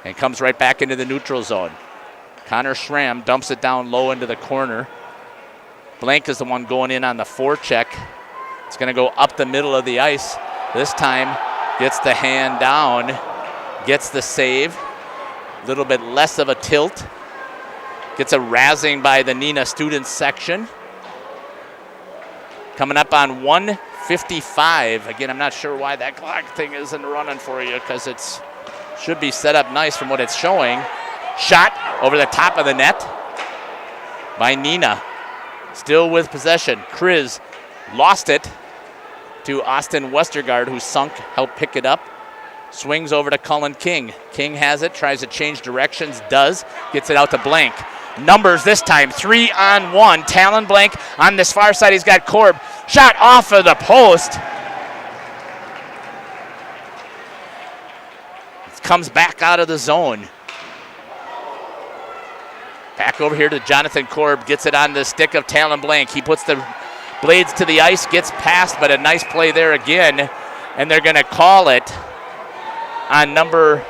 Speaker 7: and comes right back into the neutral zone. Connor Schramm dumps it down low into the corner. Blank is the one going in on the forecheck. It's going to go up the middle of the ice. This time gets the hand down, gets the save. A little bit less of a tilt. Gets a razzing by the Neenah students section. Coming up on 1:55. Again, I'm not sure why that clock thing isn't running for you because it should be set up nice from what it's showing. Shot over the top of the net by Neenah. Still with possession. Kriz lost it to Austin Westergaard, who sunk, helped pick it up. Swings over to Cullen King. King has it, tries to change directions, does. Gets it out to Blank. Numbers this time, 3-on-1. Talon Blank on this far side. He's got Korb. Shot off of the post. It comes back out of the zone. Back over here to Jonathan Korb. Gets it on the stick of Talon Blank. He puts the blades to the ice, gets past, but a nice play there again. And they're going to call it on number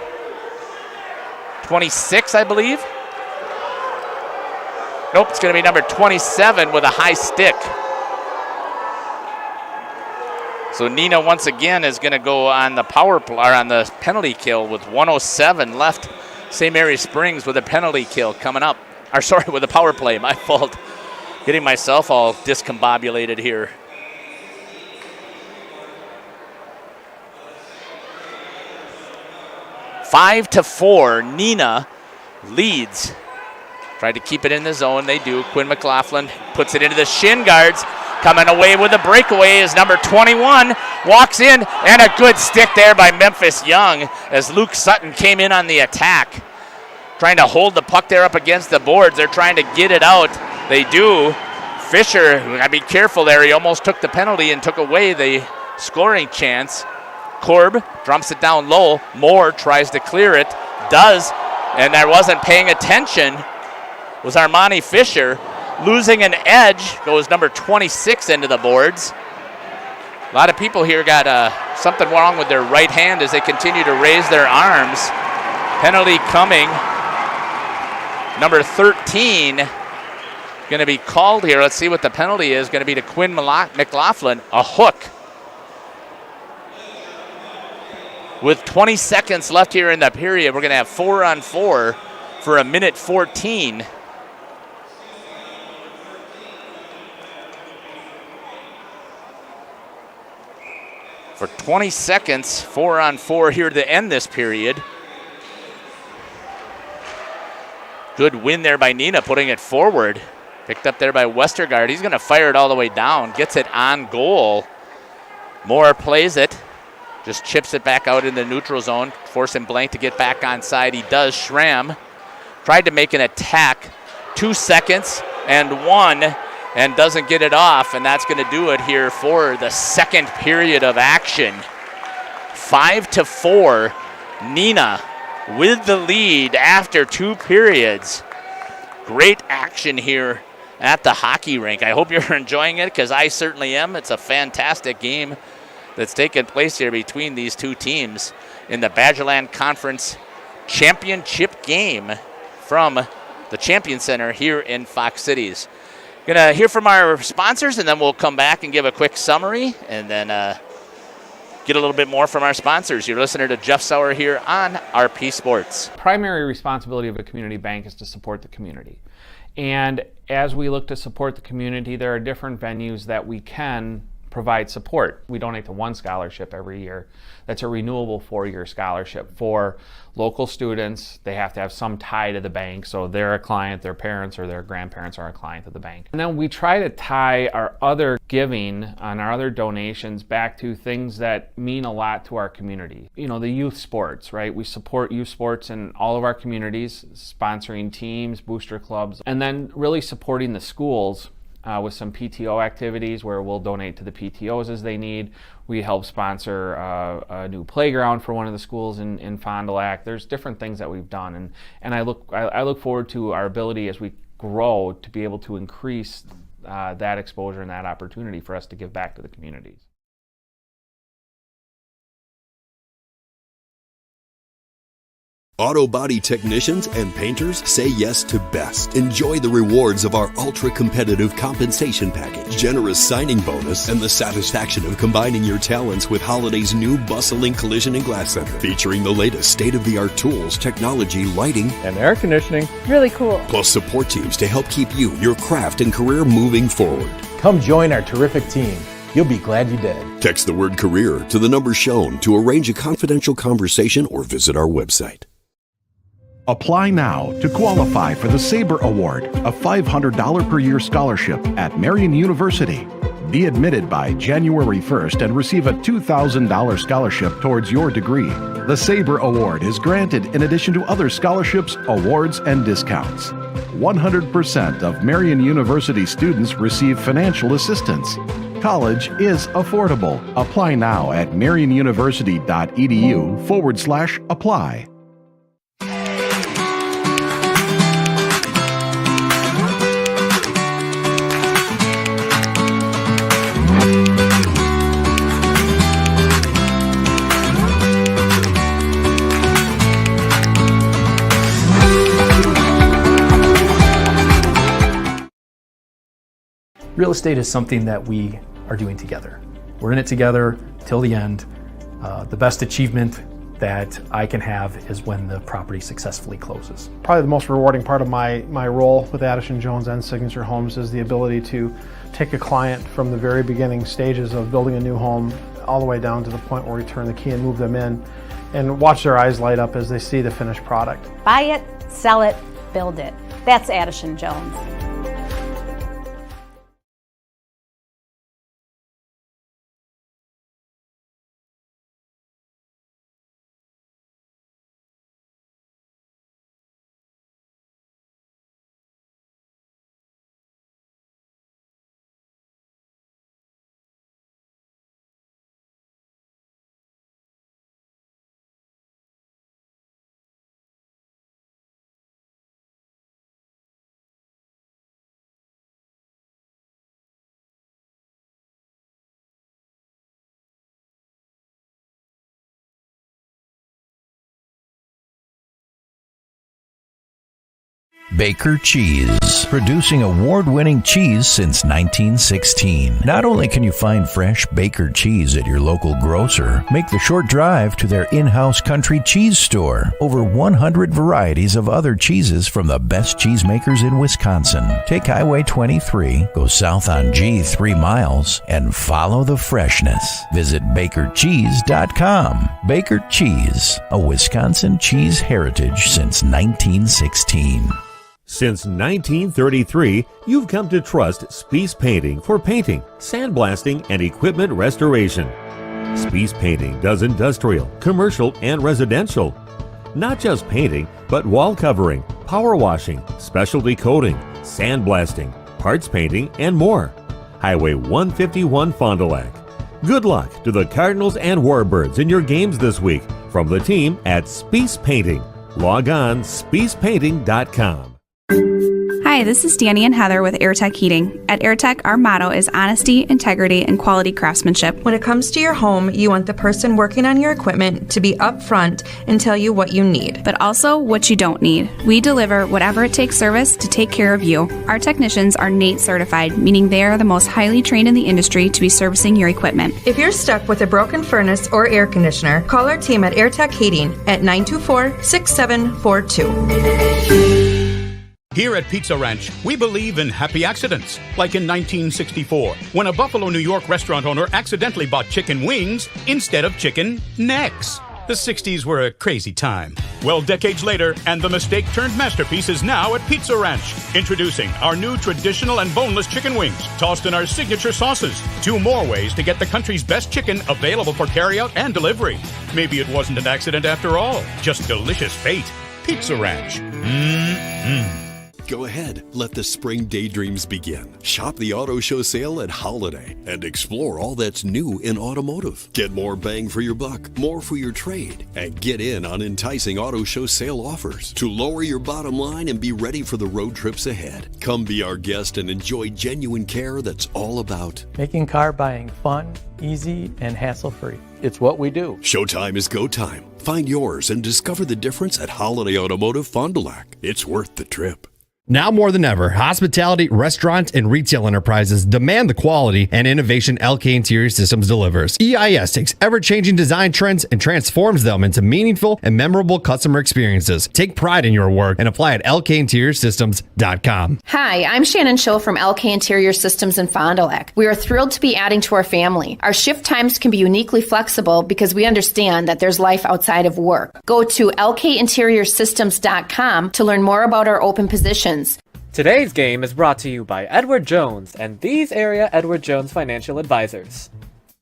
Speaker 7: 26, I believe. Nope, it's going to be number 27 with a high stick. So Neenah once again is going to go on the on the penalty kill with 1:07 left. St. Mary Springs with a penalty kill coming up. With a power play, my fault. Getting myself all discombobulated here. Five to 4, Neenah leads. Tried to keep it in the zone, they do. Quinn McLaughlin puts it into the shin guards. Coming away with a breakaway is number 21. Walks in, and a good stick there by Memphis Young as Luke Sutton came in on the attack. Trying to hold the puck there up against the boards. They're trying to get it out. They do. Fisher, gotta be careful there. He almost took the penalty and took away the scoring chance. Korb dumps it down low. Moore tries to clear it. Does, and I wasn't paying attention. Was Armani Fisher. Losing an edge goes number 26 into the boards. A lot of people here got something wrong with their right hand as they continue to raise their arms. Penalty coming. Number 13 going to be called here. Let's see what the penalty is. Going to be to Quinn McLaughlin. A hook. With 20 seconds left here in the period, we're going to have 4-on-4 for 1:14. For 20 seconds, 4-on-4 here to end this period. Good win there by Neenah, putting it forward. Picked up there by Westergaard. He's going to fire it all the way down. Gets it on goal. Moore plays it. Just chips it back out in the neutral zone, forcing Blank to get back on side. He does. Schramm tried to make an attack. 2 seconds and 1, and doesn't get it off, and that's going to do it here for the second period of action. 5-4, Neenah with the lead after 2 periods. Great action here at the hockey rink. I hope you're enjoying it, because I certainly am. It's a fantastic game that's taken place here between these two teams in the Badgerland Conference Championship game from the Champion Center here in Fox Cities. Gonna hear from our sponsors, and then we'll come back and give a quick summary, and then get a little bit more from our sponsors. You're listening to Jeff Sauer here on RP Sports.
Speaker 4: Primary responsibility of a community bank is to support the community. And as we look to support the community, there are different venues that we can provide support. We donate to one scholarship every year. That's a renewable 4-year scholarship for local students. They have to have some tie to the bank, so they're a client, their parents or their grandparents are a client of the bank. And then we try to tie our other giving and our other donations back to things that mean a lot to our community. You know, the youth sports, right? We support youth sports in all of our communities, sponsoring teams, booster clubs, and then really supporting the schools with some PTO activities where we'll donate to the PTOs as they need. We help sponsor a new playground for one of the schools in Fond du Lac. There's different things that we've done, and I look forward to our ability as we grow to be able to increase that exposure and that opportunity for us to give back to the communities.
Speaker 12: Auto body technicians and painters say yes to best. Enjoy the rewards of our ultra-competitive compensation package, generous signing bonus, and the satisfaction of combining your talents with Holiday's new bustling collision and glass center, featuring the latest state-of-the-art tools, technology, lighting,
Speaker 13: and air conditioning.
Speaker 14: Really cool.
Speaker 12: Plus support teams to help keep you, your craft, and career moving forward.
Speaker 13: Come join our terrific team. You'll be glad you did.
Speaker 12: Text the word career to the number shown to arrange a confidential conversation or visit our website.
Speaker 16: Apply now to qualify for the SABRE Award, a $500 per year scholarship at Marian University. Be admitted by January 1st and receive a $2,000 scholarship towards your degree. The SABRE Award is granted in addition to other scholarships, awards, and discounts. 100% of Marian University students receive financial assistance. College is affordable. Apply now at marianuniversity.edu/apply.
Speaker 17: Real estate is something that we are doing together. We're in it together till the end. The best achievement that I can have is when the property successfully closes.
Speaker 18: Probably the most rewarding part of my role with Addison Jones and Signature Homes is the ability to take a client from the very beginning stages of building a new home all the way down to the point where we turn the key and move them in and watch their eyes light up as they see the finished product.
Speaker 19: Buy it, sell it, build it. That's Addison Jones.
Speaker 15: Baker Cheese, producing award-winning cheese since 1916. Not only can you find fresh Baker cheese at your local grocer, make the short drive to their in-house country cheese store. Over 100 varieties of other cheeses from the best cheesemakers in Wisconsin. Take Highway 23, go south on G 3 miles, and follow the freshness. Visit bakercheese.com. Baker Cheese, a Wisconsin cheese heritage since 1916.
Speaker 29: Since 1933, you've come to trust Spies Painting for painting, sandblasting, and equipment restoration. Spies Painting does industrial, commercial, and residential. Not just painting, but wall covering, power washing, specialty coating, sandblasting, parts painting, and more. Highway 151 Fond du Lac. Good luck to the Cardinals and Warbirds in your games this week from the team at Spies Painting. Log on spiespainting.com.
Speaker 30: Hi,
Speaker 1: Hi, this is Danny and Heather with AirTech Heating. At AirTech, our motto is honesty, integrity, and quality craftsmanship.
Speaker 2: When it comes to your home, you want the person working on your equipment to be upfront and tell you what you need.
Speaker 1: But also what you don't need. We deliver whatever it takes service to take care of you. Our technicians are NATE certified, meaning they are the most highly trained in the industry to be servicing your equipment.
Speaker 2: If you're stuck with a broken furnace or air conditioner, call our team at AirTech Heating at 924-6742.
Speaker 3: Here at Pizza Ranch, we believe in happy accidents, like in 1964, when a Buffalo, New York restaurant owner accidentally bought chicken wings instead of chicken necks. The 60s were a crazy time. Well, decades later, and the mistake turned masterpiece is now at Pizza Ranch. Introducing our new traditional and boneless chicken wings, tossed in our signature sauces. 2 more ways to get the country's best chicken available for carryout and delivery. Maybe it wasn't an accident after all, just delicious fate. Pizza Ranch. Mmm.
Speaker 12: Go ahead, let the spring daydreams begin. Shop the auto show sale at Holiday and explore all that's new in automotive. Get more bang for your buck, more for your trade, and get in on enticing auto show sale offers to lower your bottom line and be ready for the road trips ahead. Come be our guest and enjoy genuine care that's all about
Speaker 8: making car buying fun, easy, and hassle-free. It's what we do.
Speaker 12: Showtime is go time. Find yours and discover the difference at Holiday Automotive Fond du Lac. It's worth the trip.
Speaker 14: Now more than ever, hospitality, restaurants, and retail enterprises demand the quality and innovation LK Interior Systems delivers. EIS takes ever-changing design trends and transforms them into meaningful and memorable customer experiences. Take pride in your work and apply at lkinteriorsystems.com.
Speaker 21: Hi, I'm Shannon Schill from LK Interior Systems in Fond du Lac. We are thrilled to be adding to our family. Our shift times can be uniquely flexible because we understand that there's life outside of work. Go to lkinteriorsystems.com to learn more about our open positions.
Speaker 22: Today's game is brought to you by Edward Jones and these area Edward Jones financial advisors.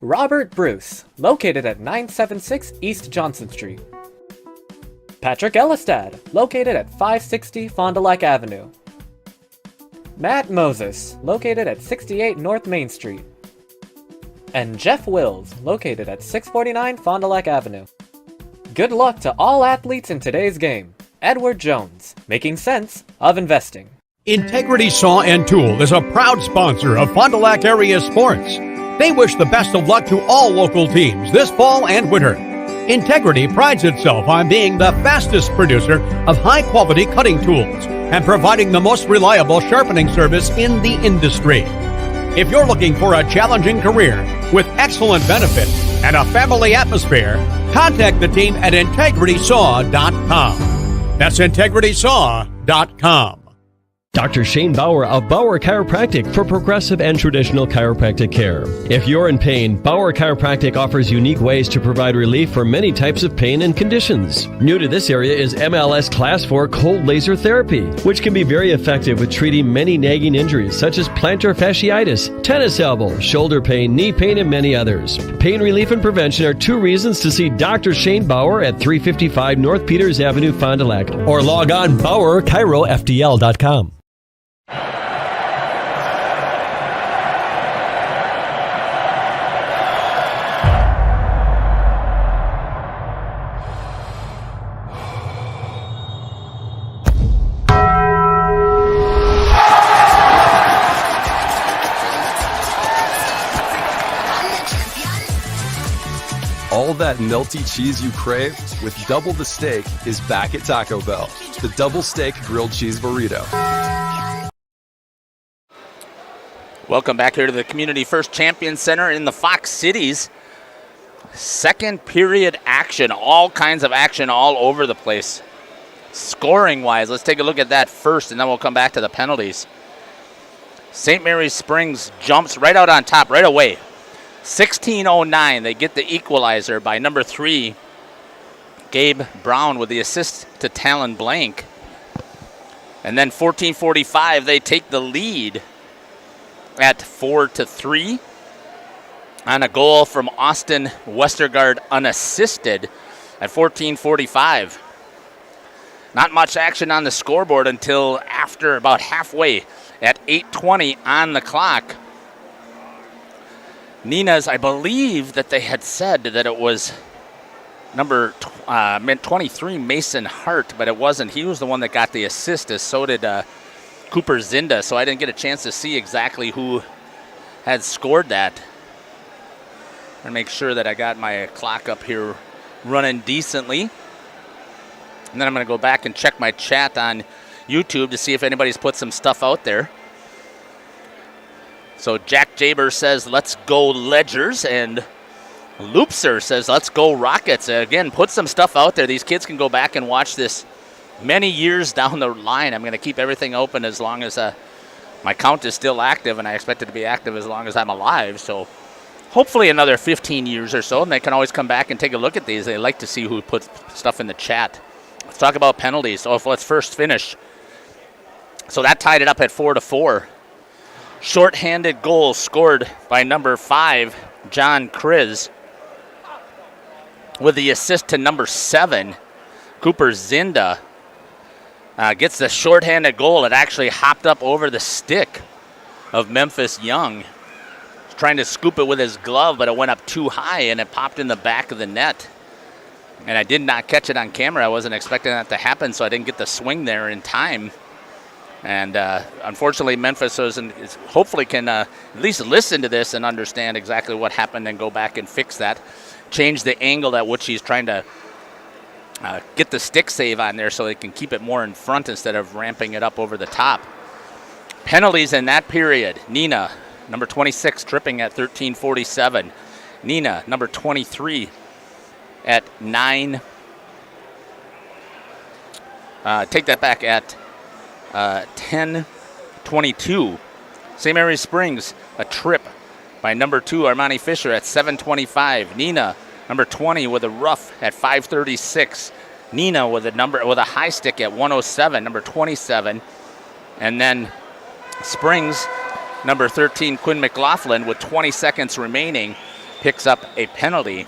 Speaker 22: Robert Bruce, located at 976 East Johnson Street. Patrick Ellistad, located at 560 Fond du Lac Avenue. Matt Moses, located at 68 North Main Street. And Jeff Wills, located at 649 Fond du Lac Avenue. Good luck to all athletes in today's game. Edward Jones, making sense of investing.
Speaker 5: Integrity Saw and Tool is a proud sponsor of Fond du Lac area sports. They wish the best of luck to all local teams this fall and winter. Integrity prides itself on being the fastest producer of high-quality cutting tools and providing the most reliable sharpening service in the industry. If you're looking for a challenging career with excellent benefits and a family atmosphere, contact the team at integritysaw.com. That's integritysaw.com.
Speaker 6: Dr. Shane Bauer of Bauer Chiropractic for progressive and traditional chiropractic care. If you're in pain, Bauer Chiropractic offers unique ways to provide relief for many types of pain and conditions. New to this area is MLS Class 4 cold laser therapy, which can be very effective with treating many nagging injuries such as plantar fasciitis, tennis elbow, shoulder pain, knee pain, and many others. Pain relief and prevention are 2 reasons to see Dr. Shane Bauer at 355 North Peters Avenue, Fond du Lac, or log on BauerChiroFDL.com.
Speaker 24: All that melty cheese you crave with double the steak is back at Taco Bell. The double steak grilled cheese burrito.
Speaker 7: Welcome back here to the Community First Champion Center in the Fox Cities. Second period action, all kinds of action all over the place. Scoring-wise, let's take a look at that first, and then we'll come back to the penalties. St. Mary's Springs jumps right out on top right away. 16:09, they get the equalizer by number 3, Gabe Brown with the assist to Talon Blank. And then 14:45, they take the lead at 4-3 on a goal from Austin Westergaard unassisted at 14:45. Not much action on the scoreboard until after about halfway at 8:20 on the clock. Neenah's, I believe that they had said that it was number 23, Mason Hart, but it wasn't. He was the one that got the assist, as so did Cooper Zinda, so I didn't get a chance to see exactly who had scored that. And make sure that I got my clock up here running decently. And then I'm going to go back and check my chat on YouTube to see if anybody's put some stuff out there. So Jack Jaber says, let's go Ledgers, and Loopser says, let's go Rockets. Again, put some stuff out there. These kids can go back and watch this many years down the line. I'm going to keep everything open as long as my count is still active, and I expect it to be active as long as I'm alive. So hopefully another 15 years or so, and they can always come back and take a look at these. They like to see who puts stuff in the chat. Let's talk about penalties. So let's first finish. So that tied it up at 4-4. Short-handed goal scored by number 5, John Kriz, with the assist to number 7, Cooper Zinda. Gets the short-handed goal. It actually hopped up over the stick of Memphis Young. He's trying to scoop it with his glove, but it went up too high, and it popped in the back of the net. And I did not catch it on camera. I wasn't expecting that to happen, so I didn't get the swing there in time. And unfortunately, Memphis hopefully can at least listen to this and understand exactly what happened and go back and fix that. Change the angle at which he's trying to get the stick save on there so they can keep it more in front instead of ramping it up over the top. Penalties in that period. Neenah, number 26, tripping at 13:47. Neenah, number 23, at 9. Take that back at 10:22. St. Mary's Springs, a trip by number 2, Armani Fisher, at 7:25. Neenah, number 20, with a rough at 5:36. Neenah with a high stick at 1:07, number 27. And then Springs, number 13, Quinn McLaughlin, with 20 seconds remaining, picks up a penalty.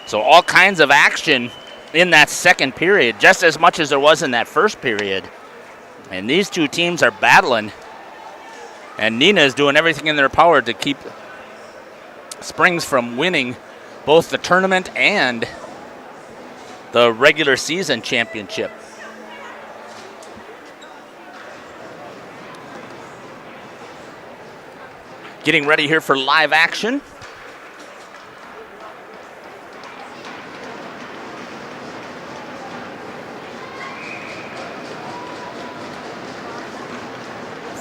Speaker 7: So all kinds of action in that second period, just as much as there was in that first period. And these two teams are battling. And Neenah is doing everything in their power to keep Springs from winning both the tournament and the regular season championship. Getting ready here for live action.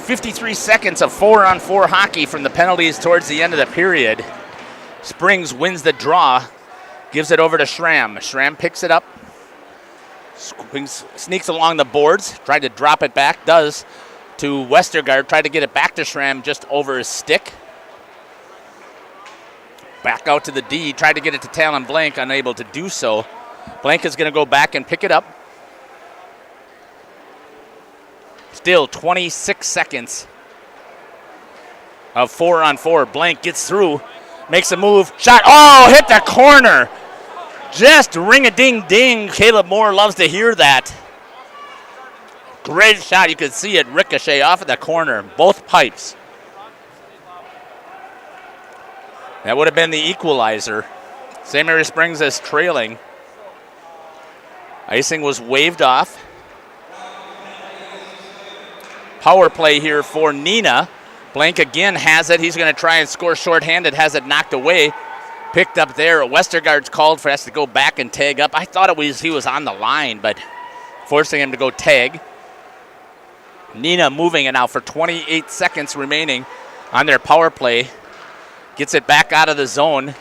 Speaker 7: .53 seconds of 4-on-4 hockey from the penalties towards the end of the period. Springs wins the draw, gives it over to Schramm. Schramm picks it up, sneaks along the boards, tried to drop it back, does to Westergaard, tried to get it back to Schramm just over his stick. Back out to the D, tried to get it to Talon Blank, unable to do so. Blank is going to go back and pick it up. Still 26 seconds of 4-on-4. Blank gets through, makes a move, shot, oh, hit the corner. Just ring-a-ding-ding. Caleb Moore loves to hear that. Great shot. You could see it ricochet off of the corner, both pipes. That would have been the equalizer. St. Mary Springs is trailing. Icing was waved off. Power play here for Neenah. Blank again has it. He's going to try and score shorthanded. Has it knocked away. Picked up there. Westergaard's called for, has to go back and tag up. I thought he was on the line, but forcing him to go tag. Neenah moving it now for 28 seconds remaining on their power play. Gets it back out of the zone.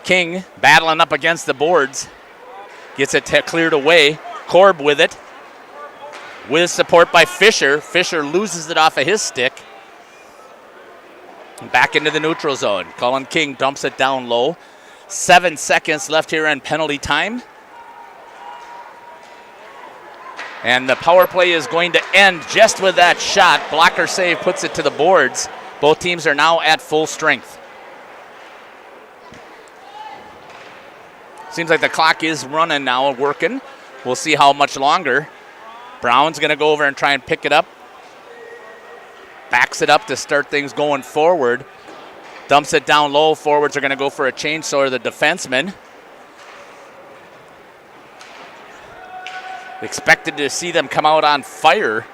Speaker 7: King battling up against the boards. Gets it cleared away. Korb with it. With support by Fisher. Fisher loses it off of his stick. Back into the neutral zone. Colin King dumps it down low. 7 seconds left here in penalty time. And the power play is going to end just with that shot. Blocker save puts it to the boards. Both teams are now at full strength. Seems like the clock is running now, working. We'll see how much longer. Brown's going to go over and try and pick it up. Backs it up to start things going forward. Dumps it down low. Forwards are going to go for a change, so are the defensemen. Expected to see them come out on fire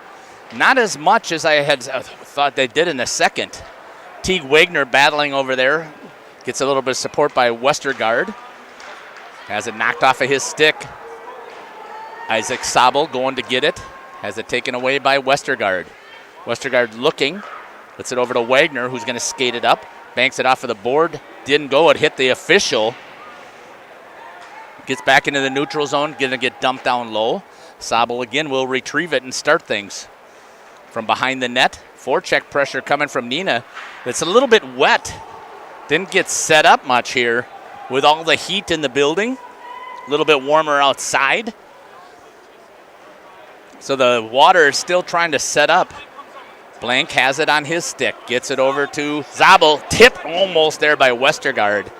Speaker 7: Not as much as I had thought they did in the second. Teague Wagner battling over there. Gets a little bit of support by Westergaard. Has it knocked off of his stick. Isaac Sabel going to get it. Has it taken away by Westergaard. Westergaard looking. Gets it over to Wagner, who's going to skate it up. Banks it off of the board. Didn't go. It hit the official. Gets back into the neutral zone. Going to get dumped down low. Sabel again will retrieve it and start things. From behind the net. Forecheck pressure coming from Neenah. It's a little bit wet. Didn't get set up much here with all the heat in the building. A little bit warmer outside. So the water is still trying to set up. Blank has it on his stick. Gets it over to Zabel. Tipped almost there by Westergaard.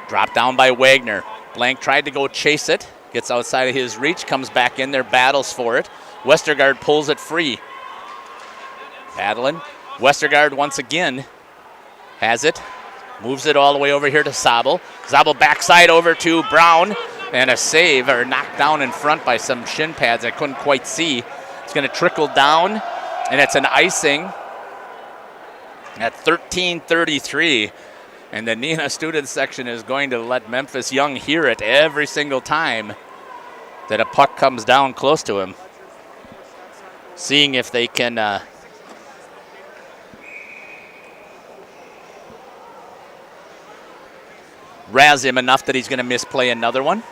Speaker 7: Dropped down by Wagner. Blank tried to go chase it. Gets outside of his reach. Comes back in there. Battles for it. Westergaard pulls it free. Battling. Westergaard once again has it. Moves it all the way over here to Zabel. Zabel backside over to Brown. And a save, or knocked down in front by some shin pads I couldn't quite see. It's going to trickle down. And it's an icing at 13:33. And the Neenah student section is going to let Memphis Young hear it every single time that a puck comes down close to him. Seeing if they can razz him enough that he's going to misplay another one.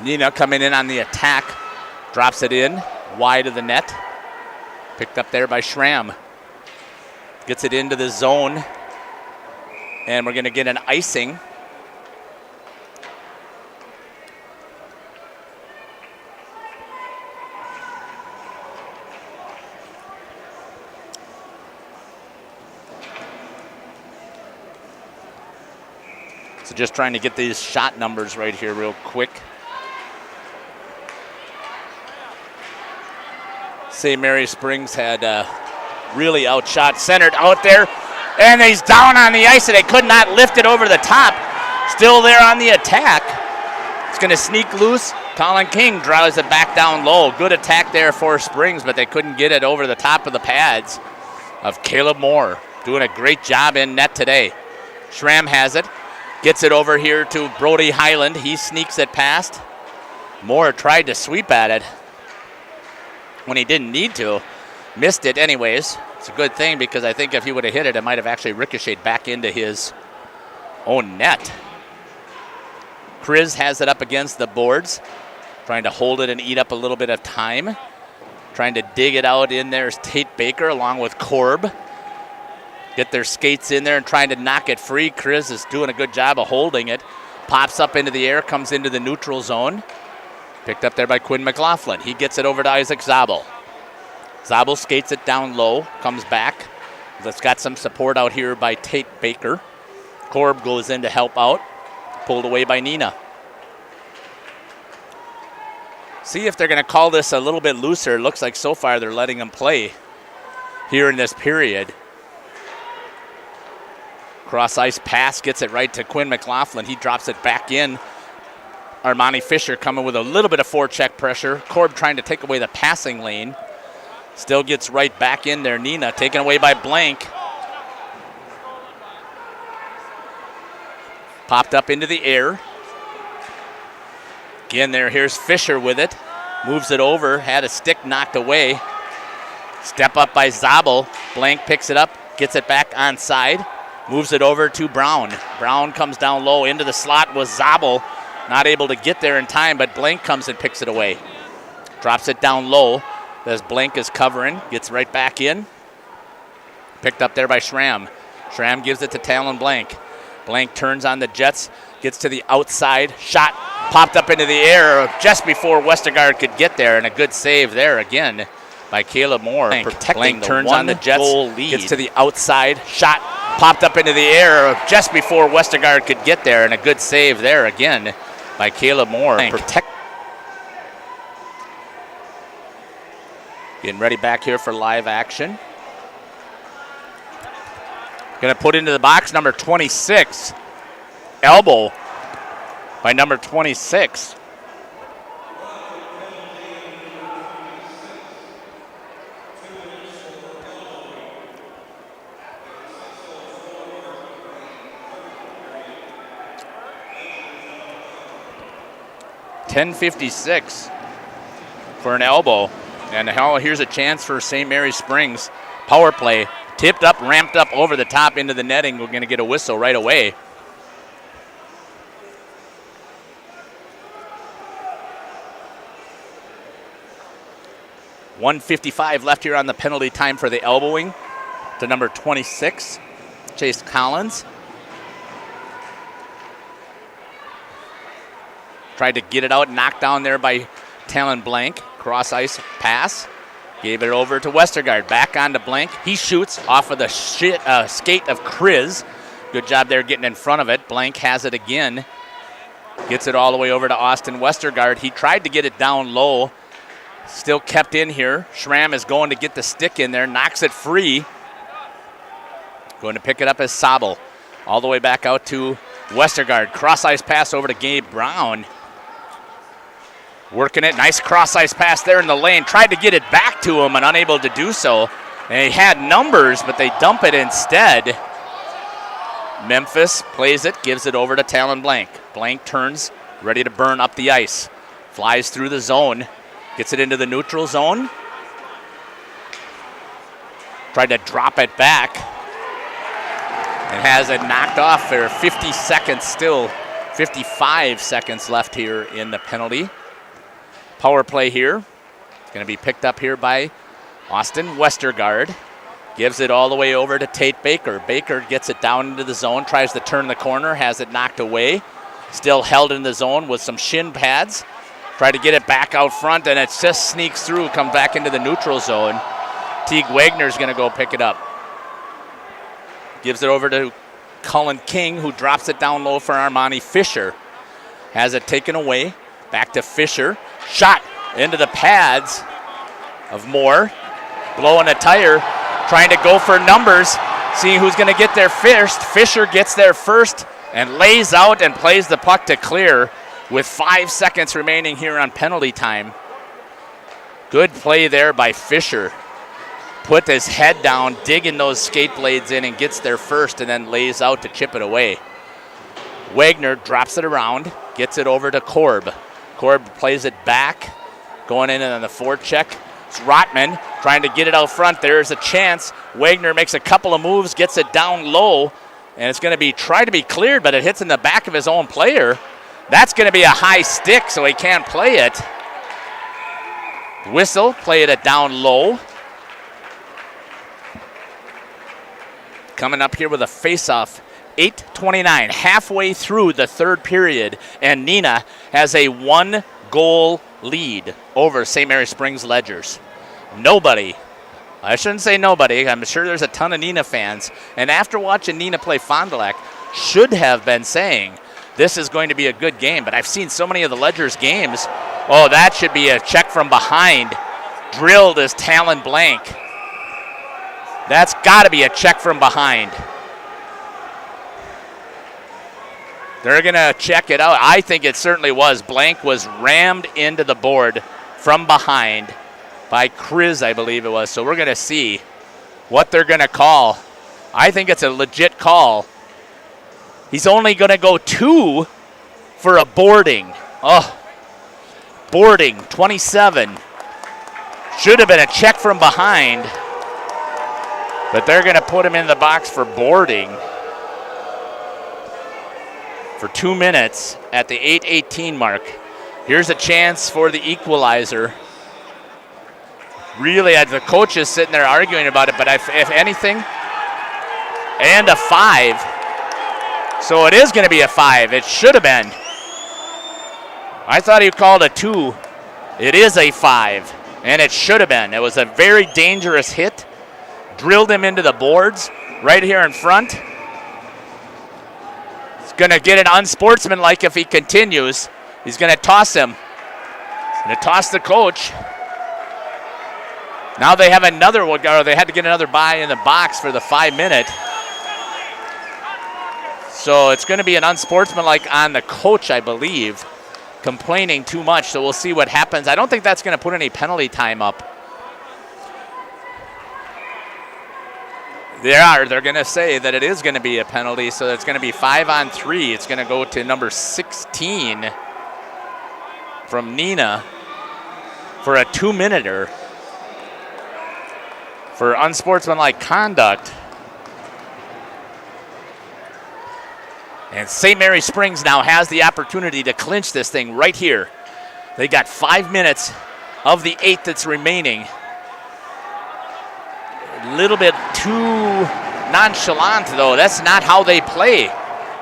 Speaker 7: Neenah coming in on the attack. Drops it in, wide of the net. Picked up there by Schramm. Gets it into the zone. And we're going to get an icing. So just trying to get these shot numbers right here real quick. St. Mary Springs had really outshot, centered out there, and he's down on the ice, and they could not lift it over the top. Still there on the attack. It's going to sneak loose. Colin King drives it back down low. Good attack there for Springs, but they couldn't get it over the top of the pads of Caleb Moore. Doing a great job in net today. Schramm has it. Gets it over here to Brody Highland. He sneaks it past. Moore tried to sweep at it when he didn't need to. Missed it anyways. It's a good thing because I think if he would have hit it, it might have actually ricocheted back into his own net. Kriz has it up against the boards, trying to hold it and eat up a little bit of time. Trying to dig it out in there is Tate Baker along with Korb. Get their skates in there and trying to knock it free. Kriz is doing a good job of holding it. Pops up into the air, comes into the neutral zone. Picked up there by Quinn McLaughlin. He gets it over to Isaac Zabel. Zabel skates it down low, comes back. That's got some support out here by Tate Baker. Korb goes in to help out. Pulled away by Neenah. See if they're going to call this a little bit looser. It looks like so far they're letting them play here in this period. Cross ice pass, gets it right to Quinn McLaughlin. He drops it back in. Armani Fisher coming with a little bit of forecheck pressure. Korb trying to take away the passing lane. Still gets right back in there. Neenah taken away by Blank. Popped up into the air. Again there, here's Fisher with it. Moves it over, had a stick knocked away. Step up by Zabel. Blank picks it up, gets it back onside. Moves it over to Brown. Brown comes down low into the slot with Zabel. Not able to get there in time, but Blank comes and picks it away. Drops it down low as Blank is covering. Gets right back in. Picked up there by Schramm. Schramm gives it to Talon Blank. Blank turns on the Jets. Gets to the outside. Shot popped up into the air just before Westergaard could get there. And a good save there again by Caleb Moore. Blank turns on the Jets. Gets to the outside. Shot popped up into the air just before Westergaard could get there. And a good save there again by Caleb Moore. Getting ready back here for live action. Going to put into the box number 26. Elbow. by number 26. .10:56 for an elbow. And now here's a chance for St. Mary's Springs. Power play, tipped up, ramped up over the top into the netting. We're going to get a whistle right away. .155 left here on the penalty time for the elbowing to number 26, Chase Collins. Tried to get it out, knocked down there by Talon Blank. Cross ice pass. Gave it over to Westergaard. Back on to Blank. He shoots off of the skate of Kriz. Good job there getting in front of it. Blank has it again. Gets it all the way over to Austin Westergaard. He tried to get it down low. Still kept in here. Schramm is going to get the stick in there. Knocks it free. Going to pick it up as Sabel. All the way back out to Westergaard. Cross ice pass over to Gabe Brown. Working it. Nice cross ice pass there in the lane. Tried to get it back to him and unable to do so. They had numbers, but they dump it instead. Memphis plays it, gives it over to Talon Blank. Blank turns, ready to burn up the ice. Flies through the zone. Gets it into the neutral zone. Tried to drop it back. And has it knocked off there. 50 seconds still. 55 seconds left here in the penalty. Power play here. It's going to be picked up here by Austin Westergaard. Gives it all the way over to Tate Baker. Baker gets it down into the zone, tries to turn the corner, has it knocked away. Still held in the zone with some shin pads. Try to get it back out front, and it just sneaks through, comes back into the neutral zone. Teague Wagner's going to go pick it up. Gives it over to Cullen King, who drops it down low for Armani Fisher. Has it taken away. Back to Fisher. Shot into the pads of Moore. Blowing a tire. Trying to go for numbers. Seeing who's going to get there first. Fisher gets there first and lays out and plays the puck to clear with 5 seconds remaining here on penalty time. Good play there by Fisher. Put his head down, digging those skate blades in, and gets there first and then lays out to chip it away. Wagner drops it around, gets it over to Korb. Korb plays it back, going in on the forecheck. It's Rotman trying to get it out front. There's a chance. Wagner makes a couple of moves, gets it down low, and it's going to be try to be cleared, but it hits in the back of his own player. That's going to be a high stick, so he can't play it. Whistle, played it down low. Coming up here with a face-off. 8:29, halfway through the third period, and Neenah has a 1-goal lead over St. Mary Springs Ledgers. Nobody, I shouldn't say nobody, I'm sure there's a ton of Neenah fans, and after watching Neenah play Fond du Lac, should have been saying this is going to be a good game, but I've seen so many of the Ledgers games. Oh, that should be a check from behind. Drilled as Talon Blank. That's got to be a check from behind. They're going to check it out. I think it certainly was. Blank was rammed into the board from behind by Kriz, I believe it was. So we're going to see what they're going to call. I think it's a legit call. He's only going to go 2 for a boarding. Oh, boarding, 27. Should have been a check from behind. But they're going to put him in the box for boarding for 2 minutes at the 8:18 mark. Here's a chance for the equalizer. Really, the coach is sitting there arguing about it, but if anything, and a 5. So it is going to be a 5. It should have been. I thought he called a 2. It is a 5, and it should have been. It was a very dangerous hit. Drilled him into the boards right here in front. He's going to get it unsportsmanlike if he continues. He's going to toss him. He's going to toss the coach. Now they have another one, or they had to get another bye in the box for the 5 minute. So it's going to be an unsportsmanlike on the coach, I believe, complaining too much. So we'll see what happens. I don't think that's going to put any penalty time up. They're going to say that it is going to be a penalty, so it's going to be 5-on-3. It's going to go to number 16 from Neenah for a 2-minuter for unsportsmanlike conduct. And St. Mary Springs now has the opportunity to clinch this thing right here. They got 5 minutes of the 8 that's remaining. A little bit too nonchalant, though. That's not how they play.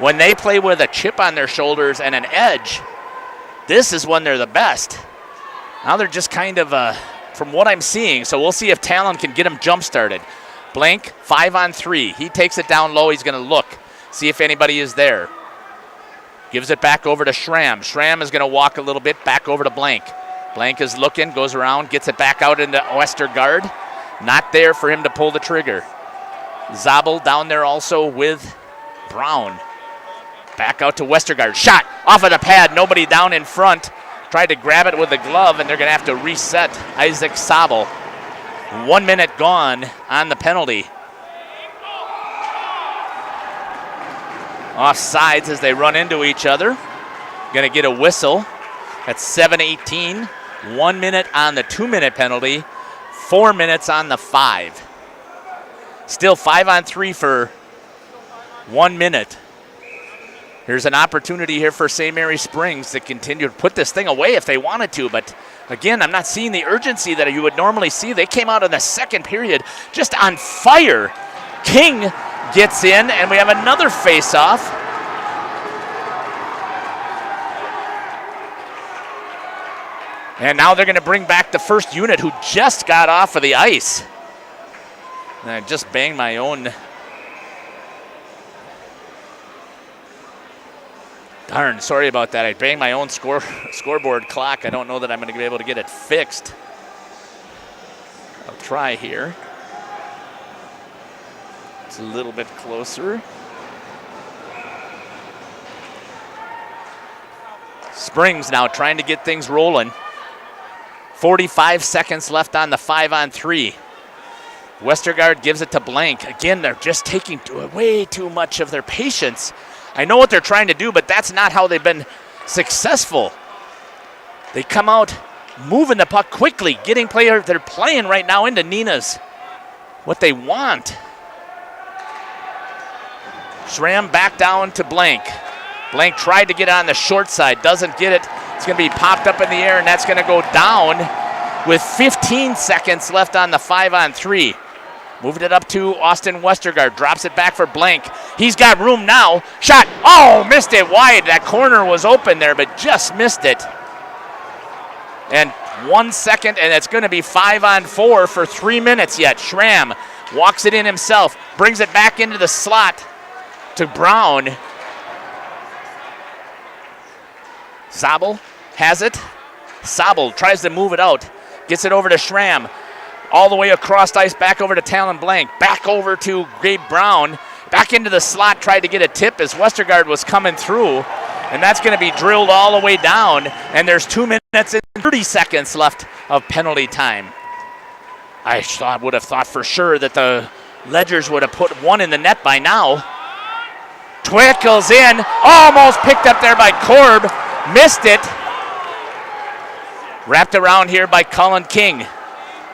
Speaker 7: When they play with a chip on their shoulders and an edge, this is when they're the best. Now they're just kind of, from what I'm seeing, so we'll see if Talon can get them jump-started. Blank, 5-on-3. He takes it down low. He's going to look, see if anybody is there. Gives it back over to Schramm. Schramm is going to walk a little bit back over to Blank. Blank is looking, goes around, gets it back out into Westergaard. Not there for him to pull the trigger. Zabel down there also with Brown. Back out to Westergaard. Shot off of the pad. Nobody down in front. Tried to grab it with the glove, and they're going to have to reset Isaac Zabel. 1 minute gone on the penalty. Offsides as they run into each other. Going to get a whistle. That's 7:18. 1 minute on the 2-minute penalty. 4 minutes on the 5. Still 5-on-3 for 1 minute. Here's an opportunity here for St. Mary Springs to continue to put this thing away if they wanted to. But again, I'm not seeing the urgency that you would normally see. They came out in the second period just on fire. King gets in, and we have another face-off. And now they're going to bring back the first unit who just got off of the ice. And I just banged my own. Darn, sorry about that. I banged my own scoreboard clock. I don't know that I'm going to be able to get it fixed. I'll try here. It's a little bit closer. Springs now trying to get things rolling. 45 seconds left on the 5-on-3. Westergaard gives it to Blank. Again, they're just taking way too much of their patience. I know what they're trying to do, but that's not how they've been successful. They come out moving the puck quickly, getting players they're playing right now into Neenah's what they want. Schramm back down to Blank. Blank tried to get on the short side, doesn't get it. It's going to be popped up in the air, and that's going to go down with 15 seconds left on the 5-on-3. Moved it up to Austin Westergaard, drops it back for Blank. He's got room now. Shot, oh, missed it wide. That corner was open there, but just missed it. And 1 second, and it's going to be 5-on-4 for 3 minutes yet. Schramm walks it in himself, brings it back into the slot to Brown. Zabel has it. Zabel tries to move it out. Gets it over to Schramm. All the way across ice, back over to Talon Blank. Back over to Gabe Brown. Back into the slot, tried to get a tip as Westergaard was coming through. And that's going to be drilled all the way down. And there's 2 minutes and 30 seconds left of penalty time. I would have thought for sure that the Ledgers would have put one in the net by now. Twickles in. Almost picked up there by Korb. Missed it. Wrapped around here by Cullen King.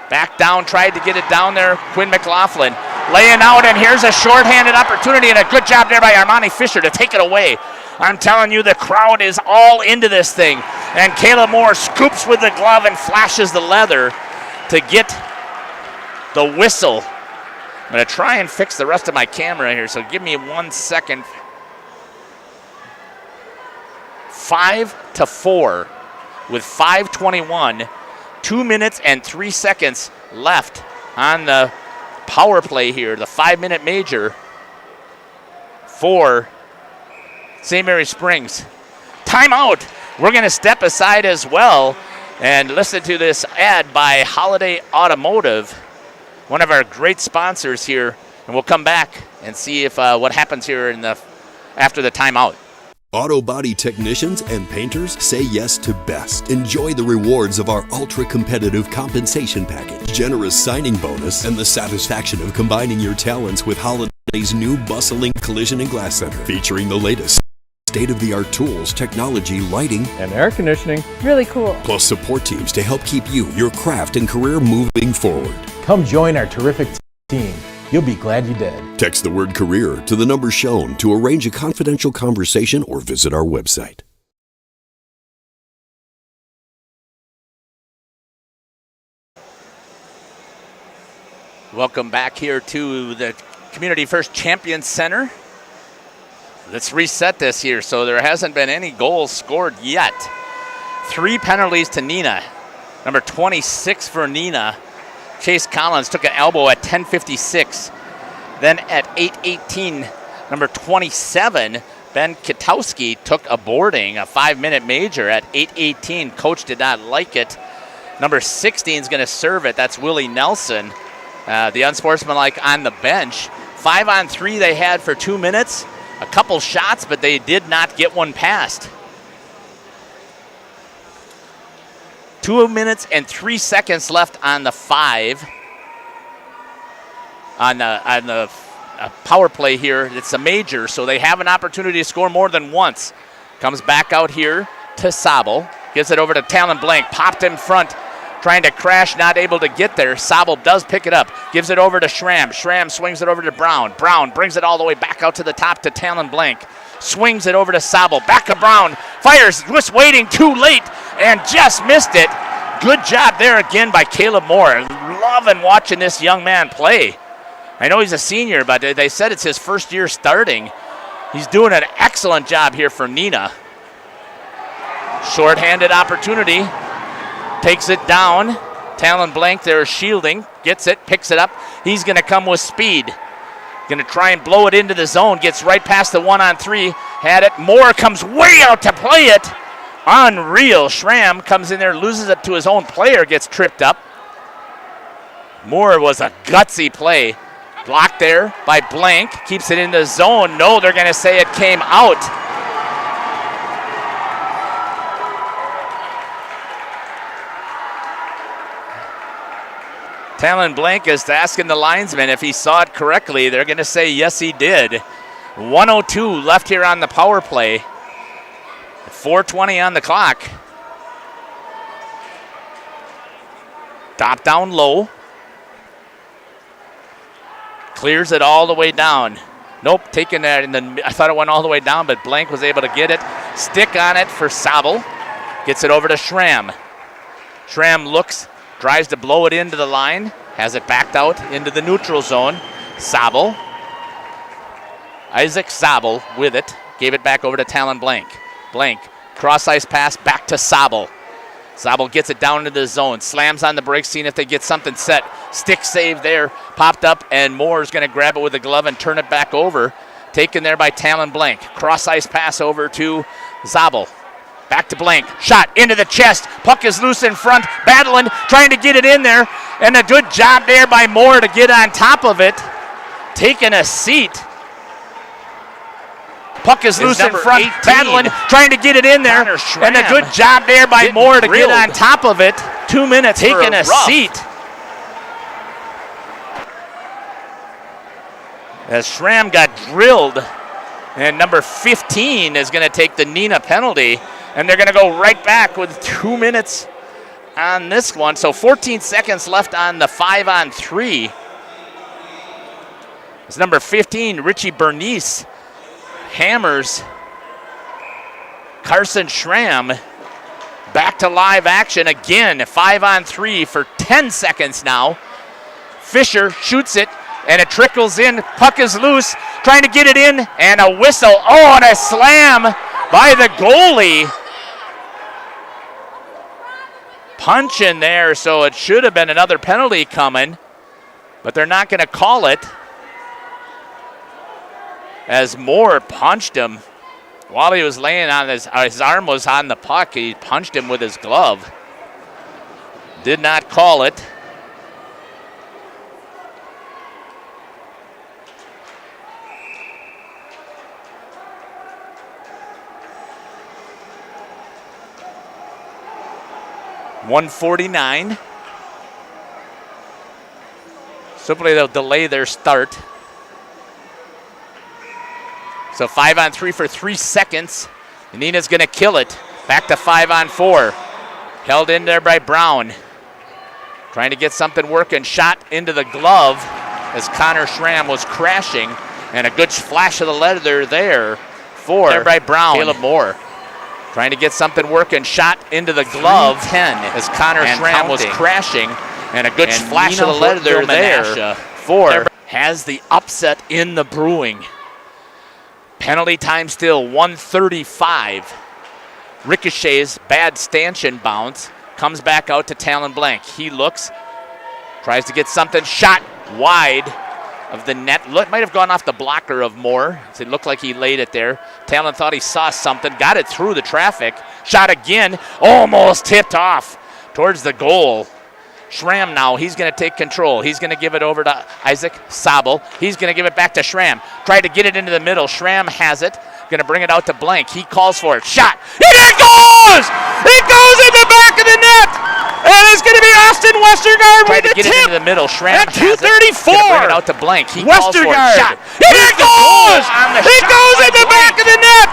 Speaker 7: Back down, tried to get it down there. Quinn McLaughlin laying out, and here's a shorthanded opportunity, and a good job there by Armani Fisher to take it away. I'm telling you, the crowd is all into this thing. And Kayla Moore scoops with the glove and flashes the leather to get the whistle. I'm going to try and fix the rest of my camera here, so give me 1 second. 5-4 with 5:21, 2 minutes and 3 seconds left on the power play here, the 5-minute major for St. Mary Springs. Timeout. We're going to step aside as well and listen to this ad by Holiday Automotive, one of our great sponsors here, and we'll come back and see if what happens here in the after the timeout.
Speaker 12: Auto body technicians and painters say yes to best. Enjoy the rewards of our ultra-competitive compensation package, generous signing bonus, and the satisfaction of combining your talents with Holiday's new bustling collision and glass center, featuring the latest state-of-the-art tools, technology, lighting,
Speaker 8: and air conditioning.
Speaker 19: Really cool.
Speaker 12: plus support teams to help keep you, your craft, and career moving forward.
Speaker 13: Come join our terrific team. You'll be glad you did.
Speaker 12: Text the word career to the number shown to arrange a confidential conversation or visit our website.
Speaker 7: Welcome back here to the Community First Champion Center. Let's reset this here. So there hasn't been any goals scored yet. 3 penalties to Neenah. Number 26 for Neenah. Chase Collins took an elbow at 10:56. Then at 8:18, number 27, Ben Kitowski took a boarding, a 5-minute major at 8:18. Coach did not like it. Number 16 is going to serve it. That's Willie Nelson, the unsportsmanlike on the bench. 5-on-3 they had for 2 minutes. A couple shots, but they did not get one past. 2 minutes and 3 seconds left on the 5. On the power play here. It's a major, so they have an opportunity to score more than once. Comes back out here to Sabel. Gives it over to Talon Blank. Popped in front. Trying to crash, not able to get there. Sabel does pick it up. Gives it over to Schramm. Schramm swings it over to Brown. Brown brings it all the way back out to the top to Talon Blank. Swings it over to Sabel. Back to Brown. Fires. Just waiting too late and just missed it. Good job there again by Caleb Moore. Loving watching this young man play. I know he's a senior, but they said it's his first year starting. He's doing an excellent job here for Neenah. Short-handed opportunity. Takes it down. Talon Blank there shielding. Gets it, picks it up. He's going to come with speed. Going to try and blow it into the zone. Gets right past the 1-on-3. Had it. Moore comes way out to play it. Unreal. Schramm comes in there, loses it to his own player, gets tripped up. Moore was a gutsy play. Blocked there by Blank. Keeps it in the zone. No, they're going to say it came out. Talon Blank is asking the linesman if he saw it correctly. They're going to say yes, he did. 1:02 left here on the power play. 4:20 on the clock. Top down low. Clears it all the way down. Nope, taking that in the, I thought it went all the way down, but Blank was able to get it. Stick on it for Sabel. Gets it over to Schramm. Schramm looks, tries to blow it into the line. Has it backed out into the neutral zone. Sabel. Isaac Sabel with it. Gave it back over to Talon Blank. Blank, cross-ice pass back to Sabel. Sabel gets it down into the zone. Slams on the break, seeing if they get something set. Stick save there. Popped up, and Moore's going to grab it with a glove and turn it back over. Taken there by Talon Blank. Cross-ice pass over to Zabel. Back to Blank. Shot into the chest. Puck is loose in front. Badgerland trying to get it in there. And a good job there by Moore to get on top of it. Taking a seat. Puck is loose in front. Badgerland trying to get it in there. And a good job there by Moore to get on top of it. 2 minutes taking a seat. As Schramm got drilled. And number 15 is going to take the Neenah penalty. And they're going to go right back with 2 minutes on this one. So 14 seconds left on the 5-on-3. It's number 15, Richie Bernice. Hammers Carson Schramm back to live action again. 5-on-3 for 10 seconds now. Fisher shoots it and it trickles in. Puck is loose, trying to get it in, and a whistle. Oh, and a slam by the goalie. Punch in there, so it should have been another penalty coming, but they're not going to call it. As Moore punched him while he was laying on his arm was on the puck. He punched him with his glove. Did not call it. 1:49. Simply they'll delay their start. So 5-on-3 for 3 seconds. Neenah's going to kill it. Back to 5-on-4. Held in there by Brown. Trying to get something working. Shot into the glove as Connor Schramm was crashing. And a good flash of the leather there for by Brown. Caleb Moore. Trying to get something working. Shot into the glove. 10 as Connor Schramm was crashing. And a good flash of the leather there for has the upset in the brewing. Penalty time still 1:35. Ricochets, bad stanchion bounce. Comes back out to Talon Blank. He looks, tries to get something. Shot wide of the net. Might have gone off the blocker of Moore. It looked like he laid it there. Talon thought he saw something. Got it through the traffic. Shot again. Almost tipped off towards the goal. Schramm now, he's going to take control. He's going to give it over to Isaac Sabel. He's going to give it back to Schramm. Tried to get it into the middle. Schramm has it. Going to bring it out to Blank. He calls for it. Shot. And it goes! It goes in the back of the net! And it's going to be Austin Westergaard with the tip. Tried to get it into the middle. Schramm at 2:34. Going to bring it out to Blank. He calls for it. Shot. And it goes! It goes in the back of the net!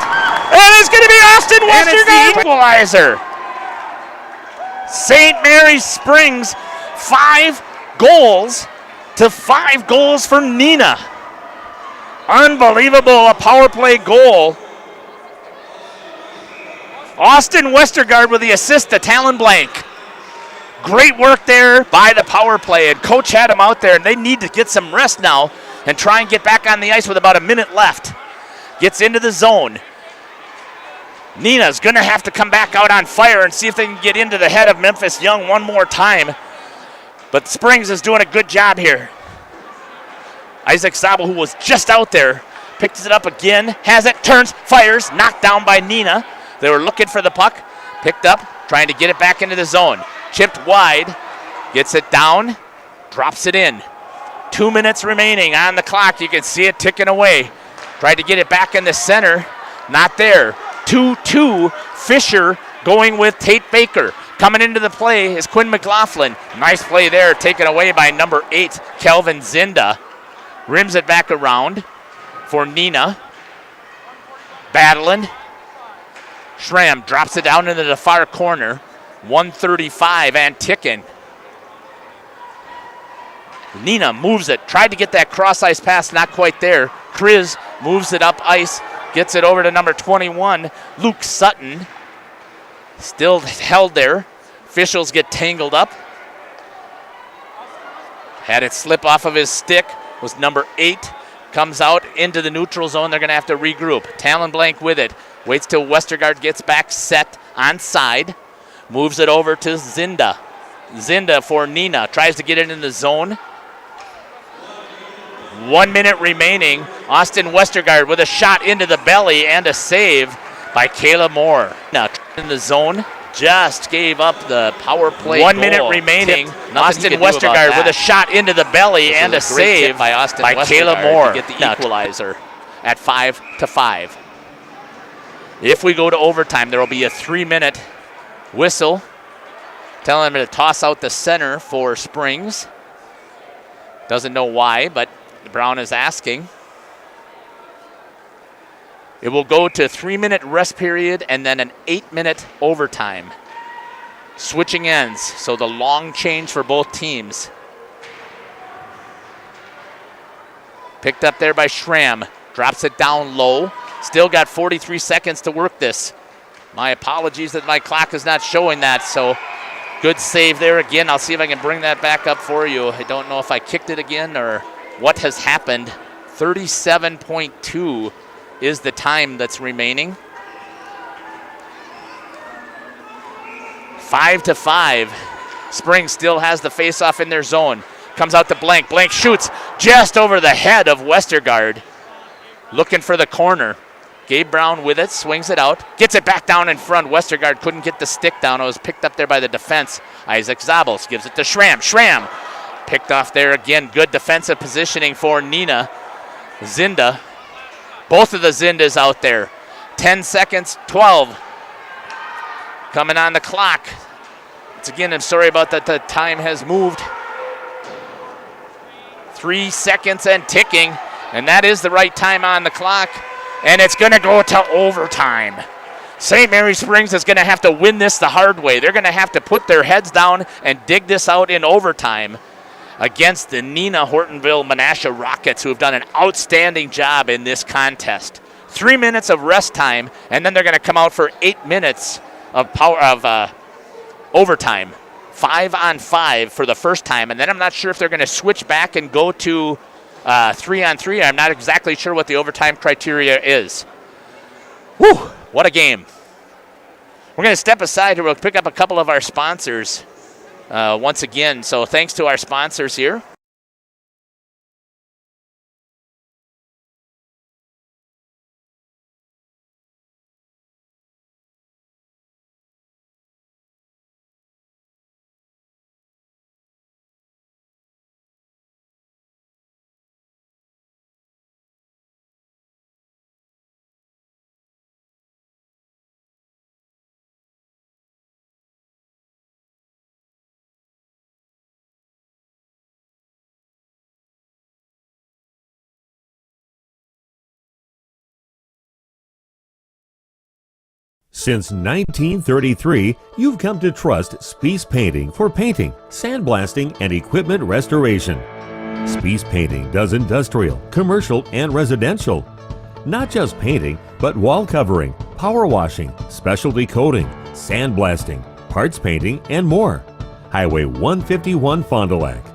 Speaker 7: And it's going to be Austin Westergaard. Equalizer. St. Mary's Springs, 5 goals to 5 goals for Neenah. Unbelievable, a power play goal. Austin Westergaard with the assist to Talon Blank. Great work there by the power play, and coach had him out there, and they need to get some rest now and try and get back on the ice with about a minute left. Gets into the zone. Neenah's going to have to come back out on fire and see if they can get into the head of Memphis Young one more time. But Springs is doing a good job here. Isaac Sabel, who was just out there, picks it up again, has it, turns, fires, knocked down by Neenah. They were looking for the puck, picked up, trying to get it back into the zone. Chipped wide, gets it down, drops it in. 2 minutes remaining on the clock. You can see it ticking away. Tried to get it back in the center, not there. 2-2, Fisher going with Tate Baker. Coming into the play is Quinn McLaughlin. Nice play there, taken away by number 8, Kelvin Zinda. Rims it back around for Neenah. Battling. Schramm drops it down into the far corner. 1:35 and ticking. Neenah moves it. Tried to get that cross ice pass, not quite there. Kriz moves it up ice. Gets it over to number 21, Luke Sutton. Still held there. Officials get tangled up. Had it slip off of his stick. Was number 8. Comes out into the neutral zone. They're going to have to regroup. Talon Blank with it. Waits till Westergaard gets back set onside. Moves it over to Zinda. Zinda for Neenah. Tries to get it in the zone. 1 minute remaining. Austin Westergaard with a shot into the belly and a save by Caleb Moore. Now in the zone, just gave up the power play. 1 minute remaining. Austin Westergaard with a shot into the belly and a save by Caleb Moore to get the equalizer at 5-5. If we go to overtime, there will be a 3-minute whistle telling them to toss out the center for Springs. Doesn't know why, but Brown is asking. It will go to 3-minute rest period and then an 8-minute overtime. Switching ends, so the long change for both teams. Picked up there by Schramm. Drops it down low. Still got 43 seconds to work this. My apologies that my clock is not showing that, so good save there again. I'll see if I can bring that back up for you. I don't know if I kicked it again or what has happened. 37.2 is the time that's remaining. 5-5. Springs still has the face-off in their zone. Comes out to Blank. Blank shoots just over the head of Westergaard. Looking for the corner. Gabe Brown with it, swings it out. Gets it back down in front. Westergaard couldn't get the stick down. It was picked up there by the defense. Isaac Zabels gives it to Schramm. Schramm picked off there again. Good defensive positioning for Neenah. Zinda. Both of the Zindas out there. 10 seconds, 12. Coming on the clock. Once again, I'm sorry about that. The time has moved. 3 seconds and ticking, and that is the right time on the clock, and it's going to go to overtime. St. Mary Springs is going to have to win this the hard way. They're going to have to put their heads down and dig this out in overtime against the Neenah Hortonville Menasha Rockets, who have done an outstanding job in this contest. 3 minutes of rest time, and then they're going to come out for 8 minutes of overtime. 5-on-5 for the first time, and then I'm not sure if they're going to switch back and go to 3-on-3. I'm not exactly sure what the overtime criteria is. Whew, what a game. We're going to step aside here. We'll pick up a couple of our sponsors once again. So thanks to our sponsors here.
Speaker 29: Since 1933, you've come to trust Spies Painting for painting, sandblasting, and equipment restoration. Spies Painting does industrial, commercial, and residential. Not just painting, but wall covering, power washing, specialty coating, sandblasting, parts painting, and more. Highway 151 Fond du Lac.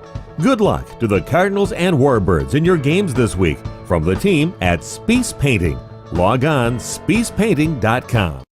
Speaker 29: Good luck to the Cardinals and Warbirds in your games this week from the team at Spies Painting. Log on spiespainting.com.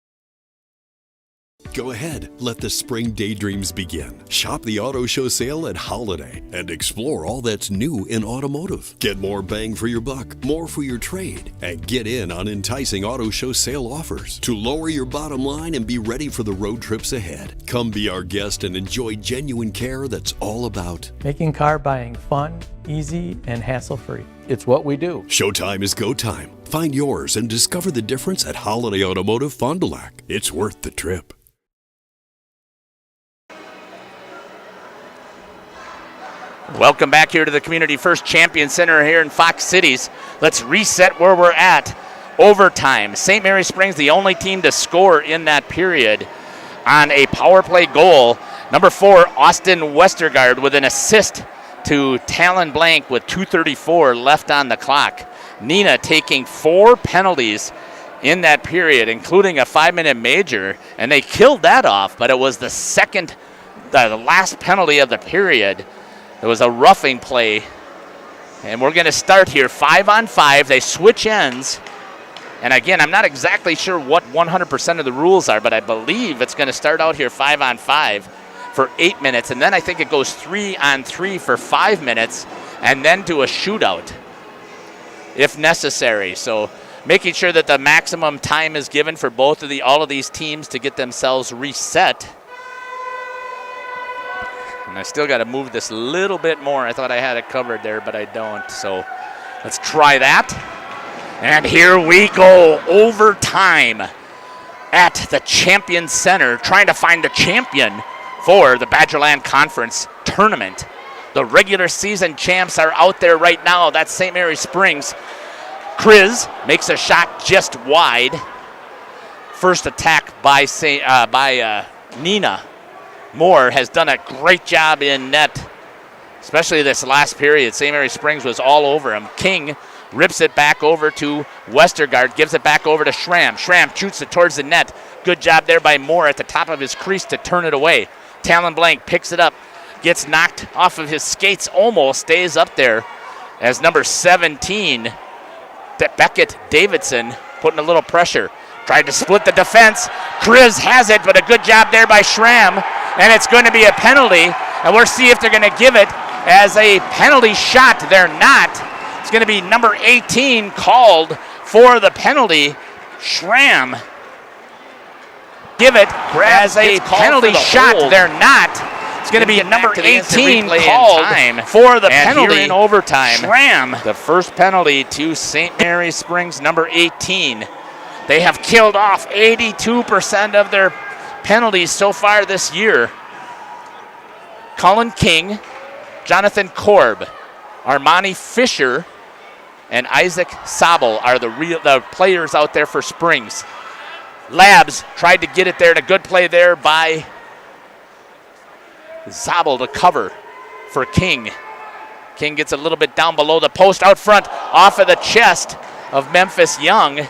Speaker 12: Go ahead, let the spring daydreams begin. Shop the auto show sale at Holiday and explore all that's new in automotive. Get more bang for your buck, more for your trade, and get in on enticing auto show sale offers to lower your bottom line and be ready for the road trips ahead. Come be our guest and enjoy genuine care that's all about
Speaker 8: making car buying fun, easy, and hassle-free. It's what we do.
Speaker 12: Showtime is go time. Find yours and discover the difference at Holiday Automotive Fond du Lac. It's worth the trip.
Speaker 7: Welcome back here to the Community First Champion Center here in Fox Cities. Let's reset where we're at. Overtime. St. Mary Springs, the only team to score in that period on a power play goal. Number 4, Austin Westergaard with an assist to Talon Blank with 2:34 left on the clock. Neenah taking 4 penalties in that period, including a 5-minute major, and they killed that off, but it was the last penalty of the period. It was a roughing play, and we're going to start here 5-on-5. They switch ends, and again, I'm not exactly sure what 100% of the rules are, but I believe it's going to start out here 5-on-5 for 8 minutes, and then I think it goes 3-on-3 for 5 minutes, and then to a shootout if necessary. So making sure that the maximum time is given for all of these teams to get themselves reset. And I still got to move this a little bit more. I thought I had it covered there, but I don't. So let's try that. And here we go, overtime at the Champion Center, trying to find a champion for the Badgerland Conference Tournament. The regular season champs are out there right now. That's St. Mary Springs. Kriz makes a shot just wide. First attack by Neenah. Moore has done a great job in net, especially this last period. St. Mary Springs was all over him. King rips it back over to Westergaard, gives it back over to Schramm. Schramm shoots it towards the net. Good job there by Moore at the top of his crease to turn it away. Talon Blank picks it up, gets knocked off of his skates, almost stays up there as number 17, Beckett Davidson, putting a little pressure. Tried to split the defense. Kriz has it, but a good job there by Schramm. And it's going to be a penalty. And we'll see if they're going to give it as a penalty shot. They're not. It's going to be number 18 called for the penalty. Schramm. Give it as a penalty shot. They're not. It's going to be number 18 called for the penalty. Here in overtime, Schramm. The first penalty to St. Mary Springs, number 18. They have killed off 82% of their penalties so far this year. Cullen King, Jonathan Korb, Armani Fisher, and Isaac Sabel are the players out there for Springs. Labs tried to get it there, and a good play there by Zabel to cover for King. King gets a little bit down below the post, out front, off of the chest of Memphis Young.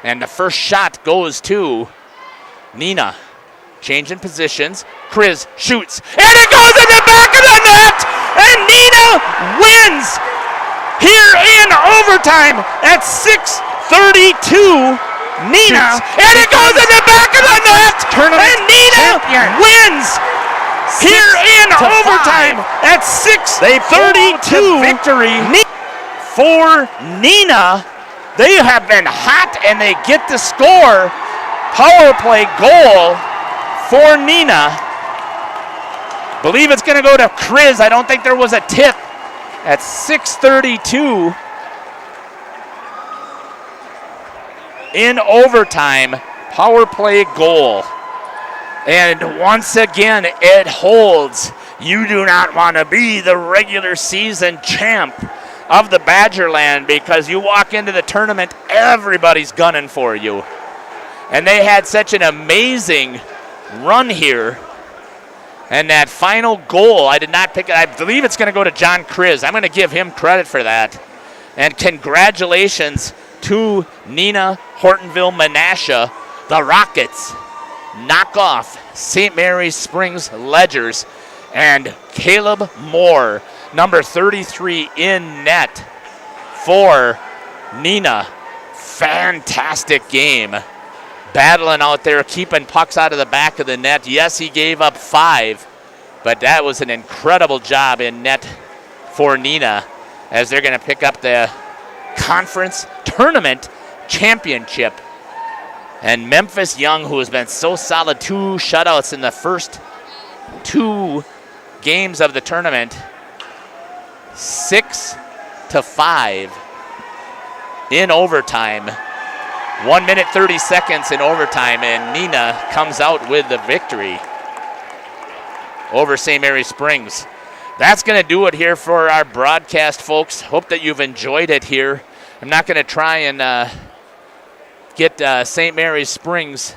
Speaker 7: And the first shot goes to Neenah. Changing positions. Kriz shoots, and it goes in the back of the net! And Neenah wins here in overtime at 6:32. Neenah, and it goes in the back of the net! And Neenah wins here in overtime at 6:32. Victory for Neenah. They have been hot, and they get the score. Power play goal for Neenah. Believe it's going to go to Kriz. I don't think there was a tip at 6:32 in overtime. Power play goal. And once again, it holds. You do not want to be the regular season champ of the Badgerland, because you walk into the tournament, everybody's gunning for you. And they had such an amazing run here. And that final goal, I did not pick it. I believe it's going to go to John Kriz. I'm going to give him credit for that. And congratulations to Neenah, Hortonville, Menasha. The Rockets knock off St. Mary's Springs Ledgers. And Caleb Moore, number 33 in net for Neenah. Fantastic game. Battling out there, keeping pucks out of the back of the net. Yes, he gave up 5, but that was an incredible job in net for Neenah, as they're going to pick up the conference tournament championship. And Memphis Young, who has been so solid, 2 shutouts in the first 2 games of the tournament, 6-5 in overtime. 1 minute 30 seconds in overtime, and Neenah comes out with the victory over St. Mary's Springs. That's going to do it here for our broadcast, folks. Hope that you've enjoyed it here. I'm not going to try and get St. Mary's Springs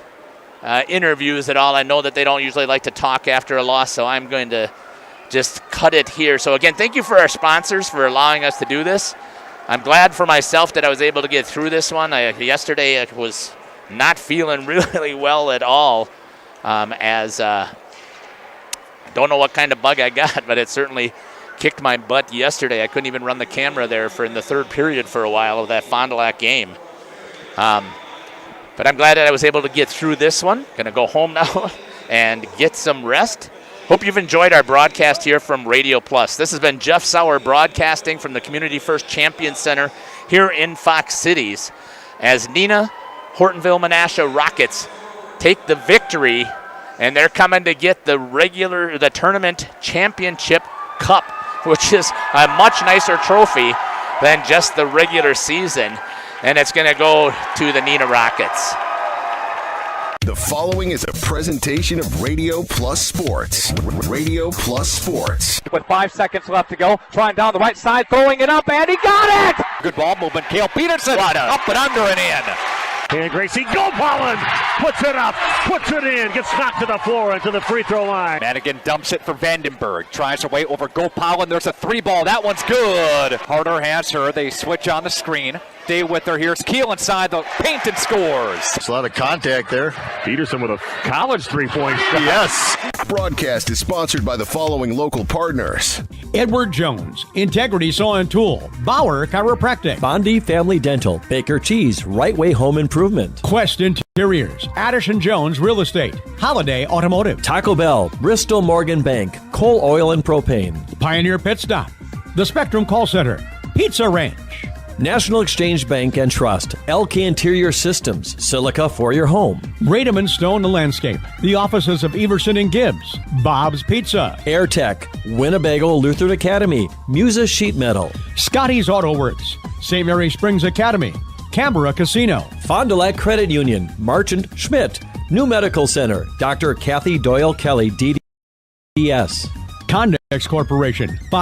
Speaker 7: interviews at all. I know that they don't usually like to talk after a loss, so I'm going to just cut it here. So again, thank you for our sponsors for allowing us to do this. I'm glad for myself that I was able to get through this one. Yesterday I was not feeling really well at all, as don't know what kind of bug I got, but it certainly kicked my butt yesterday. I couldn't even run the camera there for in the third period for a while of that Fond du Lac game. But I'm glad that I was able to get through this one. Going to go home now and get some rest. Hope you've enjoyed our broadcast here from Radio Plus. This has been Jeff Sauer broadcasting from the Community First Champion Center here in Fox Cities, as Neenah, Hortonville, Menasha Rockets take the victory, and they're coming to get the tournament championship cup, which is a much nicer trophy than just the regular season, and it's going to go to the Neenah Rockets.
Speaker 12: The following is a presentation of Radio Plus Sports. Radio Plus Sports.
Speaker 9: With 5 seconds left to go, trying down the right side, throwing it up, and he got it! Good ball movement. Cale Peterson up and under and in.
Speaker 10: And Gracie Gopalin puts it up, puts it in, gets knocked to the floor and to the free throw line.
Speaker 9: Madigan dumps it for Vandenberg. Tries her way over Gopalin. There's a 3-ball. That one's good. Harder has her. They switch on the screen. Stay with her. Here's Keel inside the paint and scores.
Speaker 10: There's a lot of contact there. Peterson with a college 3-point shot.
Speaker 12: Yes. Broadcast is sponsored by the following local partners:
Speaker 5: Edward Jones, Integrity Saw and Tool, Bauer Chiropractic,
Speaker 6: Bondi Family Dental, Baker Cheese, Right Way Home Improvement,
Speaker 5: Quest Interiors, Addison Jones Real Estate, Holiday Automotive,
Speaker 6: Taco Bell, Bristol Morgan Bank, Coal Oil and Propane,
Speaker 5: Pioneer Pit Stop, The Spectrum Call Center, Pizza Ranch,
Speaker 6: National Exchange Bank and Trust, LK Interior Systems, Silica for your home,
Speaker 5: Radom & Stone Landscape, the offices of Everson and Gibbs, Bob's Pizza,
Speaker 6: AirTech, Winnebago Lutheran Academy, Musa Sheet Metal,
Speaker 5: Scotty's Auto Works, St. Mary Springs Academy, Canberra Casino,
Speaker 6: Fond du Lac Credit Union, Marchant Schmidt, New Medical Center, Dr. Kathy Doyle Kelly, DD.
Speaker 5: Condex Corporation, Fox